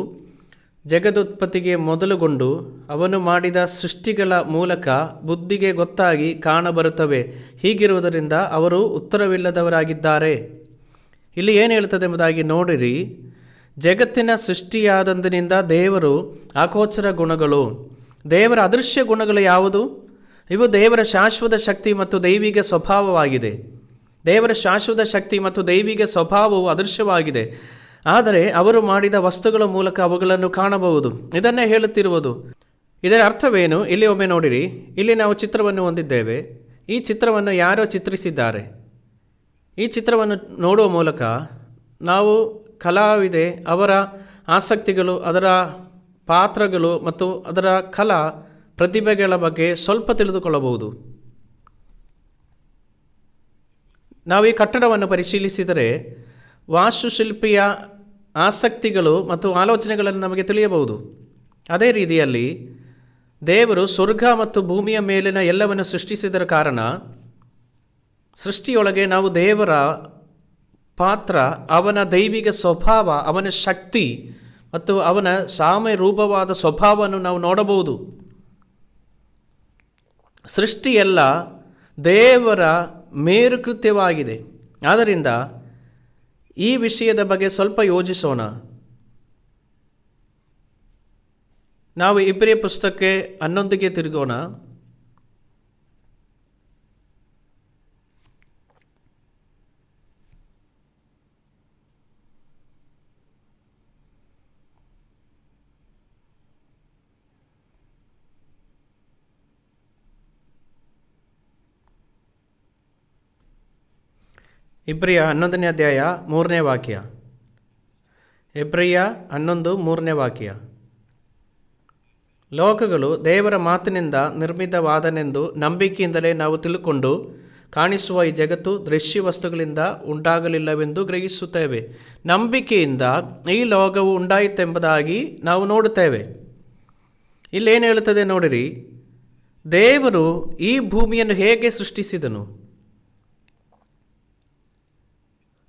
ಜಗದುತ್ಪತ್ತಿಗೆ ಮೊದಲುಗೊಂಡು ಅವನು ಮಾಡಿದ ಸೃಷ್ಟಿಗಳ ಮೂಲಕ ಬುದ್ಧಿಗೆ ಗೊತ್ತಾಗಿ ಕಾಣಬರುತ್ತವೆ. ಹೀಗಿರುವುದರಿಂದ ಅವರು ಉತ್ತರವಿಲ್ಲದವರಾಗಿದ್ದಾರೆ. ಇಲ್ಲಿ ಏನು ಹೇಳ್ತದೆ ಎಂಬುದಾಗಿ ನೋಡಿರಿ. ಜಗತ್ತಿನ ಸೃಷ್ಟಿಯಾದಂದಿನಿಂದ ದೇವರು ಅಗೋಚರ ಗುಣಗಳು, ದೇವರ ಅದೃಶ್ಯ ಗುಣಗಳು ಯಾವುದು? ಇವು ದೇವರ ಶಾಶ್ವತ ಶಕ್ತಿ ಮತ್ತು ದೈವಿಕ ಸ್ವಭಾವವಾಗಿದೆ. ದೇವರ ಶಾಶ್ವತ ಶಕ್ತಿ ಮತ್ತು ದೈವಿಕ ಸ್ವಭಾವವು ಅದೃಶ್ಯವಾಗಿದೆ, ಆದರೆ ಅವರು ಮಾಡಿದ ವಸ್ತುಗಳ ಮೂಲಕ ಅವುಗಳನ್ನು ಕಾಣಬಹುದು. ಇದನ್ನೇ ಹೇಳುತ್ತಿರುವುದು. ಇದರ ಅರ್ಥವೇನು? ಇಲ್ಲಿ ಒಮ್ಮೆ ನೋಡಿರಿ. ಇಲ್ಲಿ ನಾವು ಚಿತ್ರವನ್ನು ಹೊಂದಿದ್ದೇವೆ. ಈ ಚಿತ್ರವನ್ನು ಯಾರೋ ಚಿತ್ರಿಸಿದ್ದಾರೆ. ಈ ಚಿತ್ರವನ್ನು ನೋಡುವ ಮೂಲಕ ನಾವು ಕಲಾವಿದೆ, ಅವರ ಆಸಕ್ತಿಗಳು, ಅದರ ಪಾತ್ರಗಳು ಮತ್ತು ಅದರ ಕಲಾ ಪ್ರತಿಭೆಗಳ ಬಗ್ಗೆ ಸ್ವಲ್ಪ ತಿಳಿದುಕೊಳ್ಳಬಹುದು. ನಾವು ಈ ಕಟ್ಟಡವನ್ನು ಪರಿಶೀಲಿಸಿದರೆ ವಾಸ್ತುಶಿಲ್ಪಿಯ ಆಸಕ್ತಿಗಳು ಮತ್ತು ಆಲೋಚನೆಗಳನ್ನು ನಮಗೆ ತಿಳಿಯಬಹುದು. ಅದೇ ರೀತಿಯಲ್ಲಿ ದೇವರು ಸ್ವರ್ಗ ಮತ್ತು ಭೂಮಿಯ ಮೇಲಿನ ಎಲ್ಲವನ್ನು ಸೃಷ್ಟಿಸಿದರ ಕಾರಣ ಸೃಷ್ಟಿಯೊಳಗೆ ನಾವು ದೇವರ ಪಾತ್ರ, ಅವನ ದೈವಿಕ ಸ್ವಭಾವ, ಅವನ ಶಕ್ತಿ ಮತ್ತು ಅವನ ಸಾಮ್ಯ ರೂಪವಾದ ಸ್ವಭಾವವನ್ನು ನಾವು ನೋಡಬಹುದು. ಸೃಷ್ಟಿಯೆಲ್ಲ ದೇವರ ಮೇರುಕೃತ್ಯವಾಗಿದೆ. ಆದ್ದರಿಂದ ಈ ವಿಷಯದ ಬಗ್ಗೆ ಸ್ವಲ್ಪ ಯೋಚಿಸೋಣ. ನಾವು ಇಬ್ರಿಯ ಪುಸ್ತಕಕ್ಕೆ 11ಗೆ ತಿರುಗೋಣ. ಇಬ್ರಿಯ 11ನೇ ಅಧ್ಯಾಯ 3ನೇ ವಾಕ್ಯ. ಇಬ್ರಿಯ 11 3ನೇ ವಾಕ್ಯ. ಲೋಕಗಳು ದೇವರ ಮಾತಿನಿಂದ ನಿರ್ಮಿತವಾದನೆಂದು ನಂಬಿಕೆಯಿಂದಲೇ ನಾವು ತಿಳುಕೊಂಡು ಕಾಣಿಸುವ ಈ ಜಗತ್ತು ದೃಶ್ಯ ವಸ್ತುಗಳಿಂದ ಉಂಟಾಗಲಿಲ್ಲವೆಂದು ಗ್ರಹಿಸುತ್ತೇವೆ. ನಂಬಿಕೆಯಿಂದ ಈ ಲೋಕವು ಉಂಟಾಯಿತೆಂಬುದಾಗಿ ನಾವು ನೋಡುತ್ತೇವೆ. ಇಲ್ಲೇನು ಹೇಳುತ್ತದೆ ನೋಡಿರಿ. ದೇವರು ಈ ಭೂಮಿಯನ್ನು ಹೇಗೆ ಸೃಷ್ಟಿಸಿದನು?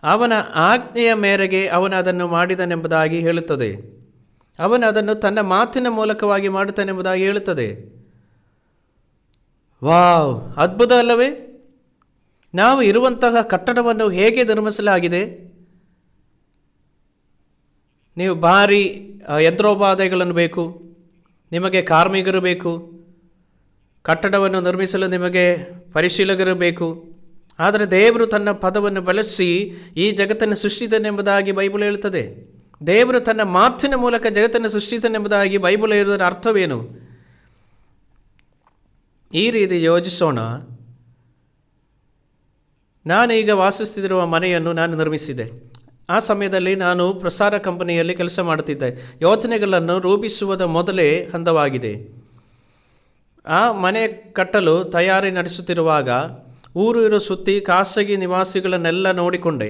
ಅವನ ಆಜ್ಞೆಯ ಮೇರೆಗೆ ಅವನು ಅದನ್ನು ಮಾಡಿದನೆಂಬುದಾಗಿ ಹೇಳುತ್ತದೆ. ಅವನು ಅದನ್ನು ತನ್ನ ಮಾತಿನ ಮೂಲಕವಾಗಿ ಮಾಡುತ್ತಾನೆಂಬುದಾಗಿ ಹೇಳುತ್ತದೆ. ವಾವ್, ಅದ್ಭುತ ಅಲ್ಲವೇ? ನಾವು ಇರುವಂತಹ ಕಟ್ಟಡವನ್ನು ಹೇಗೆ ನಿರ್ಮಿಸಲಾಗಿದೆ? ನೀವು ಭಾರಿ ಯಂತ್ರೋಪಾಧ್ಯಾಯಗಳನ್ನು ಬೇಕು, ನಿಮಗೆ ಕಾರ್ಮಿಕರು ಬೇಕು, ಕಟ್ಟಡವನ್ನು ನಿರ್ಮಿಸಲು ನಿಮಗೆ ಪರಿಶೀಲಕರು ಬೇಕು. ಆದರೆ ದೇವರು ತನ್ನ ಪದವನ್ನು ಬಳಸಿ ಈ ಜಗತ್ತನ್ನು ಸೃಷ್ಟಿಸಿದನೆಂಬುದಾಗಿ ಬೈಬಲ್ ಹೇಳುತ್ತದೆ. ದೇವರು ತನ್ನ ಮಾತಿನ ಮೂಲಕ ಜಗತ್ತನ್ನು ಸೃಷ್ಟಿಸಿದನೆಂಬುದಾಗಿ ಬೈಬಲ್ ಹೇಳುವುದರ ಅರ್ಥವೇನು? ಈ ರೀತಿ ಯೋಚಿಸೋಣ. ನಾನು ಈಗ ವಾಸಿಸುತ್ತಿರುವ ಮನೆಯನ್ನು ನಾನು ನಿರ್ಮಿಸಿದೆ. ಆ ಸಮಯದಲ್ಲಿ ನಾನು ಪ್ರಸಾರ ಕಂಪನಿಯಲ್ಲಿ ಕೆಲಸ ಮಾಡುತ್ತಿದ್ದೆ. ಯೋಜನೆಗಳನ್ನು ರೂಪಿಸುವುದ ಮೊದಲೇ ಹಂತವಾಗಿದೆ. ಆ ಮನೆ ಕಟ್ಟಲು ತಯಾರಿ ನಡೆಸುತ್ತಿರುವಾಗ ಊರು ಸುತ್ತಿ ಖಾಸಗಿ ನಿವಾಸಿಗಳನ್ನೆಲ್ಲ ನೋಡಿಕೊಂಡೆ.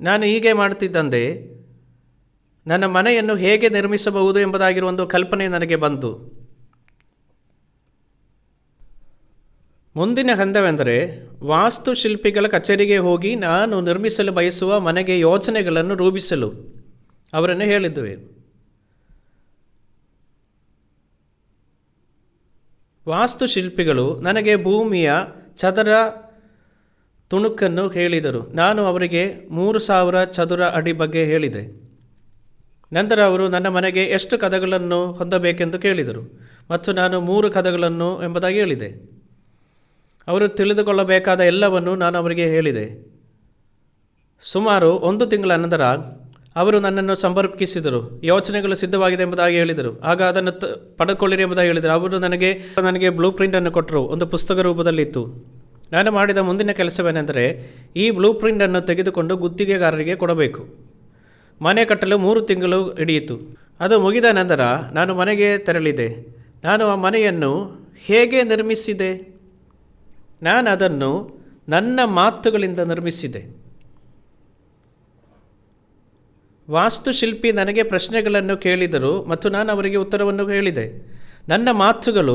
ನಾನು ಹೀಗೆ ಮಾಡುತ್ತಿದ್ದಂತೆ ನನ್ನ ಮನೆಯನ್ನು ಹೇಗೆ ನಿರ್ಮಿಸಬಹುದು ಎಂಬುದಾಗಿರುವ ಒಂದು ಕಲ್ಪನೆ ನನಗೆ ಬಂತು. ಮುಂದಿನ ಹಂತವೆಂದರೆ ವಾಸ್ತುಶಿಲ್ಪಿಗಳ ಕಚೇರಿಗೆ ಹೋಗಿ ನಾನು ನಿರ್ಮಿಸಲು ಬಯಸುವ ಮನೆಗೆ ಯೋಜನೆಗಳನ್ನು ರೂಪಿಸಲು ಅವರನ್ನು ಹೇಳಿದ್ದುವೆ. ವಾಸ್ತುಶಿಲ್ಪಿಗಳು ನನಗೆ ಭೂಮಿಯ ಚದರ ತುಣುಕನ್ನು ಹೇಳಿದರು. ನಾನು ಅವರಿಗೆ 3,000 ಚದುರ ಅಡಿ ಬಗ್ಗೆ ಹೇಳಿದೆ. ನಂತರ ಅವರು ನನ್ನ ಮನೆಗೆ ಎಷ್ಟು ಕದಗಳನ್ನು ಹೊಂದಬೇಕೆಂದು ಕೇಳಿದರು ಮತ್ತು ನಾನು 3 ಕದಗಳನ್ನು ಎಂಬುದಾಗಿ ಹೇಳಿದೆ. ಅವರು ತಿಳಿದುಕೊಳ್ಳಬೇಕಾದ ಎಲ್ಲವನ್ನು ನಾನು ಅವರಿಗೆ ಹೇಳಿದೆ. ಸುಮಾರು 1 ತಿಂಗಳ ನಂತರ ಅವರು ನನ್ನನ್ನು ಸಂಪರ್ಕಿಸಿದರು. ಯೋಚನೆಗಳು ಸಿದ್ಧವಾಗಿದೆ ಎಂಬುದಾಗಿ ಹೇಳಿದರು. ಆಗ ಅದನ್ನು ಪಡೆದುಕೊಳ್ಳಿರಿ ಎಂಬುದಾಗಿ ಹೇಳಿದರು. ಅವರು ನನಗೆ ಬ್ಲೂ ಪ್ರಿಂಟನ್ನು ಕೊಟ್ಟರು. ಒಂದು ಪುಸ್ತಕ ರೂಪದಲ್ಲಿತ್ತು. ನಾನು ಮಾಡಿದ ಮುಂದಿನ ಕೆಲಸವೇನೆಂದರೆ ಈ ಬ್ಲೂ ಪ್ರಿಂಟನ್ನು ತೆಗೆದುಕೊಂಡು ಗುತ್ತಿಗೆಗಾರರಿಗೆ ಕೊಡಬೇಕು. ಮನೆ ಕಟ್ಟಲು 3 ತಿಂಗಳು ಹಿಡಿಯಿತು. ಅದು ಮುಗಿದ ನಂತರ ನಾನು ಮನೆಗೆ ತೆರಳಿದೆ. ನಾನು ಆ ಮನೆಯನ್ನು ಹೇಗೆ ನಿರ್ಮಿಸಿದೆ? ನಾನು ಅದನ್ನು ನನ್ನ ಮಾತುಗಳಿಂದ ನಿರ್ಮಿಸಿದೆ. ವಾಸ್ತುಶಿಲ್ಪಿ ನನಗೆ ಪ್ರಶ್ನೆಗಳನ್ನು ಕೇಳಿದರು ಮತ್ತು ನಾನು ಅವರಿಗೆ ಉತ್ತರವನ್ನು ಹೇಳಿದೆ. ನನ್ನ ಮಾತುಗಳು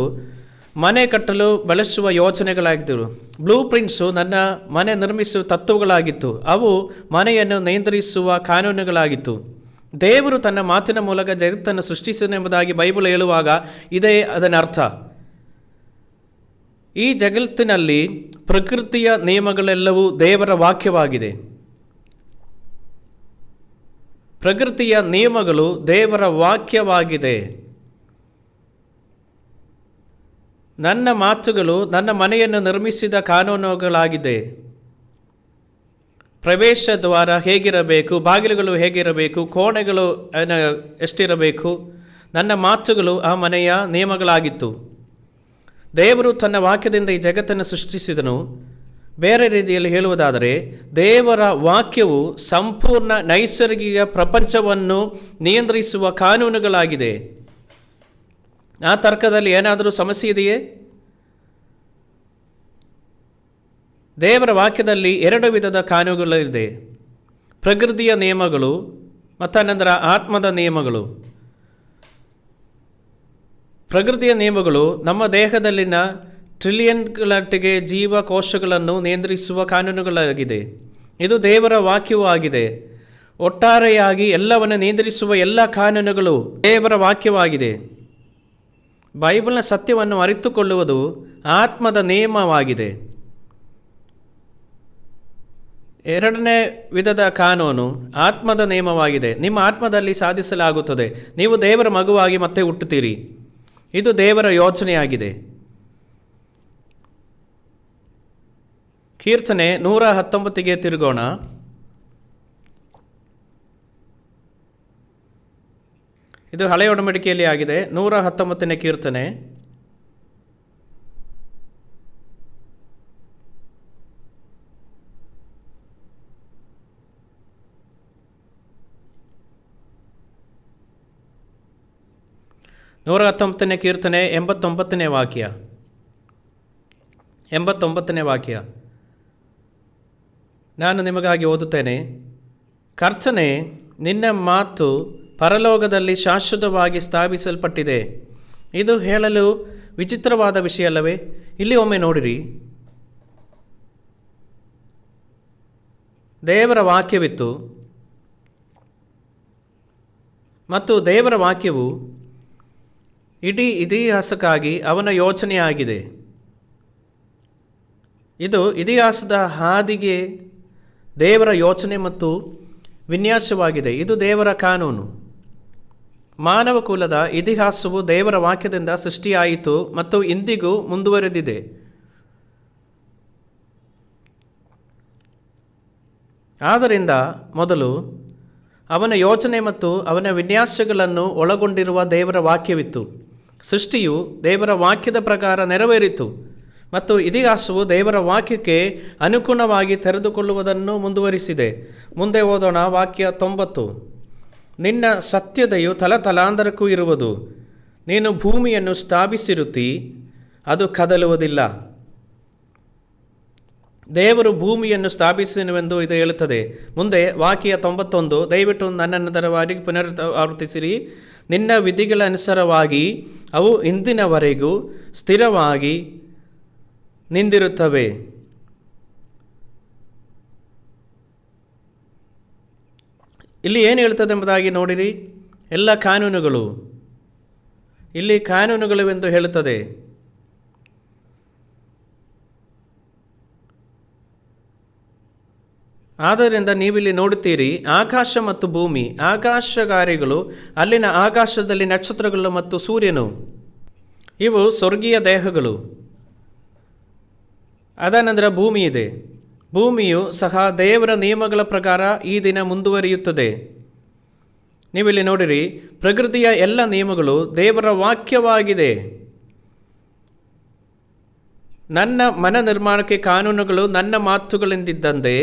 ಮನೆ ಕಟ್ಟಲು ಬಳಸುವ ಯೋಚನೆಗಳಾಗಿದ್ದವು. ಬ್ಲೂ ಪ್ರಿಂಟ್ಸು ನನ್ನ ಮನೆ ನಿರ್ಮಿಸುವ ತತ್ವಗಳಾಗಿತ್ತು. ಅವು ಮನೆಯನ್ನು ನಿಯಂತ್ರಿಸುವ ಕಾನೂನುಗಳಾಗಿತ್ತು. ದೇವರು ತನ್ನ ಮಾತಿನ ಮೂಲಕ ಜಗತ್ತನ್ನು ಸೃಷ್ಟಿಸಿದನೆಂಬುದಾಗಿ ಬೈಬಲ್ ಹೇಳುವಾಗ ಇದೇ ಅದರ ಅರ್ಥ. ಈ ಜಗತ್ತಿನಲ್ಲಿ ಪ್ರಕೃತಿಯ ನಿಯಮಗಳೆಲ್ಲವೂ ದೇವರ ವಾಕ್ಯವಾಗಿದೆ. ಪ್ರಕೃತಿಯ ನಿಯಮಗಳು ದೇವರ ವಾಕ್ಯವಾಗಿದೆ. ನನ್ನ ಮಾತುಗಳು ನನ್ನ ಮನೆಯನ್ನು ನಿರ್ಮಿಸಿದ ಕಾನೂನುಗಳಾಗಿದೆ. ಪ್ರವೇಶ ದ್ವಾರ ಹೇಗಿರಬೇಕು, ಬಾಗಿಲುಗಳು ಹೇಗಿರಬೇಕು, ಕೋಣೆಗಳು ಎಷ್ಟಿರಬೇಕು, ನನ್ನ ಮಾತುಗಳು ಆ ಮನೆಯ ನಿಯಮಗಳಾಗಿತ್ತು. ದೇವರು ತನ್ನ ವಾಕ್ಯದಿಂದ ಈ ಜಗತ್ತನ್ನು ಸೃಷ್ಟಿಸಿದನು. ಬೇರೆ ರೀತಿಯಲ್ಲಿ ಹೇಳುವುದಾದರೆ ದೇವರ ವಾಕ್ಯವು ಸಂಪೂರ್ಣ ನೈಸರ್ಗಿಕ ಪ್ರಪಂಚವನ್ನು ನಿಯಂತ್ರಿಸುವ ಕಾನೂನುಗಳಾಗಿದೆ. ಆ ತರ್ಕದಲ್ಲಿ ಏನಾದರೂ ಸಮಸ್ಯೆ ಇದೆಯೇ? ದೇವರ ವಾಕ್ಯದಲ್ಲಿ 2 ವಿಧದ ಕಾನೂನುಗಳಿದೆ. ಪ್ರಕೃತಿಯ ನಿಯಮಗಳು ಮತ್ತು ಅನಂತರ ಆತ್ಮದ ನಿಯಮಗಳು. ಪ್ರಕೃತಿಯ ನಿಯಮಗಳು ನಮ್ಮ ದೇಹದಲ್ಲಿನ ಟ್ರಿಲಿಯನ್ಗಳಟ್ಟಿಗೆ ಜೀವಕೋಶಗಳನ್ನು ನಿಯಂತ್ರಿಸುವ ಕಾನೂನುಗಳಾಗಿದೆ. ಇದು ದೇವರ ವಾಕ್ಯವೂ ಆಗಿದೆ. ಒಟ್ಟಾರೆಯಾಗಿ ಎಲ್ಲವನ್ನು ನಿಯಂತ್ರಿಸುವ ಎಲ್ಲ ಕಾನೂನುಗಳು ದೇವರ ವಾಕ್ಯವಾಗಿದೆ. ಬೈಬಲ್ನ ಸತ್ಯವನ್ನು ಅರಿತುಕೊಳ್ಳುವುದು ಆತ್ಮದ ನಿಯಮವಾಗಿದೆ. 2ನೇ ವಿಧದ ಕಾನೂನು ಆತ್ಮದ ನಿಯಮವಾಗಿದೆ. ನಿಮ್ಮ ಆತ್ಮದಲ್ಲಿ ಸಾಧಿಸಲಾಗುತ್ತದೆ. ನೀವು ದೇವರ ಮಗುವಾಗಿ ಮತ್ತೆ ಹುಟ್ಟುತ್ತೀರಿ. ಇದು ದೇವರ ಯೋಚನೆಯಾಗಿದೆ. ಕೀರ್ತನೆ 119ಗೆ ತಿರುಗೋಣ. ಇದು ಹಳೆಯ ಒಡಂಬಡಿಕೆಯಲ್ಲಿ ಆಗಿದೆ. 119ನೇ ಕೀರ್ತನೆ. ನೂರ 19ನೇ ಕೀರ್ತನೆ 89ನೇ ವಾಕ್ಯ. 89ನೇ ವಾಕ್ಯ ನಾನು ನಿಮಗಾಗಿ ಓದುತ್ತೇನೆ. ಕರ್ತನೇ, ನಿನ್ನ ಮಾತು ಪರಲೋಕದಲ್ಲಿ ಶಾಶ್ವತವಾಗಿ ಸ್ಥಾಪಿಸಲ್ಪಟ್ಟಿದೆ. ಇದು ಹೇಳಲು ವಿಚಿತ್ರವಾದ ವಿಷಯ ಅಲ್ಲವೇ? ಇಲ್ಲಿ ಒಮ್ಮೆ ನೋಡಿರಿ. ದೇವರ ವಾಕ್ಯವಿತ್ತು ಮತ್ತು ದೇವರ ವಾಕ್ಯವು ಇಡೀ ಇತಿಹಾಸಕ್ಕಾಗಿ ಅವನ ಯೋಚನೆಯಾಗಿದೆ. ಇದು ಇತಿಹಾಸದ ಹಾದಿಗೆ ದೇವರ ಯೋಚನೆ ಮತ್ತು ವಿನ್ಯಾಸವಾಗಿದೆ. ಇದು ದೇವರ ಕಾನೂನು. ಮಾನವ ಕುಲದ ಇತಿಹಾಸವು ದೇವರ ವಾಕ್ಯದಿಂದ ಸೃಷ್ಟಿಯಾಯಿತು ಮತ್ತು ಇಂದಿಗೂ ಮುಂದುವರೆದಿದೆ. ಆದ್ದರಿಂದ ಮೊದಲು ಅವನ ಯೋಚನೆ ಮತ್ತು ಅವನ ವಿನ್ಯಾಸಗಳನ್ನು ಒಳಗೊಂಡಿರುವ ದೇವರ ವಾಕ್ಯವಿತ್ತು. ಸೃಷ್ಟಿಯು ದೇವರ ವಾಕ್ಯದ ಪ್ರಕಾರ ನೆರವೇರಿತು ಮತ್ತು ಇತಿಹಾಸವು ದೇವರ ವಾಕ್ಯಕ್ಕೆ ಅನುಗುಣವಾಗಿ ತೆರೆದುಕೊಳ್ಳುವುದನ್ನು ಮುಂದುವರಿಸಿದೆ. ಮುಂದೆ ಓದೋಣ. ವಾಕ್ಯ 90. ನಿನ್ನ ಸತ್ಯತೆಯು ತಲತಲಾಂತರಕ್ಕೂ ಇರುವುದು. ನೀನು ಭೂಮಿಯನ್ನು ಸ್ಥಾಪಿಸಿರುತ್ತಿ, ಅದು ಕದಲುವುದಿಲ್ಲ. ದೇವರು ಭೂಮಿಯನ್ನು ಸ್ಥಾಪಿಸಿದನೆಂದು ಇದು ಹೇಳುತ್ತದೆ. ಮುಂದೆ ವಾಕ್ಯ 91. ದಯವಿಟ್ಟು ನನ್ನನ್ನು ದರವಾಗಿ ಪುನರಾವರ್ತಿಸಿರಿ. ನಿನ್ನ ವಿಧಿಗಳ ಅನುಸಾರವಾಗಿ ಅವು ಇಂದಿನವರೆಗೂ ಸ್ಥಿರವಾಗಿ ನಿಂದಿರುತ್ತವೆ. ಇಲ್ಲಿ ಏನು ಹೇಳ್ತದೆ ಎಂಬುದಾಗಿ ನೋಡಿರಿ. ಎಲ್ಲ ಕಾನೂನುಗಳು ಇಲ್ಲಿ ಕಾನೂನುಗಳೆಂದು ಹೇಳುತ್ತದೆ. ಆದ್ದರಿಂದ ನೀವಿಲ್ಲಿ ನೋಡುತ್ತೀರಿ, ಆಕಾಶ ಮತ್ತು ಭೂಮಿ, ಆಕಾಶಗಾರಿಗಳು, ಅಲ್ಲಿನ ಆಕಾಶದಲ್ಲಿ ನಕ್ಷತ್ರಗಳು ಮತ್ತು ಸೂರ್ಯನು, ಇವು ಸ್ವರ್ಗೀಯ ದೇಹಗಳು. ಅದನಂತರ ಭೂಮಿ ಇದೆ. ಭೂಮಿಯು ಸಹ ದೇವರ ನಿಯಮಗಳ ಪ್ರಕಾರ ಈ ದಿನ ಮುಂದುವರಿಯುತ್ತದೆ. ನೀವಿಲ್ಲಿ ನೋಡಿರಿ, ಪ್ರಕೃತಿಯ ಎಲ್ಲ ನಿಯಮಗಳು ದೇವರ ವಾಕ್ಯವಾಗಿದೆ. ನನ್ನ ಮನ ನಿರ್ಮಾಣಕ್ಕೆ ಕಾನೂನುಗಳು ನನ್ನ ಮಾತುಗಳಿಂದಿದ್ದಂತೆ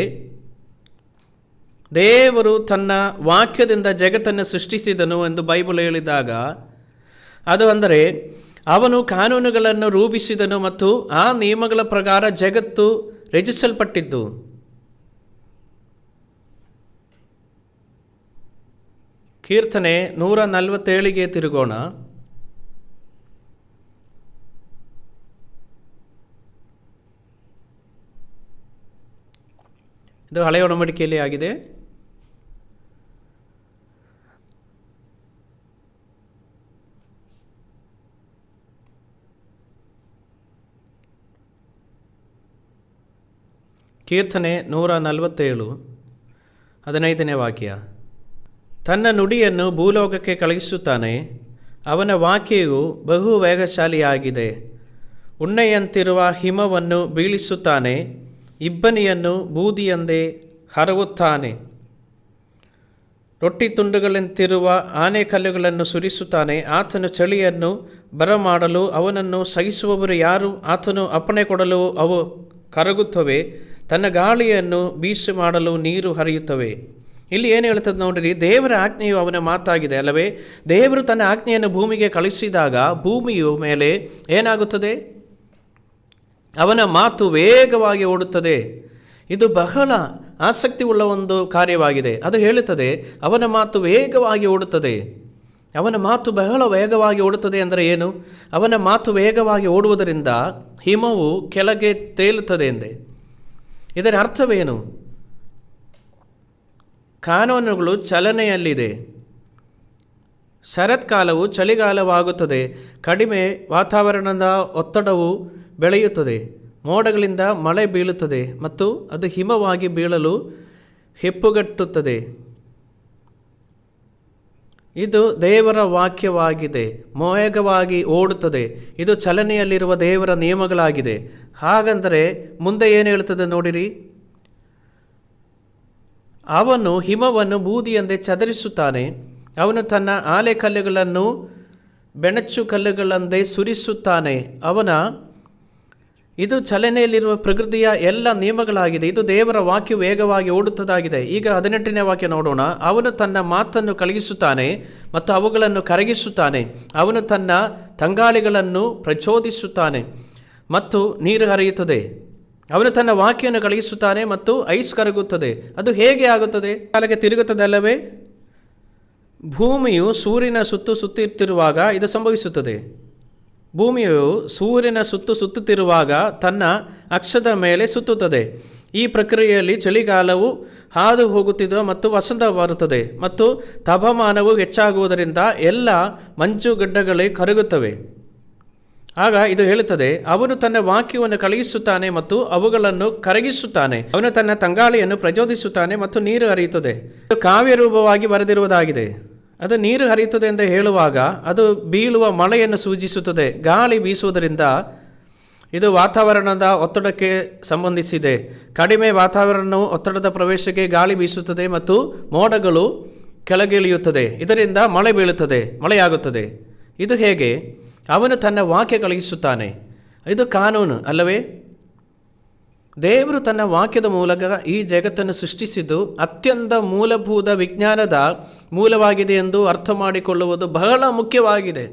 ದೇವರು ತನ್ನ ವಾಕ್ಯದಿಂದ ಜಗತ್ತನ್ನು ಸೃಷ್ಟಿಸಿದನು ಎಂದು ಬೈಬಲ್ ಹೇಳಿದಾಗ, ಅದು ಅಂದರೆ ಅವನು ಕಾನೂನುಗಳನ್ನು ರೂಪಿಸಿದನು ಮತ್ತು ಆ ನಿಯಮಗಳ ಪ್ರಕಾರ ಜಗತ್ತು ರಚಿಸಲ್ಪಟ್ಟಿದ್ದು. ಕೀರ್ತನೆ 147ಗೆ ತಿರುಗೋಣ. ಇದು ಹಳೆಯ ಒಡಂಬಡಿಕೆಯಲ್ಲಿ ಆಗಿದೆ. ಕೀರ್ತನೆ 147 15ನೇ ವಾಕ್ಯ. ತನ್ನ ನುಡಿಯನ್ನು ಭೂಲೋಕಕ್ಕೆ ಕಳುಹಿಸುತ್ತಾನೆ, ಅವನ ವಾಕ್ಯವು ಬಹು ವೇಗಶಾಲಿಯಾಗಿದೆ. ಉಣ್ಣೆಯಂತಿರುವ ಹಿಮವನ್ನು ಬೀಳಿಸುತ್ತಾನೆ, ಇಬ್ಬನಿಯನ್ನು ಬೂದಿಯಂದೇ ಹರವುತ್ತಾನೆ. ರೊಟ್ಟಿ ತುಂಡುಗಳಂತಿರುವ ಆನೆಕಲ್ಲುಗಳನ್ನು ಸುರಿಸುತ್ತಾನೆ. ಆತನು ಚಳಿಯನ್ನು ಬರಮಾಡಲು ಅವನನ್ನು ಸಹಿಸುವವರು ಯಾರು? ಆತನು ಅಪ್ಪಣೆ ಕೊಡಲು ಅವು ಕರಗುತ್ತವೆ. ತನ್ನ ಗಾಳಿಯನ್ನು ಬೀಸು ಮಾಡಲು ನೀರು ಹರಿಯುತ್ತವೆ. ಇಲ್ಲಿ ಏನು ಹೇಳ್ತದೆ ನೋಡಿರಿ, ದೇವರ ಆಜ್ಞೆಯು ಅವನ ಮಾತಾಗಿದೆ ಅಲ್ಲವೇ? ದೇವರು ತನ್ನ ಆಜ್ಞೆಯನ್ನು ಭೂಮಿಗೆ ಕಳಿಸಿದಾಗ ಭೂಮಿಯು ಮೇಲೆ ಏನಾಗುತ್ತದೆ? ಅವನ ಮಾತು ವೇಗವಾಗಿ ಓಡುತ್ತದೆ. ಇದು ಬಹಳ ಆಸಕ್ತಿ ಉಳ್ಳ ಒಂದು ಕಾರ್ಯವಾಗಿದೆ. ಅದು ಹೇಳುತ್ತದೆ ಅವನ ಮಾತು ವೇಗವಾಗಿ ಓಡುತ್ತದೆ. ಅವನ ಮಾತು ಬಹಳ ವೇಗವಾಗಿ ಓಡುತ್ತದೆ ಅಂದರೆ ಏನು? ಅವನ ಮಾತು ವೇಗವಾಗಿ ಓಡುವುದರಿಂದ ಹಿಮವು ಕೆಳಗೆ ತೇಲುತ್ತದೆ ಎಂದೆ. ಇದರ ಅರ್ಥವೇನು? ಕಾನೂನುಗಳು ಚಲನೆಯಲ್ಲಿದೆ. ಶರತ್ಕಾಲವು ಚಳಿಗಾಲವಾಗುತ್ತದೆ. ಕಡಿಮೆ ವಾತಾವರಣದ ಒತ್ತಡವು ಬೆಳೆಯುತ್ತದೆ. ಮೋಡಗಳಿಂದ ಮಳೆ ಬೀಳುತ್ತದೆ ಮತ್ತು ಅದು ಹಿಮವಾಗಿ ಬೀಳಲು ಹೆಪ್ಪುಗಟ್ಟುತ್ತದೆ. ಇದು ದೇವರ ವಾಕ್ಯವಾಗಿದೆ. ವೇಗವಾಗಿ ಓಡುತ್ತದೆ. ಇದು ಚಲನೆಯಲ್ಲಿರುವ ದೇವರ ನಿಯಮಗಳಾಗಿದೆ. ಹಾಗಂದರೆ ಮುಂದೆ ಏನು ಹೇಳ್ತದೆ ನೋಡಿರಿ, ಅವನು ಹಿಮವನ್ನು ಬೂದಿಯಂತೆ ಚದರಿಸುತ್ತಾನೆ. ಅವನು ತನ್ನ ಆಲೆಕಲ್ಲುಗಳನ್ನು ಬೆಣಚು ಕಲ್ಲುಗಳಂತೆ ಸುರಿಸುತ್ತಾನೆ. ಇದು ಚಲನೆಯಲ್ಲಿರುವ ಪ್ರಕೃತಿಯ ಎಲ್ಲ ನಿಯಮಗಳಾಗಿದೆ. ಇದು ದೇವರ ವಾಕ್ಯ ವೇಗವಾಗಿ ಓಡುತ್ತದಾಗಿದೆ. ಈಗ 18ನೇ ವಾಕ್ಯ ನೋಡೋಣ. ಅವನು ತನ್ನ ಮಾತನ್ನು ಕಳುಹಿಸುತ್ತಾನೆ ಮತ್ತು ಅವುಗಳನ್ನು ಕರಗಿಸುತ್ತಾನೆ. ಅವನು ತನ್ನ ತಂಗಾಳಿಗಳನ್ನು ಪ್ರಚೋದಿಸುತ್ತಾನೆ ಮತ್ತು ನೀರು ಹರಿಯುತ್ತದೆ. ಅವನು ತನ್ನ ವಾಕ್ಯವನ್ನು ಕಳುಹಿಸುತ್ತಾನೆ ಮತ್ತು ಐಸ್ ಕರಗುತ್ತದೆ. ಅದು ಹೇಗೆ ಆಗುತ್ತದೆ? ಕಾಲಕ್ಕೆ ತಿರುಗುತ್ತದೆ ಅಲ್ಲವೇ? ಭೂಮಿಯು ಸೂರ್ಯನ ಸುತ್ತುತ್ತಿರುವಾಗ ಇದು ಸಂಭವಿಸುತ್ತದೆ. ಭೂಮಿಯು ಸೂರ್ಯನ ಸುತ್ತುತ್ತಿರುವಾಗ ತನ್ನ ಅಕ್ಷದ ಮೇಲೆ ಸುತ್ತುತ್ತದೆ. ಈ ಪ್ರಕ್ರಿಯೆಯಲ್ಲಿ ಚಳಿಗಾಲವು ಹಾದು ಹೋಗುತ್ತಿದೆ ಮತ್ತು ವಸಂತ ಬರುತ್ತದೆ ಮತ್ತು ತಾಪಮಾನವು ಹೆಚ್ಚಾಗುವುದರಿಂದ ಎಲ್ಲ ಮಂಜುಗಡ್ಡೆಗಳೇ ಕರಗುತ್ತವೆ. ಆಗ ಇದು ಹೇಳುತ್ತದೆ, ಅವನು ತನ್ನ ವಾಕ್ಯವನ್ನು ಕಳುಹಿಸುತ್ತಾನೆ ಮತ್ತು ಅವುಗಳನ್ನು ಕರಗಿಸುತ್ತಾನೆ. ಅವನು ತನ್ನ ತಂಗಾಳಿಯನ್ನು ಪ್ರಚೋದಿಸುತ್ತಾನೆ ಮತ್ತು ನೀರು ಹರಿಯುತ್ತದೆ. ಇದು ಕಾವ್ಯ ರೂಪವಾಗಿ ಬರೆದಿರುವುದಾಗಿದೆ. ಅದು ನೀರು ಹರಿಯುತ್ತದೆ ಎಂದು ಹೇಳುವಾಗ ಅದು ಬೀಳುವ ಮಳೆಯನ್ನು ಸೂಚಿಸುತ್ತದೆ. ಗಾಳಿ ಬೀಸುವುದರಿಂದ ಇದು ವಾತಾವರಣದ ಒತ್ತಡಕ್ಕೆ ಸಂಬಂಧಿಸಿದೆ. ಕಡಿಮೆ ವಾತಾವರಣವು ಒತ್ತಡದ ಪ್ರವೇಶಕ್ಕೆ ಗಾಳಿ ಬೀಸುತ್ತದೆ ಮತ್ತು ಮೋಡಗಳು ಕೆಳಗಿಳಿಯುತ್ತದೆ. ಇದರಿಂದ ಮಳೆ ಬೀಳುತ್ತದೆ, ಮಳೆಯಾಗುತ್ತದೆ. ಇದು ಹೇಗೆ? ಅವನು ತನ್ನ ವಾಕ್ಯ ಕಳುಹಿಸುತ್ತಾನೆ. ಇದು ಕಾನೂನು ಅಲ್ಲವೇ? ದೇವರು ತನ್ನ ವಾಕ್ಯದ ಮೂಲಕ ಈ ಜಗತ್ತನ್ನು ಸೃಷ್ಟಿಸಿದ್ದು ಅತ್ಯಂತ ಮೂಲಭೂತ ವಿಜ್ಞಾನದ ಮೂಲವಾಗಿದೆ ಎಂದು ಅರ್ಥ ಮಾಡಿಕೊಳ್ಳುವುದು ಬಹಳ ಮುಖ್ಯವಾಗಿದೆ.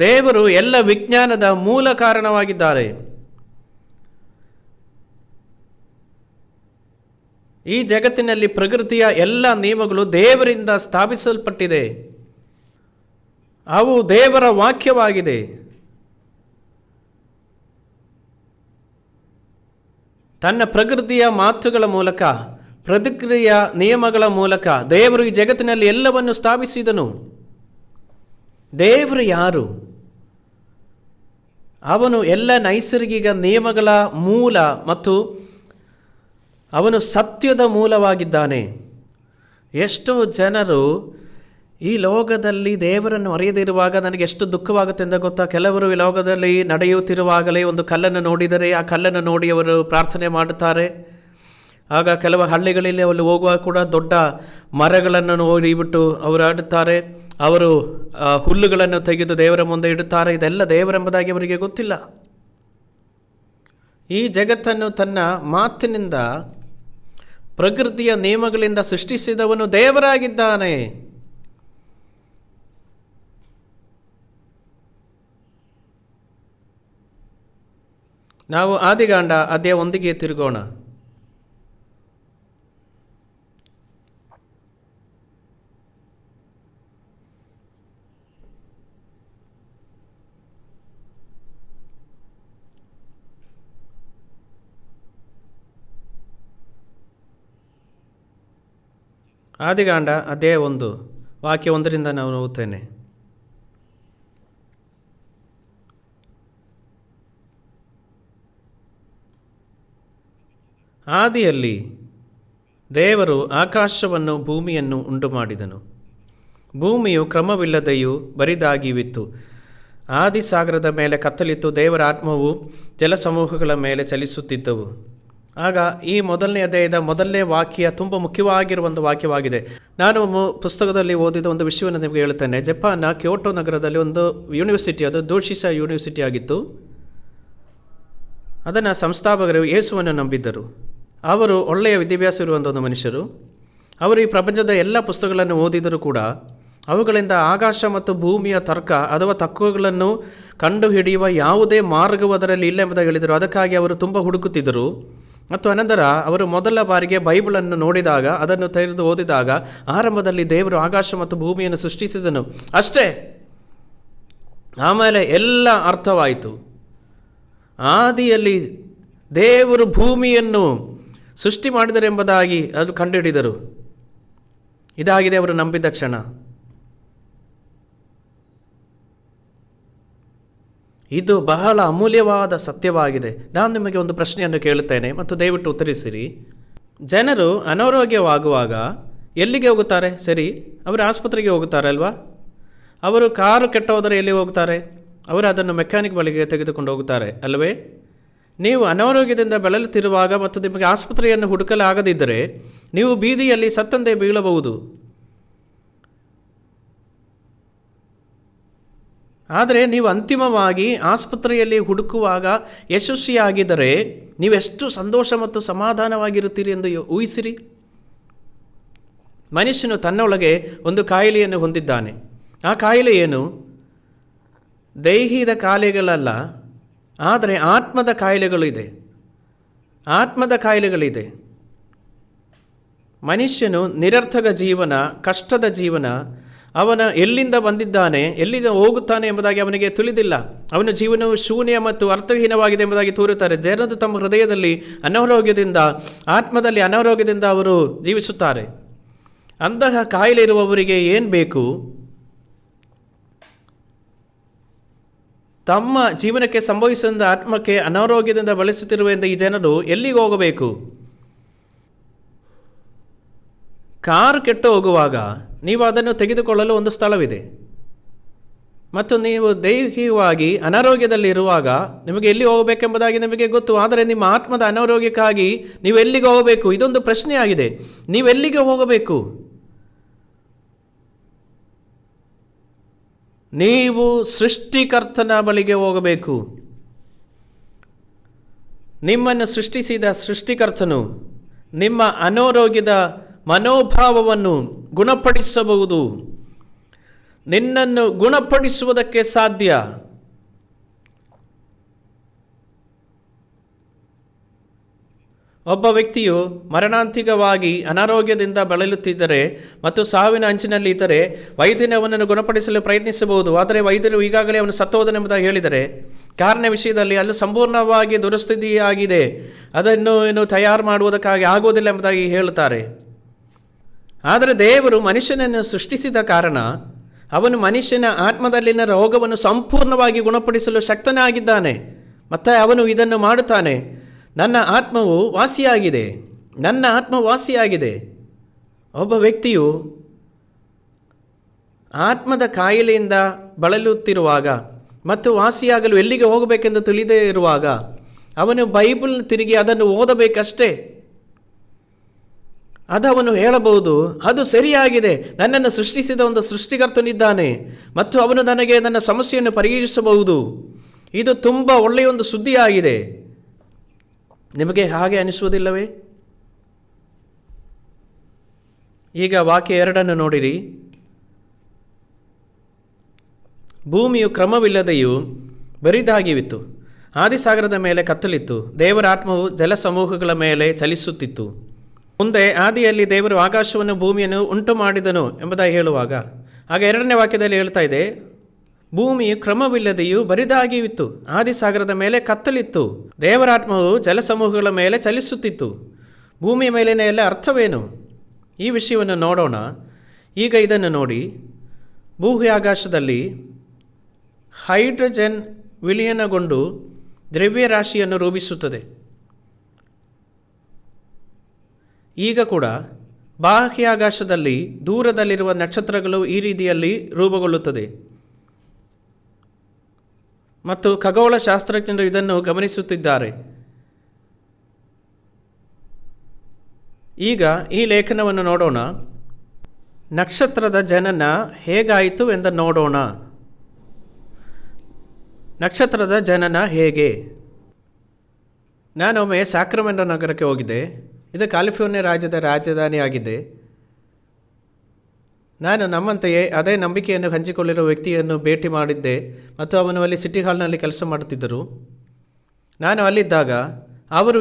ದೇವರು ಎಲ್ಲ ವಿಜ್ಞಾನದ ಮೂಲ ಕಾರಣವಾಗಿದ್ದಾರೆ. ಈ ಜಗತ್ತಿನಲ್ಲಿ ಪ್ರಕೃತಿಯ ಎಲ್ಲ ನಿಯಮಗಳು ದೇವರಿಂದ ಸ್ಥಾಪಿಸಲ್ಪಟ್ಟಿದೆ. ಅವು ದೇವರ ವಾಕ್ಯವಾಗಿದೆ. ತನ್ನ ಪ್ರಕೃತಿಯ ಮಾತುಗಳ ಮೂಲಕ, ಪ್ರತಿಕ್ರಿಯೆಯ ನಿಯಮಗಳ ಮೂಲಕ ದೇವರು ಈ ಜಗತ್ತಿನಲ್ಲಿ ಎಲ್ಲವನ್ನು ಸ್ಥಾಪಿಸಿದನು. ದೇವರು ಯಾರು? ಅವನು ಎಲ್ಲ ನೈಸರ್ಗಿಕ ನಿಯಮಗಳ ಮೂಲ ಮತ್ತು ಅವನು ಸತ್ಯದ ಮೂಲವಾಗಿದ್ದಾನೆ. ಎಷ್ಟೋ ಜನರು ಈ ಲೋಕದಲ್ಲಿ ದೇವರನ್ನು ಅರಿಯದಿರುವಾಗ ನನಗೆ ಎಷ್ಟು ದುಃಖವಾಗುತ್ತೆ ಅಂತ ಗೊತ್ತಾ? ಕೆಲವರು ಈ ಲೋಕದಲ್ಲಿ ನಡೆಯುತ್ತಿರುವಾಗಲೇ ಒಂದು ಕಲ್ಲನ್ನು ನೋಡಿದರೆ ಆ ಕಲ್ಲನ್ನು ನೋಡಿ ಅವರು ಪ್ರಾರ್ಥನೆ ಮಾಡುತ್ತಾರೆ. ಆಗ ಕೆಲವು ಹಳ್ಳಿಗಳಲ್ಲಿ ಅವರು ಹೋಗುವಾಗ ಕೂಡ ದೊಡ್ಡ ಮರಗಳನ್ನು ನೋಡಿಬಿಟ್ಟು ಅವರು ಆಡುತ್ತಾರೆ. ಅವರು ಹುಲ್ಲುಗಳನ್ನು ತೆಗೆದು ದೇವರ ಮುಂದೆ ಇಡುತ್ತಾರೆ. ಇದೆಲ್ಲ ದೇವರೆಂಬುದಾಗಿ ಅವರಿಗೆ ಗೊತ್ತಿಲ್ಲ. ಈ ಜಗತ್ತನ್ನು ತನ್ನ ಮಾತಿನಿಂದ, ಪ್ರಕೃತಿಯ ನಿಯಮಗಳಿಂದ ಸೃಷ್ಟಿಸಿದವನು ದೇವರಾಗಿದ್ದಾನೆ. ನಾವು ಆದಿಕಾಂಡ ಅಧ್ಯಾಯ 1 ತಿರುಗೋಣ. ಆದಿಕಾಂಡ ಅಧ್ಯಾಯ 1 ವಾಕ್ಯ 1 ನಾನು ಓದುತ್ತೇನೆ. ಆದಿಯಲ್ಲಿ ದೇವರು ಆಕಾಶವನ್ನು ಭೂಮಿಯನ್ನು ಉಂಟು ಮಾಡಿದನು. ಭೂಮಿಯು ಕ್ರಮವಿಲ್ಲದೆಯೂ ಬರಿದಾಗಿವಿತ್ತು. ಆದಿಸಾಗರದ ಮೇಲೆ ಕತ್ತಲಿತ್ತು. ದೇವರ ಆತ್ಮವು ಜಲಸಮೂಹಗಳ ಮೇಲೆ ಚಲಿಸುತ್ತಿದ್ದವು. ಆಗ ಈ ಮೊದಲನೇ ಅಧ್ಯಾಯದ ಮೊದಲನೇ ವಾಕ್ಯ ತುಂಬ ಮುಖ್ಯವಾಗಿರುವ ಒಂದು ವಾಕ್ಯವಾಗಿದೆ. ನಾನು ಪುಸ್ತಕದಲ್ಲಿ ಓದಿದ ಒಂದು ವಿಷಯವನ್ನು ನಿಮಗೆ ಹೇಳುತ್ತೇನೆ. ಜಪಾನ್ನ ಕ್ಯೋಟೋ ನಗರದಲ್ಲಿ ಒಂದು ಯೂನಿವರ್ಸಿಟಿ, ಅದು ದೋಷಿಸ ಯೂನಿವರ್ಸಿಟಿ ಆಗಿತ್ತು. ಅದನ್ನು ಸಂಸ್ಥಾಪಕರು ಯೇಸುವನ್ನು ನಂಬಿದ್ದರು. ಅವರು ಒಳ್ಳೆಯ ವಿದ್ಯಾಭ್ಯಾಸ ಇರುವಂಥ ಒಂದು ಮನುಷ್ಯರು. ಅವರು ಈ ಪ್ರಪಂಚದ ಎಲ್ಲ ಪುಸ್ತಕಗಳನ್ನು ಓದಿದರೂ ಕೂಡ ಅವುಗಳಿಂದ ಆಕಾಶ ಮತ್ತು ಭೂಮಿಯ ತರ್ಕ ಅಥವಾ ತತ್ವಗಳನ್ನು ಕಂಡುಹಿಡಿಯುವ ಯಾವುದೇ ಮಾರ್ಗವು ಅದರಲ್ಲಿ ಇಲ್ಲ ಎಂಬುದಾಗಿ ಹೇಳಿದರು. ಅದಕ್ಕಾಗಿ ಅವರು ತುಂಬ ಹುಡುಕುತ್ತಿದ್ದರು. ಮತ್ತು ಅನಂತರ ಅವರು ಮೊದಲ ಬಾರಿಗೆ ಬೈಬಲನ್ನು ನೋಡಿದಾಗ, ಅದನ್ನು ತೆಗೆದು ಓದಿದಾಗ, ಆರಂಭದಲ್ಲಿ ದೇವರು ಆಕಾಶ ಮತ್ತು ಭೂಮಿಯನ್ನು ಸೃಷ್ಟಿಸಿದನು, ಅಷ್ಟೇ. ಆಮೇಲೆ ಎಲ್ಲ ಅರ್ಥವಾಯಿತು. ಆದಿಯಲ್ಲಿ ದೇವರು ಭೂಮಿಯನ್ನು ಸೃಷ್ಟಿ ಮಾಡಿದರು ಎಂಬುದಾಗಿ ಅದು ಕಂಡುಹಿಡಿದರು. ಇದಾಗಿದೆ ಅವರು ನಂಬಿದ ಕ್ಷಣ. ಇದು ಬಹಳ ಅಮೂಲ್ಯವಾದ ಸತ್ಯವಾಗಿದೆ. ನಾನು ನಿಮಗೆ ಒಂದು ಪ್ರಶ್ನೆಯನ್ನು ಕೇಳುತ್ತೇನೆ ಮತ್ತು ದಯವಿಟ್ಟು ಉತ್ತರಿಸಿರಿ. ಜನರು ಅನಾರೋಗ್ಯವಾಗುವಾಗ ಎಲ್ಲಿಗೆ ಹೋಗುತ್ತಾರೆ? ಸರಿ, ಅವರು ಆಸ್ಪತ್ರೆಗೆ ಹೋಗುತ್ತಾರೆ ಅಲ್ವಾ? ಅವರು ಕಾರು ಕೆಟ್ಟೋದರೆ ಎಲ್ಲಿ ಹೋಗ್ತಾರೆ? ಅವರು ಅದನ್ನು ಮೆಕ್ಯಾನಿಕ್ ಬಳಿಗೆ ತೆಗೆದುಕೊಂಡು ಹೋಗುತ್ತಾರೆ ಅಲ್ಲವೇ? ನೀವು ಅನಾರೋಗ್ಯದಿಂದ ಬಳಲುತ್ತಿರುವಾಗ ಮತ್ತು ನಿಮಗೆ ಆಸ್ಪತ್ರೆಯನ್ನು ಹುಡುಕಲಾಗದಿದ್ದರೆ ನೀವು ಬೀದಿಯಲ್ಲಿ ಸತ್ತಂತೆ ಬೀಳಬಹುದು. ಆದರೆ ನೀವು ಅಂತಿಮವಾಗಿ ಆಸ್ಪತ್ರೆಯಲ್ಲಿ ಹುಡುಕುವಾಗ ಯಶಸ್ವಿಯಾಗಿದ್ದರೆ ನೀವೆಷ್ಟು ಸಂತೋಷ ಮತ್ತು ಸಮಾಧಾನವಾಗಿರುತ್ತೀರಿ ಎಂದು ಊಹಿಸಿರಿ. ಮನುಷ್ಯನು ತನ್ನೊಳಗೆ ಒಂದು ಕಾಯಿಲೆಯನ್ನು ಹೊಂದಿದ್ದಾನೆ. ಆ ಕಾಯಿಲೆ ಏನು? ದೈಹಿಕ ಕಾಯಿಲೆಗಳಲ್ಲ, ಆದರೆ ಆತ್ಮದ ಕಾಯಿಲೆಗಳಿದೆ. ಆತ್ಮದ ಕಾಯಿಲೆಗಳಿದೆ. ಮನುಷ್ಯನು ನಿರರ್ಥಕ ಜೀವನ, ಕಷ್ಟದ ಜೀವನ, ಅವನ ಎಲ್ಲಿಂದ ಬಂದಿದ್ದಾನೆ, ಎಲ್ಲಿಂದ ಹೋಗುತ್ತಾನೆ ಎಂಬುದಾಗಿ ಅವನಿಗೆ ತಿಳಿದಿಲ್ಲ. ಅವನ ಜೀವನವು ಶೂನ್ಯ ಮತ್ತು ಅರ್ಥಹೀನವಾಗಿದೆ ಎಂಬುದಾಗಿ ತೋರುತ್ತಾರೆ. ಜನರು ತಮ್ಮ ಹೃದಯದಲ್ಲಿ ಅನಾರೋಗ್ಯದಿಂದ, ಆತ್ಮದಲ್ಲಿ ಅನಾರೋಗ್ಯದಿಂದ ಅವರು ಜೀವಿಸುತ್ತಾರೆ. ಅಂತಹ ಕಾಯಿಲೆ ಇರುವವರಿಗೆ ಏನು ಬೇಕು? ತಮ್ಮ ಜೀವನಕ್ಕೆ ಸಂಭವಿಸಿದ ಆತ್ಮಕ್ಕೆ ಅನಾರೋಗ್ಯದಿಂದ ಬಳಸುತ್ತಿರುವ ಈ ಜನರು ಎಲ್ಲಿಗೆ ಹೋಗಬೇಕು? ಕಾರು ಕೆಟ್ಟು ಹೋಗುವಾಗ ನೀವು ಅದನ್ನು ತೆಗೆದುಕೊಳ್ಳಲು ಒಂದು ಸ್ಥಳವಿದೆ. ಮತ್ತು ನೀವು ದೈಹಿಕವಾಗಿ ಅನಾರೋಗ್ಯದಲ್ಲಿ ಇರುವಾಗ ನಿಮಗೆ ಎಲ್ಲಿ ಹೋಗಬೇಕೆಂಬುದಾಗಿ ನಿಮಗೆ ಗೊತ್ತು. ಆದರೆ ನಿಮ್ಮ ಆತ್ಮದ ಅನಾರೋಗ್ಯಕ್ಕಾಗಿ ನೀವು ಎಲ್ಲಿಗೆ ಹೋಗಬೇಕು? ಇದೊಂದು ಪ್ರಶ್ನೆಯಾಗಿದೆ. ನೀವೆಲ್ಲಿಗೆ ಹೋಗಬೇಕು? ನೀವು ಸೃಷ್ಟಿಕರ್ತನ ಬಳಿಗೆ ಹೋಗಬೇಕು. ನಿಮ್ಮನ್ನು ಸೃಷ್ಟಿಸಿದ ಸೃಷ್ಟಿಕರ್ತನು ನಿಮ್ಮ ಅನಾರೋಗ್ಯದ ಮನೋಭಾವವನ್ನು ಗುಣಪಡಿಸಬಹುದು. ನಿನ್ನನ್ನು ಗುಣಪಡಿಸುವುದಕ್ಕೆ ಸಾಧ್ಯ. ಒಬ್ಬ ವ್ಯಕ್ತಿಯು ಮರಣಾಂತಿಕವಾಗಿ ಅನಾರೋಗ್ಯದಿಂದ ಬಳಲುತ್ತಿದ್ದರೆ ಮತ್ತು ಸಾವಿನ ಅಂಚಿನಲ್ಲಿ ಇದ್ದರೆ ವೈದ್ಯನು ಅವನನ್ನು ಗುಣಪಡಿಸಲು ಪ್ರಯತ್ನಿಸಬಹುದು. ಆದರೆ ವೈದ್ಯರು ಈಗಾಗಲೇ ಅವನು ಸತ್ತೋದನೆಂಬುದಾಗಿ ಹೇಳಿದರೆ ಕಾರಣ ವಿಷಯದಲ್ಲಿ ಅಲ್ಲಿ ಸಂಪೂರ್ಣವಾಗಿ ದುರಸ್ಥಿತಿಯಾಗಿದೆ, ಅದನ್ನು ತಯಾರು ಮಾಡುವುದಕ್ಕಾಗಿ ಆಗುವುದಿಲ್ಲ ಎಂಬುದಾಗಿ ಹೇಳುತ್ತಾರೆ. ಆದರೆ ದೇವರು ಮನುಷ್ಯನನ್ನು ಸೃಷ್ಟಿಸಿದ ಕಾರಣ ಅವನು ಮನುಷ್ಯನ ಆತ್ಮದಲ್ಲಿನ ರೋಗವನ್ನು ಸಂಪೂರ್ಣವಾಗಿ ಗುಣಪಡಿಸಲು ಶಕ್ತನಾಗಿದ್ದಾನೆ. ಮತ್ತು ಅವನು ಇದನ್ನು ಮಾಡುತ್ತಾನೆ. ನನ್ನ ಆತ್ಮವು ವಾಸಿಯಾಗಿದೆ, ನನ್ನ ಆತ್ಮ ವಾಸಿಯಾಗಿದೆ. ಒಬ್ಬ ವ್ಯಕ್ತಿಯು ಆತ್ಮದ ಕಾಯಿಲೆಯಿಂದ ಬಳಲುತ್ತಿರುವಾಗ ಮತ್ತು ವಾಸಿಯಾಗಲು ಎಲ್ಲಿಗೆ ಹೋಗಬೇಕೆಂದು ತಿಳಿದೇ ಇರುವಾಗ ಅವನು ಬೈಬಲ್ ತಿರುಗಿ ಅದನ್ನು ಓದಬೇಕಷ್ಟೇ. ಅವನು ಹೇಳಬಹುದು, ಅದು ಸರಿಯಾಗಿದೆ, ನನ್ನನ್ನು ಸೃಷ್ಟಿಸಿದ ಒಂದು ಸೃಷ್ಟಿಕರ್ತನಿದ್ದಾನೆ ಮತ್ತು ಅವನು ನನಗೆ ನನ್ನ ಸಮಸ್ಯೆಯನ್ನು ಪರಿಹರಿಸಬಹುದು. ಇದು ತುಂಬ ಒಳ್ಳೆಯ ಒಂದು ಸುದ್ದಿಯಾಗಿದೆ. ನಿಮಗೆ ಹಾಗೆ ಅನಿಸುವುದಿಲ್ಲವೇ? ಈಗ ವಾಕ್ಯ 2 ನೋಡಿರಿ. ಭೂಮಿಯು ಕ್ರಮವಿಲ್ಲದೆಯೂ ಬರಿದಾಗಿವಿತ್ತು, ಆದಿಸಾಗರದ ಮೇಲೆ ಕತ್ತಲಿತ್ತು, ದೇವರ ಆತ್ಮವು ಜಲಸಮೂಹಗಳ ಮೇಲೆ ಚಲಿಸುತ್ತಿತ್ತು. ಮುಂದೆ ಆದಿಯಲ್ಲಿ ದೇವರು ಆಕಾಶವನ್ನು ಭೂಮಿಯನ್ನು ಉಂಟು ಮಾಡಿದನು ಎಂಬುದಾಗಿ ಹೇಳುವಾಗ ಆಗ 2ನೇ ವಾಕ್ಯದಲ್ಲಿ ಹೇಳ್ತಾ ಇದೆ, ಭೂಮಿಯು ಕ್ರಮವಿಲ್ಲದೆಯೂ ಬರಿದಾಗಿವಿತ್ತು, ಆದಿಸಾಗರದ ಮೇಲೆ ಕತ್ತಲಿತ್ತು, ದೇವರ ಆತ್ಮವು ಜಲಸಮೂಹಗಳ ಮೇಲೆ ಚಲಿಸುತ್ತಿತ್ತು. ಭೂಮಿಯ ಮೇಲಿನ ಎಲ್ಲ ಅರ್ಥವೇನು? ಈ ವಿಷಯವನ್ನು ನೋಡೋಣ. ಈಗ ಇದನ್ನು ನೋಡಿ. ಬಾಹ್ಯಾಕಾಶದಲ್ಲಿ ಹೈಡ್ರೋಜನ್ ವಿಲೀನಗೊಂಡು ದ್ರವ್ಯರಾಶಿಯನ್ನು ರೂಪಿಸುತ್ತದೆ. ಈಗ ಕೂಡ ಬಾಹ್ಯಾಕಾಶದಲ್ಲಿ ದೂರದಲ್ಲಿರುವ ನಕ್ಷತ್ರಗಳು ಈ ರೀತಿಯಲ್ಲಿ ರೂಪುಗೊಳ್ಳುತ್ತದೆ ಮತ್ತು ಖಗೋಳಶಾಸ್ತ್ರಜ್ಞರು ಇದನ್ನು ಗಮನಿಸುತ್ತಿದ್ದಾರೆ. ಈಗ ಈ ಲೇಖನವನ್ನು ನೋಡೋಣ. ನಕ್ಷತ್ರದ ಜನನ ಹೇಗಾಯಿತು ಎಂದು ನೋಡೋಣ. ನಕ್ಷತ್ರದ ಜನನ ಹೇಗೆ? ನಾನೊಮ್ಮೆ ಸ್ಯಾಕ್ರಮೆಂಟೊ ನಗರಕ್ಕೆ ಹೋಗಿದ್ದೆ. ಇದು ಕ್ಯಾಲಿಫೋರ್ನಿಯಾ ರಾಜ್ಯದ ರಾಜಧಾನಿ ಆಗಿದೆ. ನಾನು ನಮ್ಮಂತೆಯೇ ಅದೇ ನಂಬಿಕೆಯನ್ನು ಹಂಚಿಕೊಳ್ಳಿರುವ ವ್ಯಕ್ತಿಯನ್ನು ಭೇಟಿ ಮಾಡಿದ್ದೆ ಮತ್ತು ಅವನು ಅಲ್ಲಿ ಸಿಟಿ ಹಾಲ್ನಲ್ಲಿ ಕೆಲಸ ಮಾಡುತ್ತಿದ್ದರು. ನಾನು ಅಲ್ಲಿದ್ದಾಗ ಅವರು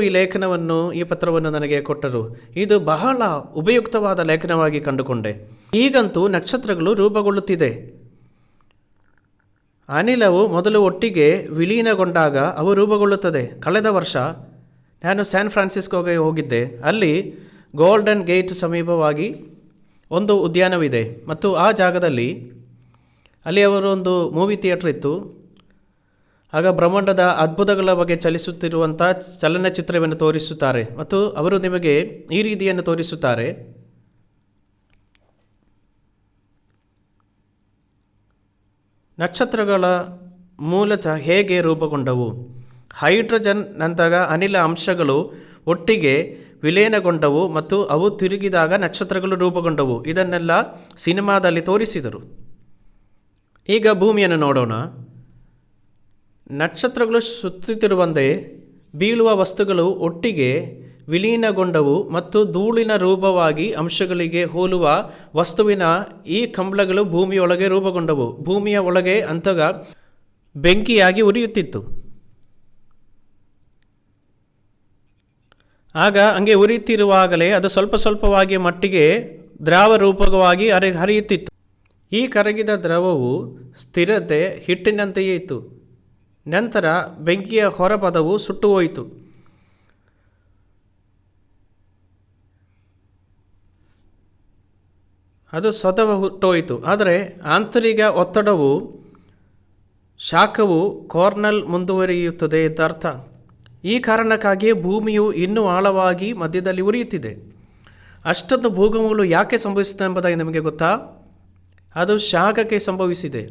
ಈ ಪತ್ರವನ್ನು ನನಗೆ ಕೊಟ್ಟರು. ಇದು ಬಹಳ ಉಪಯುಕ್ತವಾದ ಲೇಖನವಾಗಿ ಕಂಡುಕೊಂಡೆ. ಈಗಂತೂ ನಕ್ಷತ್ರಗಳು ರೂಪುಗೊಳ್ಳುತ್ತಿದೆ. ಅನಿಲವು ಮೊದಲು ಒಟ್ಟಿಗೆ ವಿಲೀನಗೊಂಡಾಗ ಅವು ರೂಪುಗೊಳ್ಳುತ್ತದೆ. ಕಳೆದ ವರ್ಷ ನಾನು ಸ್ಯಾನ್ ಫ್ರಾನ್ಸಿಸ್ಕೋಗೆ ಹೋಗಿದ್ದೆ. ಅಲ್ಲಿ ಗೋಲ್ಡನ್ ಗೇಟ್ ಸಮೀಪವಾಗಿ ಒಂದು ಉದ್ಯಾನವಿದೆ ಮತ್ತು ಆ ಜಾಗದಲ್ಲಿ ಅಲ್ಲಿ ಅವರು ಒಂದು ಮೂವಿ ಥಿಯೇಟರ್ ಇತ್ತು. ಆಗ ಬ್ರಹ್ಮಾಂಡದ ಅದ್ಭುತಗಳ ಬಗ್ಗೆ ಚಲಿಸುತ್ತಿರುವಂಥ ಚಲನಚಿತ್ರವನ್ನು ತೋರಿಸುತ್ತಾರೆ ಮತ್ತು ಅವರು ನಿಮಗೆ ಈ ರೀತಿಯನ್ನು ತೋರಿಸುತ್ತಾರೆ. ನಕ್ಷತ್ರಗಳ ಮೂಲತಃ ಹೇಗೆ ರೂಪುಗೊಂಡವು? ಹೈಡ್ರೋಜನ್ ನಂತಹ ಅನಿಲ ಅಂಶಗಳು ಒಟ್ಟಿಗೆ ವಿಲೀನಗೊಂಡವು ಮತ್ತು ಅವು ತಿರುಗಿದಾಗ ನಕ್ಷತ್ರಗಳು ರೂಪುಗೊಂಡವು. ಇದನ್ನೆಲ್ಲ ಸಿನಿಮಾದಲ್ಲಿ ತೋರಿಸಿದರು. ಈಗ ಭೂಮಿಯನ್ನು ನೋಡೋಣ. ನಕ್ಷತ್ರಗಳು ಸುತ್ತುತ್ತಿರುವಂತೆ ಬೀಳುವ ವಸ್ತುಗಳು ಒಟ್ಟಿಗೆ ವಿಲೀನಗೊಂಡವು ಮತ್ತು ಧೂಳಿನ ರೂಪವಾಗಿ ಅಂಶಗಳಿಗೆ ಹೋಲುವ ವಸ್ತುವಿನ ಈ ಕಂಬಳಗಳು ಭೂಮಿಯೊಳಗೆ ರೂಪುಗೊಂಡವು. ಭೂಮಿಯ ಒಳಗೆ ಅಂತಗ ಬೆಂಕಿಯಾಗಿ ಉರಿಯುತ್ತಿತ್ತು. ಆಗ ಹಂಗೆ ಉರಿಯುತ್ತಿರುವಾಗಲೇ ಅದು ಸ್ವಲ್ಪ ಸ್ವಲ್ಪವಾಗಿ ಮಟ್ಟಿಗೆ ದ್ರವ ರೂಪವಾಗಿ ಹರಿಯುತ್ತಿತ್ತು. ಈ ಕರಗಿದ ದ್ರವವು ಸ್ಥಿರತೆ ಹಿಟ್ಟಿನಂತೆಯೇ ಇತ್ತು. ನಂತರ ಬೆಂಕಿಯ ಹೊರಪದವು ಸುಟ್ಟು ಹೋಯಿತು. ಅದು ಸ್ವತಃ ಹುಟ್ಟೋಯಿತು. ಆದರೆ ಆಂತರಿಕ ಒತ್ತಡವು ಶಾಖವು ಕೋರ್ನಲ್ ಮುಂದುವರಿಯುತ್ತದೆ ಅಂತ ಅರ್ಥ. ಈ ಕಾರಣಕ್ಕಾಗಿಯೇ ಭೂಮಿಯು ಇನ್ನೂ ಆಳವಾಗಿ ಮಧ್ಯದಲ್ಲಿ ಉರಿಯುತ್ತಿದೆ. ಅಷ್ಟೊಂದು ಭೂಕಂಪಗಳು ಯಾಕೆ ಸಂಭವಿಸುತ್ತದೆ ಎಂಬುದಾಗಿ ನಿಮಗೆ ಗೊತ್ತಾ? ಅದು ಶಾಖಕ್ಕೆ ಸಂಭವಿಸಿದೆ.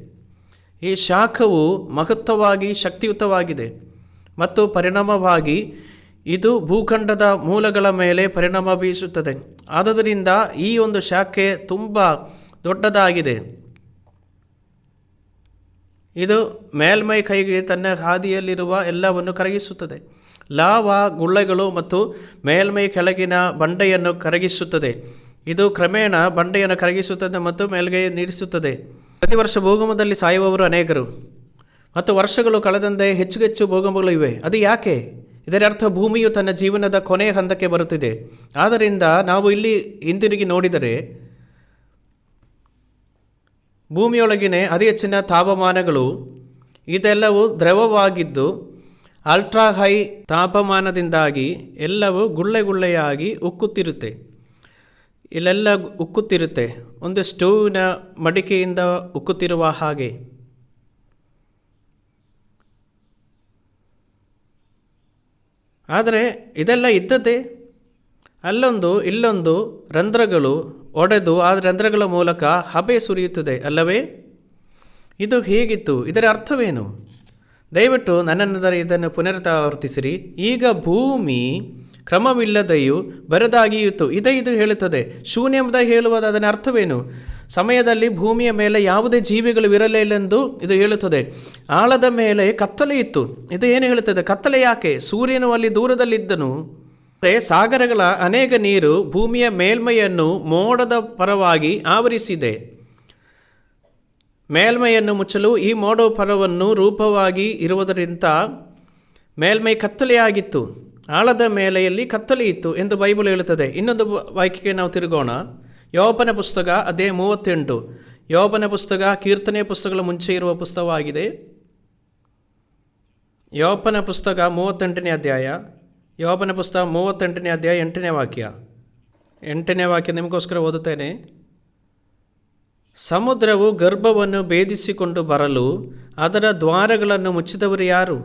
ಈ ಶಾಖವು ಮಹತ್ವವಾಗಿ ಶಕ್ತಿಯುತವಾಗಿದೆ ಮತ್ತು ಪರಿಣಾಮವಾಗಿ ಇದು ಭೂಖಂಡದ ಮೂಲಗಳ ಮೇಲೆ ಪರಿಣಾಮ ಬೀಸುತ್ತದೆ. ಆದ್ದರಿಂದ ಈ ಒಂದು ಶಾಖೆ ತುಂಬ ದೊಡ್ಡದಾಗಿದೆ. ಇದು ಮೇಲ್ಮೈ ಕೈಗೆ ತನ್ನ ಹಾದಿಯಲ್ಲಿರುವ ಎಲ್ಲವನ್ನು ಕರಗಿಸುತ್ತದೆ. ಲಾವಾ ಗುಳ್ಳೆಗಳು ಮತ್ತು ಮೇಲ್ಮೈ ಕೆಳಗಿನ ಬಂಡೆಯನ್ನು ಕರಗಿಸುತ್ತದೆ. ಇದು ಕ್ರಮೇಣ ಬಂಡೆಯನ್ನು ಕರಗಿಸುತ್ತದೆ ಮತ್ತು ಮೇಲ್ಗೈ ನೀಡಿಸುತ್ತದೆ. ಪ್ರತಿ ವರ್ಷ ಭೂಕಂಪದಲ್ಲಿ ಸಾಯುವವರು ಅನೇಕರು ಮತ್ತು ವರ್ಷಗಳು ಕಳೆದಂತೆ ಹೆಚ್ಚು ಭೂಕಂಪಗಳು ಇವೆ. ಅದು ಯಾಕೆ? ಇದರ ಅರ್ಥ ಭೂಮಿಯು ತನ್ನ ಜೀವನದ ಕೊನೆಯ ಹಂತಕ್ಕೆ ಬರುತ್ತಿದೆ. ಆದ್ದರಿಂದ ನಾವು ಇಲ್ಲಿ ಹಿಂದಿರುಗಿ ನೋಡಿದರೆ ಭೂಮಿಯೊಳಗಿನ ಅತಿ ಹೆಚ್ಚಿನ ತಾಪಮಾನಗಳು ಇದೆಲ್ಲವೂ ದ್ರವವಾಗಿದ್ದು ಅಲ್ಟ್ರಾ ಹೈ ತಾಪಮಾನದಿಂದಾಗಿ ಎಲ್ಲವೂ ಗುಳ್ಳೆಯಾಗಿ ಉಕ್ಕುತ್ತಿರುತ್ತೆ. ಇಲ್ಲೆಲ್ಲ ಉಕ್ಕುತ್ತಿರುತ್ತೆ, ಒಂದು ಸ್ಟೋವಿನ ಮಡಿಕೆಯಿಂದ ಉಕ್ಕುತ್ತಿರುವ ಹಾಗೆ. ಆದರೆ ಇದೆಲ್ಲ ಇದ್ದದ್ದೇ, ಅಲ್ಲೊಂದು ಇಲ್ಲೊಂದು ರಂಧ್ರಗಳು ಒಡೆದು ಆ ರಂಧ್ರಗಳ ಮೂಲಕ ಹಬೆ ಸುರಿಯುತ್ತದೆ ಅಲ್ಲವೇ? ಇದು ಹೇಗಿತ್ತು? ಇದರ ಅರ್ಥವೇನು? ದಯವಿಟ್ಟು ನನ್ನನ್ನು ಇದನ್ನು ಪುನರಾವರ್ತಿಸಿರಿ. ಈಗ ಭೂಮಿ ಕ್ರಮವಿಲ್ಲದೆಯೂ ಬರದಾಗಿಯಿತು. ಇದು ಹೇಳುತ್ತದೆ. ಶೂನ್ಯ ಎಂಬುದಾಗಿ ಹೇಳುವುದು ಅದರ ಅರ್ಥವೇನು? ಸಮಯದಲ್ಲಿ ಭೂಮಿಯ ಮೇಲೆ ಯಾವುದೇ ಜೀವಿಗಳು ಇರಲಿಲ್ಲವೆಂದು ಇದು ಹೇಳುತ್ತದೆ. ಆಳದ ಮೇಲೆ ಕತ್ತಲೆ ಇತ್ತು. ಇದು ಏನು ಹೇಳುತ್ತದೆ? ಕತ್ತಲೆ ಯಾಕೆ? ಸೂರ್ಯನು ಅಲ್ಲಿ ದೂರದಲ್ಲಿದ್ದನು. ಸಾಗರಗಳ ಅನೇಕ ನೀರು ಭೂಮಿಯ ಮೇಲ್ಮೈಯನ್ನು ಮೋಡದ ಪರವಾಗಿ ಆವರಿಸಿದೆ. ಮೇಲ್ಮೈಯನ್ನು ಮುಚ್ಚಲು ಈ ಮೋಡ ಪರವನ್ನು ರೂಪವಾಗಿ ಇರುವುದರಿಂದ ಮೇಲ್ಮೈ ಕತ್ತಲೆಯಾಗಿತ್ತು, ಆಳದ ಮೇಲೆಯಲ್ಲಿ ಕತ್ತಲೆ ಇತ್ತು ಎಂದು ಬೈಬಲ್ ಹೇಳುತ್ತದೆ. ಇನ್ನೊಂದು ವಾಕ್ಯಕ್ಕೆ ನಾವು ತಿರುಗೋಣ. ಯೋಬನ ಪುಸ್ತಕ ಅದೇ 38. ಯೋಬನ ಪುಸ್ತಕ ಕೀರ್ತನೆಯ ಪುಸ್ತಕಗಳ ಮುಂಚೆ ಇರುವ ಪುಸ್ತಕವಾಗಿದೆ. ಯೋಬನ ಪುಸ್ತಕ 38ನೇ ಅಧ್ಯಾಯ. ಯೋಬನ ಪುಸ್ತಕ 38ನೇ ಅಧ್ಯಾಯ 8ನೇ ವಾಕ್ಯ. 8ನೇ ವಾಕ್ಯ ನಿಮಗೋಸ್ಕರ ಓದುತ್ತೇನೆ. ಸಮುದ್ರವು ಗರ್ಭವನ್ನು ಭೇದಿಸಿಕೊಂಡು ಬರಲು ಅದರ ದ್ವಾರಗಳನ್ನು ಮುಚ್ಚಿದವರು ಯಾರು?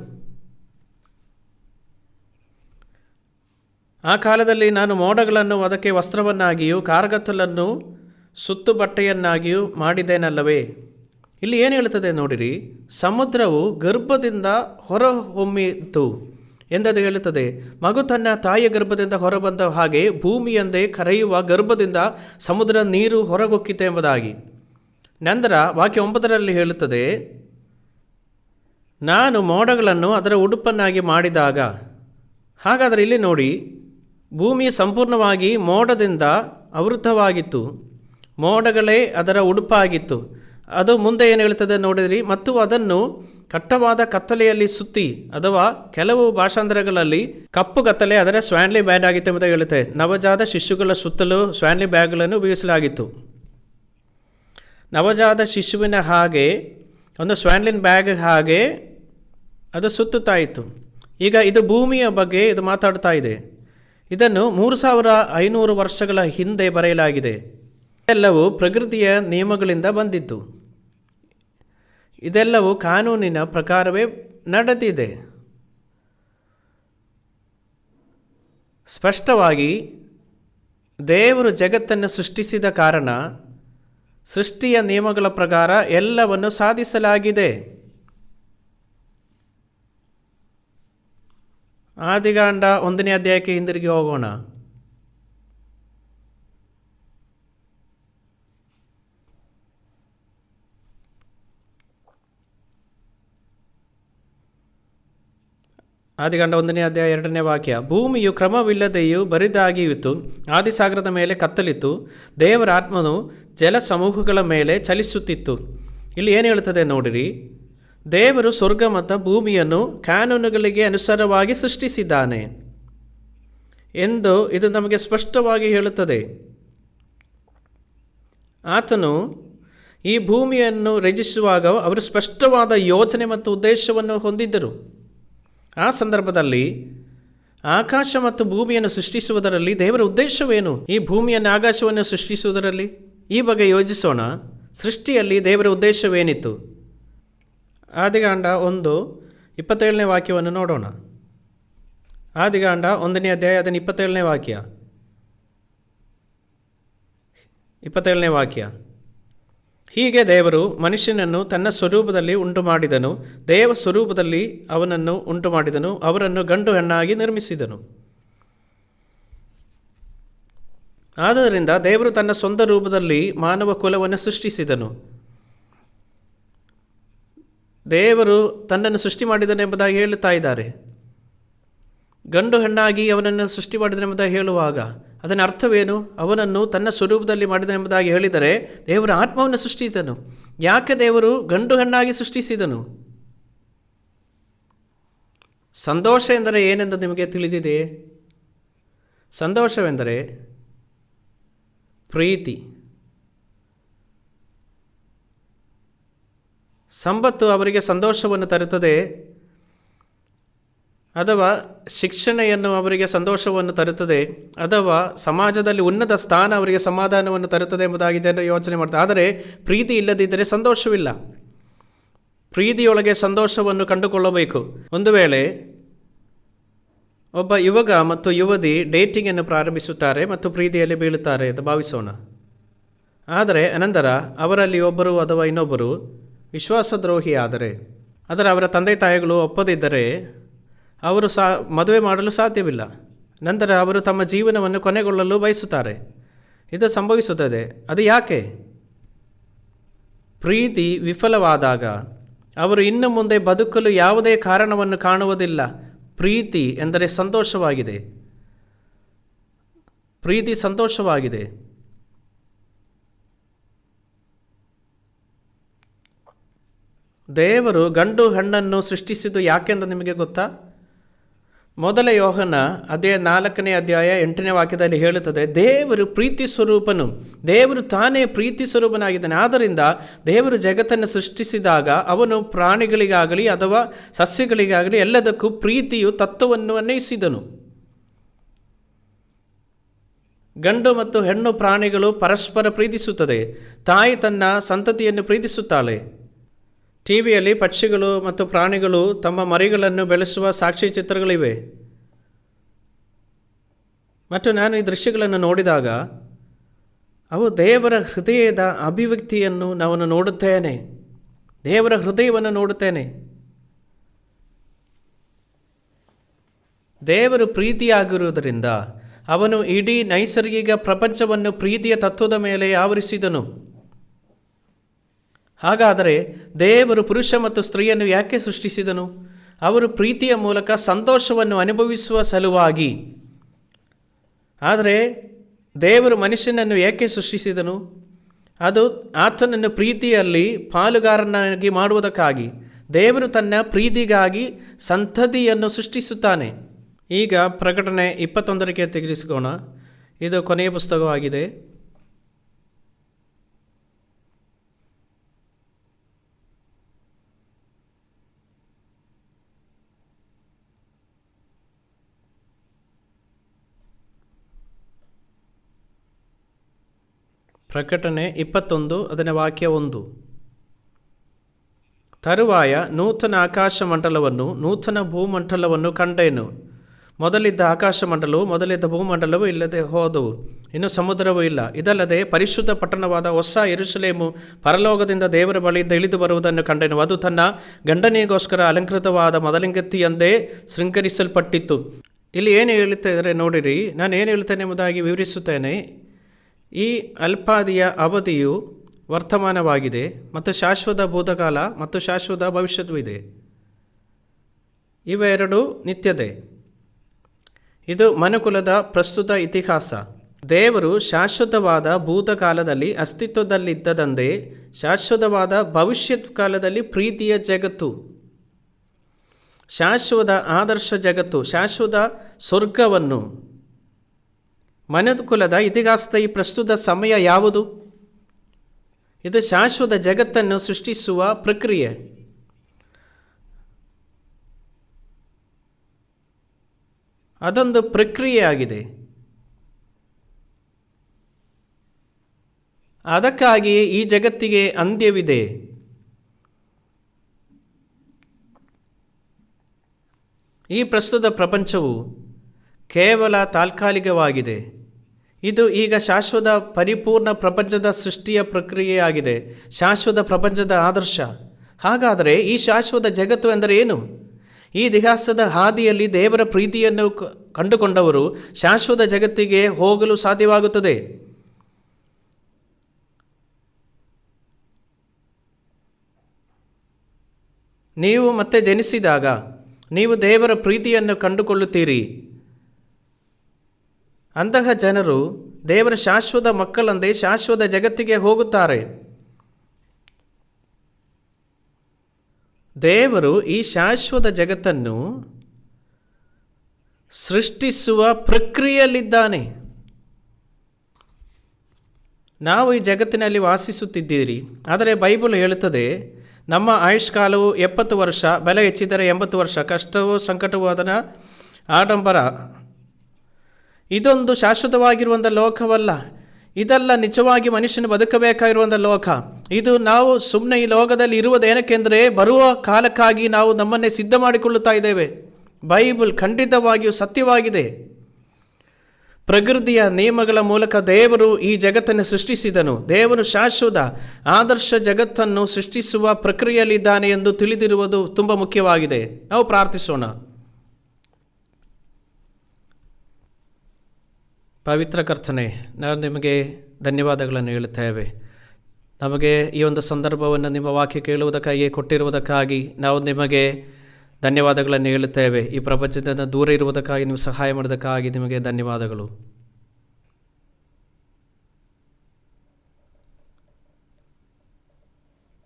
ಆ ಕಾಲದಲ್ಲಿ ನಾನು ಮೋಡಗಳನ್ನು ಅದಕ್ಕೆ ವಸ್ತ್ರವನ್ನಾಗಿಯೂ ಕಾರ್ಗತ್ತಲನ್ನು ಸುತ್ತು ಬಟ್ಟೆಯನ್ನಾಗಿಯೂ ಮಾಡಿದ್ದೇನಲ್ಲವೇ? ಇಲ್ಲಿ ಏನು ಹೇಳ್ತದೆ ನೋಡಿರಿ. ಸಮುದ್ರವು ಗರ್ಭದಿಂದ ಹೊರಹೊಮ್ಮಿತು ಎಂದದು ಹೇಳುತ್ತದೆ. ಮಗು ತನ್ನ ತಾಯಿಯ ಗರ್ಭದಿಂದ ಹೊರಬಂದ ಹಾಗೆ ಭೂಮಿಯಂದೇ ಕರೆಯುವ ಗರ್ಭದಿಂದ ಸಮುದ್ರ ನೀರು ಹೊರಗೊಕ್ಕಿತು ಎಂಬುದಾಗಿ. ನಂತರ ವಾಕ್ಯ 9ರಲ್ಲಿ ಹೇಳುತ್ತದೆ, ನಾನು ಮೋಡಗಳನ್ನು ಅದರ ಉಡುಪನ್ನಾಗಿ ಮಾಡಿದಾಗ. ಹಾಗಾದರೆ ಇಲ್ಲಿ ನೋಡಿ, ಭೂಮಿ ಸಂಪೂರ್ಣವಾಗಿ ಮೋಡದಿಂದ ಆವೃತವಾಗಿತ್ತು, ಮೋಡಗಳೇ ಅದರ ಉಡುಪಾಗಿತ್ತು. ಅದು ಮುಂದೆ ಏನು ಹೇಳ್ತದೆ ನೋಡಿದ್ರಿ, ಮತ್ತು ಅದನ್ನು ಕಟ್ಟವಾದ ಕತ್ತಲೆಯಲ್ಲಿ ಸುತ್ತಿ, ಅಥವಾ ಕೆಲವು ಭಾಷಾಂತರಗಳಲ್ಲಿ ಕಪ್ಪು ಕತ್ತಲೆ ಅದರ ಸ್ವಾನ್ಲಿ ಬ್ಯಾಂಡ್ ಆಗಿತ್ತು ಎಂಬುದಾಗಿ ಹೇಳುತ್ತೆ. ನವಜಾತ ಶಿಶುಗಳ ಸುತ್ತಲೂ ಸ್ವಾನ್ಲಿ ಬ್ಯಾಗ್ಗಳನ್ನು ಉಪಯೋಗಿಸಲಾಗಿತ್ತು. ನವಜಾತ ಶಿಶುವಿನ ಹಾಗೆ ಒಂದು ಸ್ವಾನ್ಲಿನ್ ಬ್ಯಾಗ್ ಹಾಗೆ ಅದು ಸುತ್ತುತ್ತಾ ಇತ್ತು. ಈಗ ಇದು ಭೂಮಿಯ ಬಗ್ಗೆ ಇದು ಮಾತಾಡ್ತಾ ಇದೆ. ಇದನ್ನು 3500 ವರ್ಷಗಳ ಹಿಂದೆ ಬರೆಯಲಾಗಿದೆ. ಇದೆಲ್ಲವೂ ಪ್ರಕೃತಿಯ ನಿಯಮಗಳಿಂದ ಬಂದಿದ್ದು. ಇದೆಲ್ಲವೂ ಕಾನೂನಿನ ಪ್ರಕಾರವೇ ನಡೆದಿದೆ. ಸ್ಪಷ್ಟವಾಗಿ ದೇವರು ಜಗತ್ತನ್ನು ಸೃಷ್ಟಿಸಿದ ಕಾರಣ ಸೃಷ್ಟಿಯ ನಿಯಮಗಳ ಪ್ರಕಾರ ಎಲ್ಲವನ್ನು ಸಾಧಿಸಲಾಗಿದೆ. ಆದಿಕಾಂಡ 1ನೇ ಅಧ್ಯಾಯಕ್ಕೆ ಹಿಂದಿರುಗಿ ಹೋಗೋಣ. ಆದಿಕಾಂಡ 1ನೇ ಅಧ್ಯಾಯ 2ನೇ ವಾಕ್ಯ. ಭೂಮಿಯು ಕ್ರಮವಿಲ್ಲದೆಯೂ ಬರಿದಾಗಿಯಿತು, ಆದಿಸಾಗರದ ಮೇಲೆ ಕತ್ತಲಿತ್ತು, ದೇವರ ಆತ್ಮನು ಜಲ ಸಮೂಹಗಳ ಮೇಲೆ ಚಲಿಸುತ್ತಿತ್ತು. ಇಲ್ಲಿ ಏನು ಹೇಳ್ತದೆ ನೋಡಿರಿ. ದೇವರು ಸ್ವರ್ಗ ಮತ್ತು ಭೂಮಿಯನ್ನು ಕಾನೂನುಗಳಿಗೆ ಅನುಸಾರವಾಗಿ ಸೃಷ್ಟಿಸಿದ್ದಾನೆ ಎಂದು ಇದು ನಮಗೆ ಸ್ಪಷ್ಟವಾಗಿ ಹೇಳುತ್ತದೆ. ಆತನು ಈ ಭೂಮಿಯನ್ನು ರಚಿಸುವಾಗ ಅವರು ಸ್ಪಷ್ಟವಾದ ಯೋಜನೆ ಮತ್ತು ಉದ್ದೇಶವನ್ನು ಹೊಂದಿದ್ದರು. ಆ ಸಂದರ್ಭದಲ್ಲಿ ಆಕಾಶ ಮತ್ತು ಭೂಮಿಯನ್ನು ಸೃಷ್ಟಿಸುವುದರಲ್ಲಿ ದೇವರ ಉದ್ದೇಶವೇನು? ಈ ಭೂಮಿಯನ್ನು ಆಕಾಶವನ್ನು ಸೃಷ್ಟಿಸುವುದರಲ್ಲಿ ಈ ಬಗ್ಗೆ ಯೋಚಿಸೋಣ. ಸೃಷ್ಟಿಯಲ್ಲಿ ದೇವರ ಉದ್ದೇಶವೇನಿತ್ತು? ಆದಿಕಾಂಡ 1:27ನೇ ವಾಕ್ಯವನ್ನು ನೋಡೋಣ. ಆದಿಕಾಂಡ 1ನೇ ಅಧ್ಯಾಯ ಅದನ್ನು 27ನೇ ವಾಕ್ಯ. 27ನೇ ವಾಕ್ಯ. ಹೀಗೆ ದೇವರು ಮನುಷ್ಯನನ್ನು ತನ್ನ ಸ್ವರೂಪದಲ್ಲಿ ಉಂಟು ಮಾಡಿದನು, ದೇವ ಸ್ವರೂಪದಲ್ಲಿ ಅವನನ್ನು ಉಂಟು ಮಾಡಿದನು, ಅವರನ್ನು ಗಂಡು ಹೆಣ್ಣಾಗಿ ನಿರ್ಮಿಸಿದನು. ಆದ್ದರಿಂದ ದೇವರು ತನ್ನ ಸ್ವಂತ ರೂಪದಲ್ಲಿ ಮಾನವ ಕುಲವನ್ನು ಸೃಷ್ಟಿಸಿದನು. ದೇವರು ತನ್ನನ್ನು ಸೃಷ್ಟಿ ಮಾಡಿದನೆಂಬುದಾಗಿ ಹೇಳುತ್ತಾ ಇದ್ದಾರೆ. ಗಂಡು ಹೆಣ್ಣಾಗಿ ಅವನನ್ನು ಸೃಷ್ಟಿ ಮಾಡಿದನೆಂಬುದಾಗಿ ಹೇಳುವಾಗ ಅದರ ಅರ್ಥವೇನು? ಅವನನ್ನು ತನ್ನ ಸ್ವರೂಪದಲ್ಲಿ ಮಾಡಿದನೆಂಬುದಾಗಿ ಹೇಳಿದರೆ ದೇವರ ಆತ್ಮವನ್ನು ಸೃಷ್ಟಿಸಿದನು. ಯಾಕೆ ದೇವರು ಗಂಡು ಹೆಣ್ಣಾಗಿ ಸೃಷ್ಟಿಸಿದನು? ಸಂತೋಷ ಎಂದರೆ ಏನೆಂದು ನಿಮಗೆ ತಿಳಿದಿದೆ? ಸಂತೋಷವೆಂದರೆ ಪ್ರೀತಿ. ಸಂಪತ್ತು ಅವರಿಗೆ ಸಂತೋಷವನ್ನು ತರುತ್ತದೆ, ಅಥವಾ ಶಿಕ್ಷಣೆಯನ್ನು ಅವರಿಗೆ ಸಂತೋಷವನ್ನು ತರುತ್ತದೆ, ಅಥವಾ ಸಮಾಜದಲ್ಲಿ ಉನ್ನತ ಸ್ಥಾನ ಅವರಿಗೆ ಸಮಾಧಾನವನ್ನು ತರುತ್ತದೆ ಎಂಬುದಾಗಿ ಜನರು ಯೋಚನೆ ಮಾಡ್ತಾರೆ. ಆದರೆ ಪ್ರೀತಿ ಇಲ್ಲದಿದ್ದರೆ ಸಂತೋಷವಿಲ್ಲ. ಪ್ರೀತಿಯೊಳಗೆ ಸಂತೋಷವನ್ನು ಕಂಡುಕೊಳ್ಳಬೇಕು. ಒಂದು ವೇಳೆ ಒಬ್ಬ ಯುವಕ ಮತ್ತು ಯುವತಿ ಡೇಟಿಂಗನ್ನು ಪ್ರಾರಂಭಿಸುತ್ತಾರೆ ಮತ್ತು ಪ್ರೀತಿಯಲ್ಲಿ ಬೀಳುತ್ತಾರೆ ಅಂತ ಭಾವಿಸೋಣ. ಆದರೆ ಅನಂತರ ಅವರಲ್ಲಿ ಒಬ್ಬರು ಅಥವಾ ಇನ್ನೊಬ್ಬರು ವಿಶ್ವಾಸದ್ರೋಹಿ ಆದರೆ, ಆದರೆ ಅವರ ತಂದೆ ತಾಯಿಗಳು ಒಪ್ಪದಿದ್ದರೆ ಅವರು ಮದುವೆ ಮಾಡಲು ಸಾಧ್ಯವಿಲ್ಲ. ನಂತರ ಅವರು ತಮ್ಮ ಜೀವನವನ್ನು ಕೊನೆಗೊಳ್ಳಲು ಬಯಸುತ್ತಾರೆ. ಇದು ಸಂಭವಿಸುತ್ತದೆ. ಅದು ಯಾಕೆ? ಪ್ರೀತಿ ವಿಫಲವಾದಾಗ ಅವರು ಇನ್ನು ಮುಂದೆ ಬದುಕಲು ಯಾವುದೇ ಕಾರಣವನ್ನು ಕಾಣುವುದಿಲ್ಲ. ಪ್ರೀತಿ ಎಂದರೆ ಸಂತೋಷವಾಗಿದೆ. ಪ್ರೀತಿ ಸಂತೋಷವಾಗಿದೆ. ದೇವರು ಗಂಡು ಹೆಣ್ಣನ್ನು ಸೃಷ್ಟಿಸಿದ್ದು ಯಾಕೆಂದು ನಿಮಗೆ ಗೊತ್ತಾ? ಮೊದಲ ಯೋಹನ 4ನೇ ಅಧ್ಯಾಯ 8ನೇ ವಾಕ್ಯದಲ್ಲಿ ಹೇಳುತ್ತದೆ, ದೇವರು ಪ್ರೀತಿ ಸ್ವರೂಪನು, ದೇವರು ತಾನೇ ಪ್ರೀತಿ ಸ್ವರೂಪನಾಗಿದ್ದಾನೆ. ಆದ್ದರಿಂದ ದೇವರು ಜಗತ್ತನ್ನು ಸೃಷ್ಟಿಸಿದಾಗ ಅವನು ಪ್ರಾಣಿಗಳಿಗಾಗಲಿ ಅಥವಾ ಸಸ್ಯಗಳಿಗಾಗಲಿ ಎಲ್ಲದಕ್ಕೂ ಪ್ರೀತಿಯು ತತ್ವವನ್ನು ಅನ್ವಯಿಸಿದನು. ಗಂಡು ಮತ್ತು ಹೆಣ್ಣು ಪ್ರಾಣಿಗಳು ಪರಸ್ಪರ ಪ್ರೀತಿಸುತ್ತದೆ. ತಾಯಿ ತನ್ನ ಸಂತತಿಯನ್ನು ಪ್ರೀತಿಸುತ್ತಾಳೆ. ಟಿವಿಯಲ್ಲಿ ಪಕ್ಷಿಗಳು ಮತ್ತು ಪ್ರಾಣಿಗಳು ತಮ್ಮ ಮರಿಗಳನ್ನು ಬೆಳೆಸುವ ಸಾಕ್ಷಿ ಚಿತ್ರಗಳಿವೆ. ಮತ್ತು ನಾನು ಈ ದೃಶ್ಯಗಳನ್ನು ನೋಡಿದಾಗ ಅವು ದೇವರ ಹೃದಯದ ಅಭಿವ್ಯಕ್ತಿಯನ್ನು ನಾನು ನೋಡುತ್ತೇನೆ. ದೇವರ ಹೃದಯವನ್ನು ನೋಡುತ್ತೇನೆ. ದೇವರು ಪ್ರೀತಿಯಾಗಿರುವುದರಿಂದ ಅವನು ಇಡೀ ನೈಸರ್ಗಿಕ ಪ್ರಪಂಚವನ್ನು ಪ್ರೀತಿಯ ತತ್ವದ ಮೇಲೆ ಆವರಿಸಿದನು. ಹಾಗಾದರೆ ದೇವರು ಪುರುಷ ಮತ್ತು ಸ್ತ್ರೀಯನ್ನು ಯಾಕೆ ಸೃಷ್ಟಿಸಿದನು? ಅವರು ಪ್ರೀತಿಯ ಮೂಲಕ ಸಂತೋಷವನ್ನು ಅನುಭವಿಸುವ ಸಲುವಾಗಿ. ಆದರೆ ದೇವರು ಮನುಷ್ಯನನ್ನು ಏಕೆ ಸೃಷ್ಟಿಸಿದನು? ಅದು ಆತನನ್ನು ಪ್ರೀತಿಯಲ್ಲಿ ಪಾಲುಗಾರನಾಗಿ ಮಾಡುವುದಕ್ಕಾಗಿ. ದೇವರು ತನ್ನ ಪ್ರೀತಿಗಾಗಿ ಸಂತತಿಯನ್ನು ಸೃಷ್ಟಿಸುತ್ತಾನೆ. ಈಗ ಪ್ರಕಟಣೆ 21ಕ್ಕೆ ತೆಗೆಸಿಕೋಣ. ಇದು ಕೊನೆಯ ಪುಸ್ತಕವಾಗಿದೆ. ಪ್ರಕಟಣೆ 21 ಅದರ ವಾಕ್ಯ 1. ತರುವಾಯ ನೂತನ ಆಕಾಶಮಂಡಲವನ್ನು ನೂತನ ಭೂಮಂಡಲವನ್ನು ಕಂಡೆನು. ಮೊದಲಿದ್ದ ಆಕಾಶಮಂಡಲವು ಮೊದಲಿದ್ದ ಭೂಮಂಡಲವು ಇಲ್ಲದೆ ಹೋದವು, ಇನ್ನು ಸಮುದ್ರವೂ ಇಲ್ಲ. ಇದಲ್ಲದೆ ಪರಿಶುದ್ಧ ಪಟ್ಟಣವಾದ ಹೊಸ ಯೆರೂಸಲೇಮು ಪರಲೋಕದಿಂದ ದೇವರ ಬಳಿಯಿಂದ ಇಳಿದು ಬರುವುದನ್ನು ಕಂಡೆನು. ಅದು ತನ್ನ ಗಂಡನಿಗೋಸ್ಕರ ಅಲಂಕೃತವಾದ ಮೊದಲಿಂಗತ್ತಿಯಂದೇ ಶೃಂಗರಿಸಲ್ಪಟ್ಟಿತ್ತು. ಇಲ್ಲಿ ಏನು ಹೇಳುತ್ತಿದ್ದಾರೆ ನೋಡಿರಿ. ನಾನು ಏನು ಹೇಳುತ್ತೇನೆ ಎಂಬುದಾಗಿ ವಿವರಿಸುತ್ತೇನೆ. ಈ ಅಲ್ಪಾದಿಯ ಅವಧಿಯು ವರ್ತಮಾನವಾಗಿದೆ ಮತ್ತು ಶಾಶ್ವತ ಭೂತಕಾಲ ಮತ್ತು ಶಾಶ್ವತ ಭವಿಷ್ಯದೂ ಇದೆ. ಇವೆರಡು ನಿತ್ಯತೆ. ಇದು ಮನುಕುಲದ ಪ್ರಸ್ತುತ ಇತಿಹಾಸ. ದೇವರು ಶಾಶ್ವತವಾದ ಭೂತಕಾಲದಲ್ಲಿ ಅಸ್ತಿತ್ವದಲ್ಲಿದ್ದದಂತೆ ಶಾಶ್ವತವಾದ ಭವಿಷ್ಯತ್ ಕಾಲದಲ್ಲಿ ಪ್ರೀತಿಯ ಜಗತ್ತು, ಶಾಶ್ವತ ಆದರ್ಶ ಜಗತ್ತು, ಶಾಶ್ವತ ಸ್ವರ್ಗವನ್ನು. ಮನುಕುಲದ ಇತಿಹಾಸದ ಈ ಪ್ರಸ್ತುತ ಸಮಯ ಯಾವುದು? ಇದು ಶಾಶ್ವತ ಜಗತ್ತನ್ನು ಸೃಷ್ಟಿಸುವ ಪ್ರಕ್ರಿಯೆ. ಅದೊಂದು ಪ್ರಕ್ರಿಯೆಯಾಗಿದೆ. ಅದಕ್ಕಾಗಿಯೇ ಈ ಜಗತ್ತಿಗೆ ಅಂತ್ಯವಿದೆ. ಈ ಪ್ರಸ್ತುತ ಪ್ರಪಂಚವು ಕೇವಲ ತಾತ್ಕಾಲಿಕವಾಗಿದೆ. ಇದು ಈಗ ಶಾಶ್ವತ ಪರಿಪೂರ್ಣ ಪ್ರಪಂಚದ ಸೃಷ್ಟಿಯ ಪ್ರಕ್ರಿಯೆಯಾಗಿದೆ, ಶಾಶ್ವತ ಪ್ರಪಂಚದ ಆದರ್ಶ. ಹಾಗಾದರೆ ಈ ಶಾಶ್ವತ ಜಗತ್ತು ಎಂದರೆ ಏನು? ಈ ಇತಿಹಾಸದ ಹಾದಿಯಲ್ಲಿ ದೇವರ ಪ್ರೀತಿಯನ್ನು ಕಂಡುಕೊಂಡವರು ಶಾಶ್ವತ ಜಗತ್ತಿಗೆ ಹೋಗಲು ಸಾಧ್ಯವಾಗುತ್ತದೆ. ನೀವು ಮತ್ತೆ ಜನಿಸಿದಾಗ ನೀವು ದೇವರ ಪ್ರೀತಿಯನ್ನು ಕಂಡುಕೊಳ್ಳುತ್ತೀರಿ. ಅಂತಹ ಜನರು ದೇವರ ಶಾಶ್ವತ ಮಕ್ಕಳಂತೆ ಶಾಶ್ವತ ಜಗತ್ತಿಗೆ ಹೋಗುತ್ತಾರೆ. ದೇವರು ಈ ಶಾಶ್ವತ ಜಗತ್ತನ್ನು ಸೃಷ್ಟಿಸುವ ಪ್ರಕ್ರಿಯೆಯಲ್ಲಿದ್ದಾನೆ. ನಾವು ಈ ಜಗತ್ತಿನಲ್ಲಿ ವಾಸಿಸುತ್ತಿದ್ದೀರಿ. ಆದರೆ ಬೈಬಲ್ ಹೇಳುತ್ತದೆ, ನಮ್ಮ ಆಯುಷ್ಕಾಲವು 70 ವರ್ಷ, ಬೆಲೆ ಹೆಚ್ಚಿದರೆ 80 ವರ್ಷ, ಕಷ್ಟವೂ ಸಂಕಟವೂ ಅದರ ಆಡಂಬರ. ಇದೊಂದು ಶಾಶ್ವತವಾಗಿರುವಂಥ ಲೋಕವಲ್ಲ. ಇದೆಲ್ಲ ನಿಜವಾಗಿ ಮನುಷ್ಯನು ಬದುಕಬೇಕಾಗಿರುವಂಥ ಲೋಕ. ಇದು ನಾವು ಸುಮ್ಮನೆ ಈ ಲೋಕದಲ್ಲಿ ಇರುವುದೇನಕ್ಕೆಂದರೆ ಬರುವ ಕಾಲಕ್ಕಾಗಿ ನಾವು ನಮ್ಮನ್ನೇ ಸಿದ್ಧ ಮಾಡಿಕೊಳ್ಳುತ್ತಾ ಇದ್ದೇವೆ. ಬೈಬಲ್ ಖಂಡಿತವಾಗಿಯೂ ಸತ್ಯವಾಗಿದೆ. ಪ್ರಕೃತಿಯ ನಿಯಮಗಳ ಮೂಲಕ ದೇವರು ಈ ಜಗತ್ತನ್ನು ಸೃಷ್ಟಿಸಿದನು. ದೇವರು ಶಾಶ್ವತ ಆದರ್ಶ ಜಗತ್ತನ್ನು ಸೃಷ್ಟಿಸುವ ಪ್ರಕ್ರಿಯೆಯಲ್ಲಿದ್ದಾನೆ ಎಂದು ತಿಳಿದಿರುವುದು ತುಂಬ ಮುಖ್ಯವಾಗಿದೆ. ನಾವು ಪ್ರಾರ್ಥಿಸೋಣ. ಪವಿತ್ರ ಕರ್ತನೇ, ನಾವು ನಿಮಗೆ ಧನ್ಯವಾದಗಳನ್ನು ಹೇಳುತ್ತೇವೆ. ನಮಗೆ ಈ ಒಂದು ಸಂದರ್ಭವನ್ನು ನಿಮ್ಮ ವಾಕ್ಯ ಕೇಳುವುದಕ್ಕಾಗಿ ಕೊಟ್ಟಿರುವುದಕ್ಕಾಗಿ ನಾವು ನಿಮಗೆ ಧನ್ಯವಾದಗಳನ್ನು ಹೇಳುತ್ತೇವೆ. ಈ ಪ್ರಪಂಚದಿಂದ ದೂರ ಇರುವುದಕ್ಕಾಗಿ ನೀವು ಸಹಾಯ ಮಾಡೋದಕ್ಕಾಗಿ ನಿಮಗೆ ಧನ್ಯವಾದಗಳು.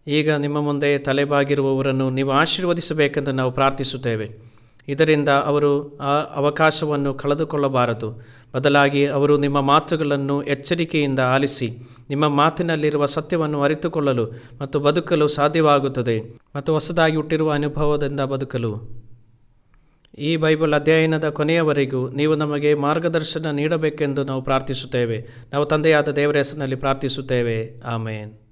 ಈಗ ನಿಮ್ಮ ಮುಂದೆ ತಲೆಬಾಗಿರುವವರನ್ನು ನೀವು ಆಶೀರ್ವದಿಸಬೇಕೆಂದು ನಾವು ಪ್ರಾರ್ಥಿಸುತ್ತೇವೆ. ಇದರಿಂದ ಅವರು ಆ ಅವಕಾಶವನ್ನು ಕಳೆದುಕೊಳ್ಳಬಾರದು. ಬದಲಾಗಿ ಅವರು ನಿಮ್ಮ ಮಾತುಗಳನ್ನು ಎಚ್ಚರಿಕೆಯಿಂದ ಆಲಿಸಿ ನಿಮ್ಮ ಮಾತಿನಲ್ಲಿರುವ ಸತ್ಯವನ್ನು ಅರಿತುಕೊಳ್ಳಲು ಮತ್ತು ಬದುಕಲು ಸಾಧ್ಯವಾಗುತ್ತದೆ ಮತ್ತು ಹೊಸದಾಗಿ ಹುಟ್ಟಿರುವ ಅನುಭವದಿಂದ ಬದುಕಲು. ಈ ಬೈಬಲ್ ಅಧ್ಯಯನದ ಕೊನೆಯವರೆಗೂ ನೀವು ನಮಗೆ ಮಾರ್ಗದರ್ಶನ ನೀಡಬೇಕೆಂದು ನಾವು ಪ್ರಾರ್ಥಿಸುತ್ತೇವೆ. ನಾವು ತಂದೆಯಾದ ದೇವರ ಹೆಸರಿನಲ್ಲಿ ಪ್ರಾರ್ಥಿಸುತ್ತೇವೆ. ಆಮೇನ್.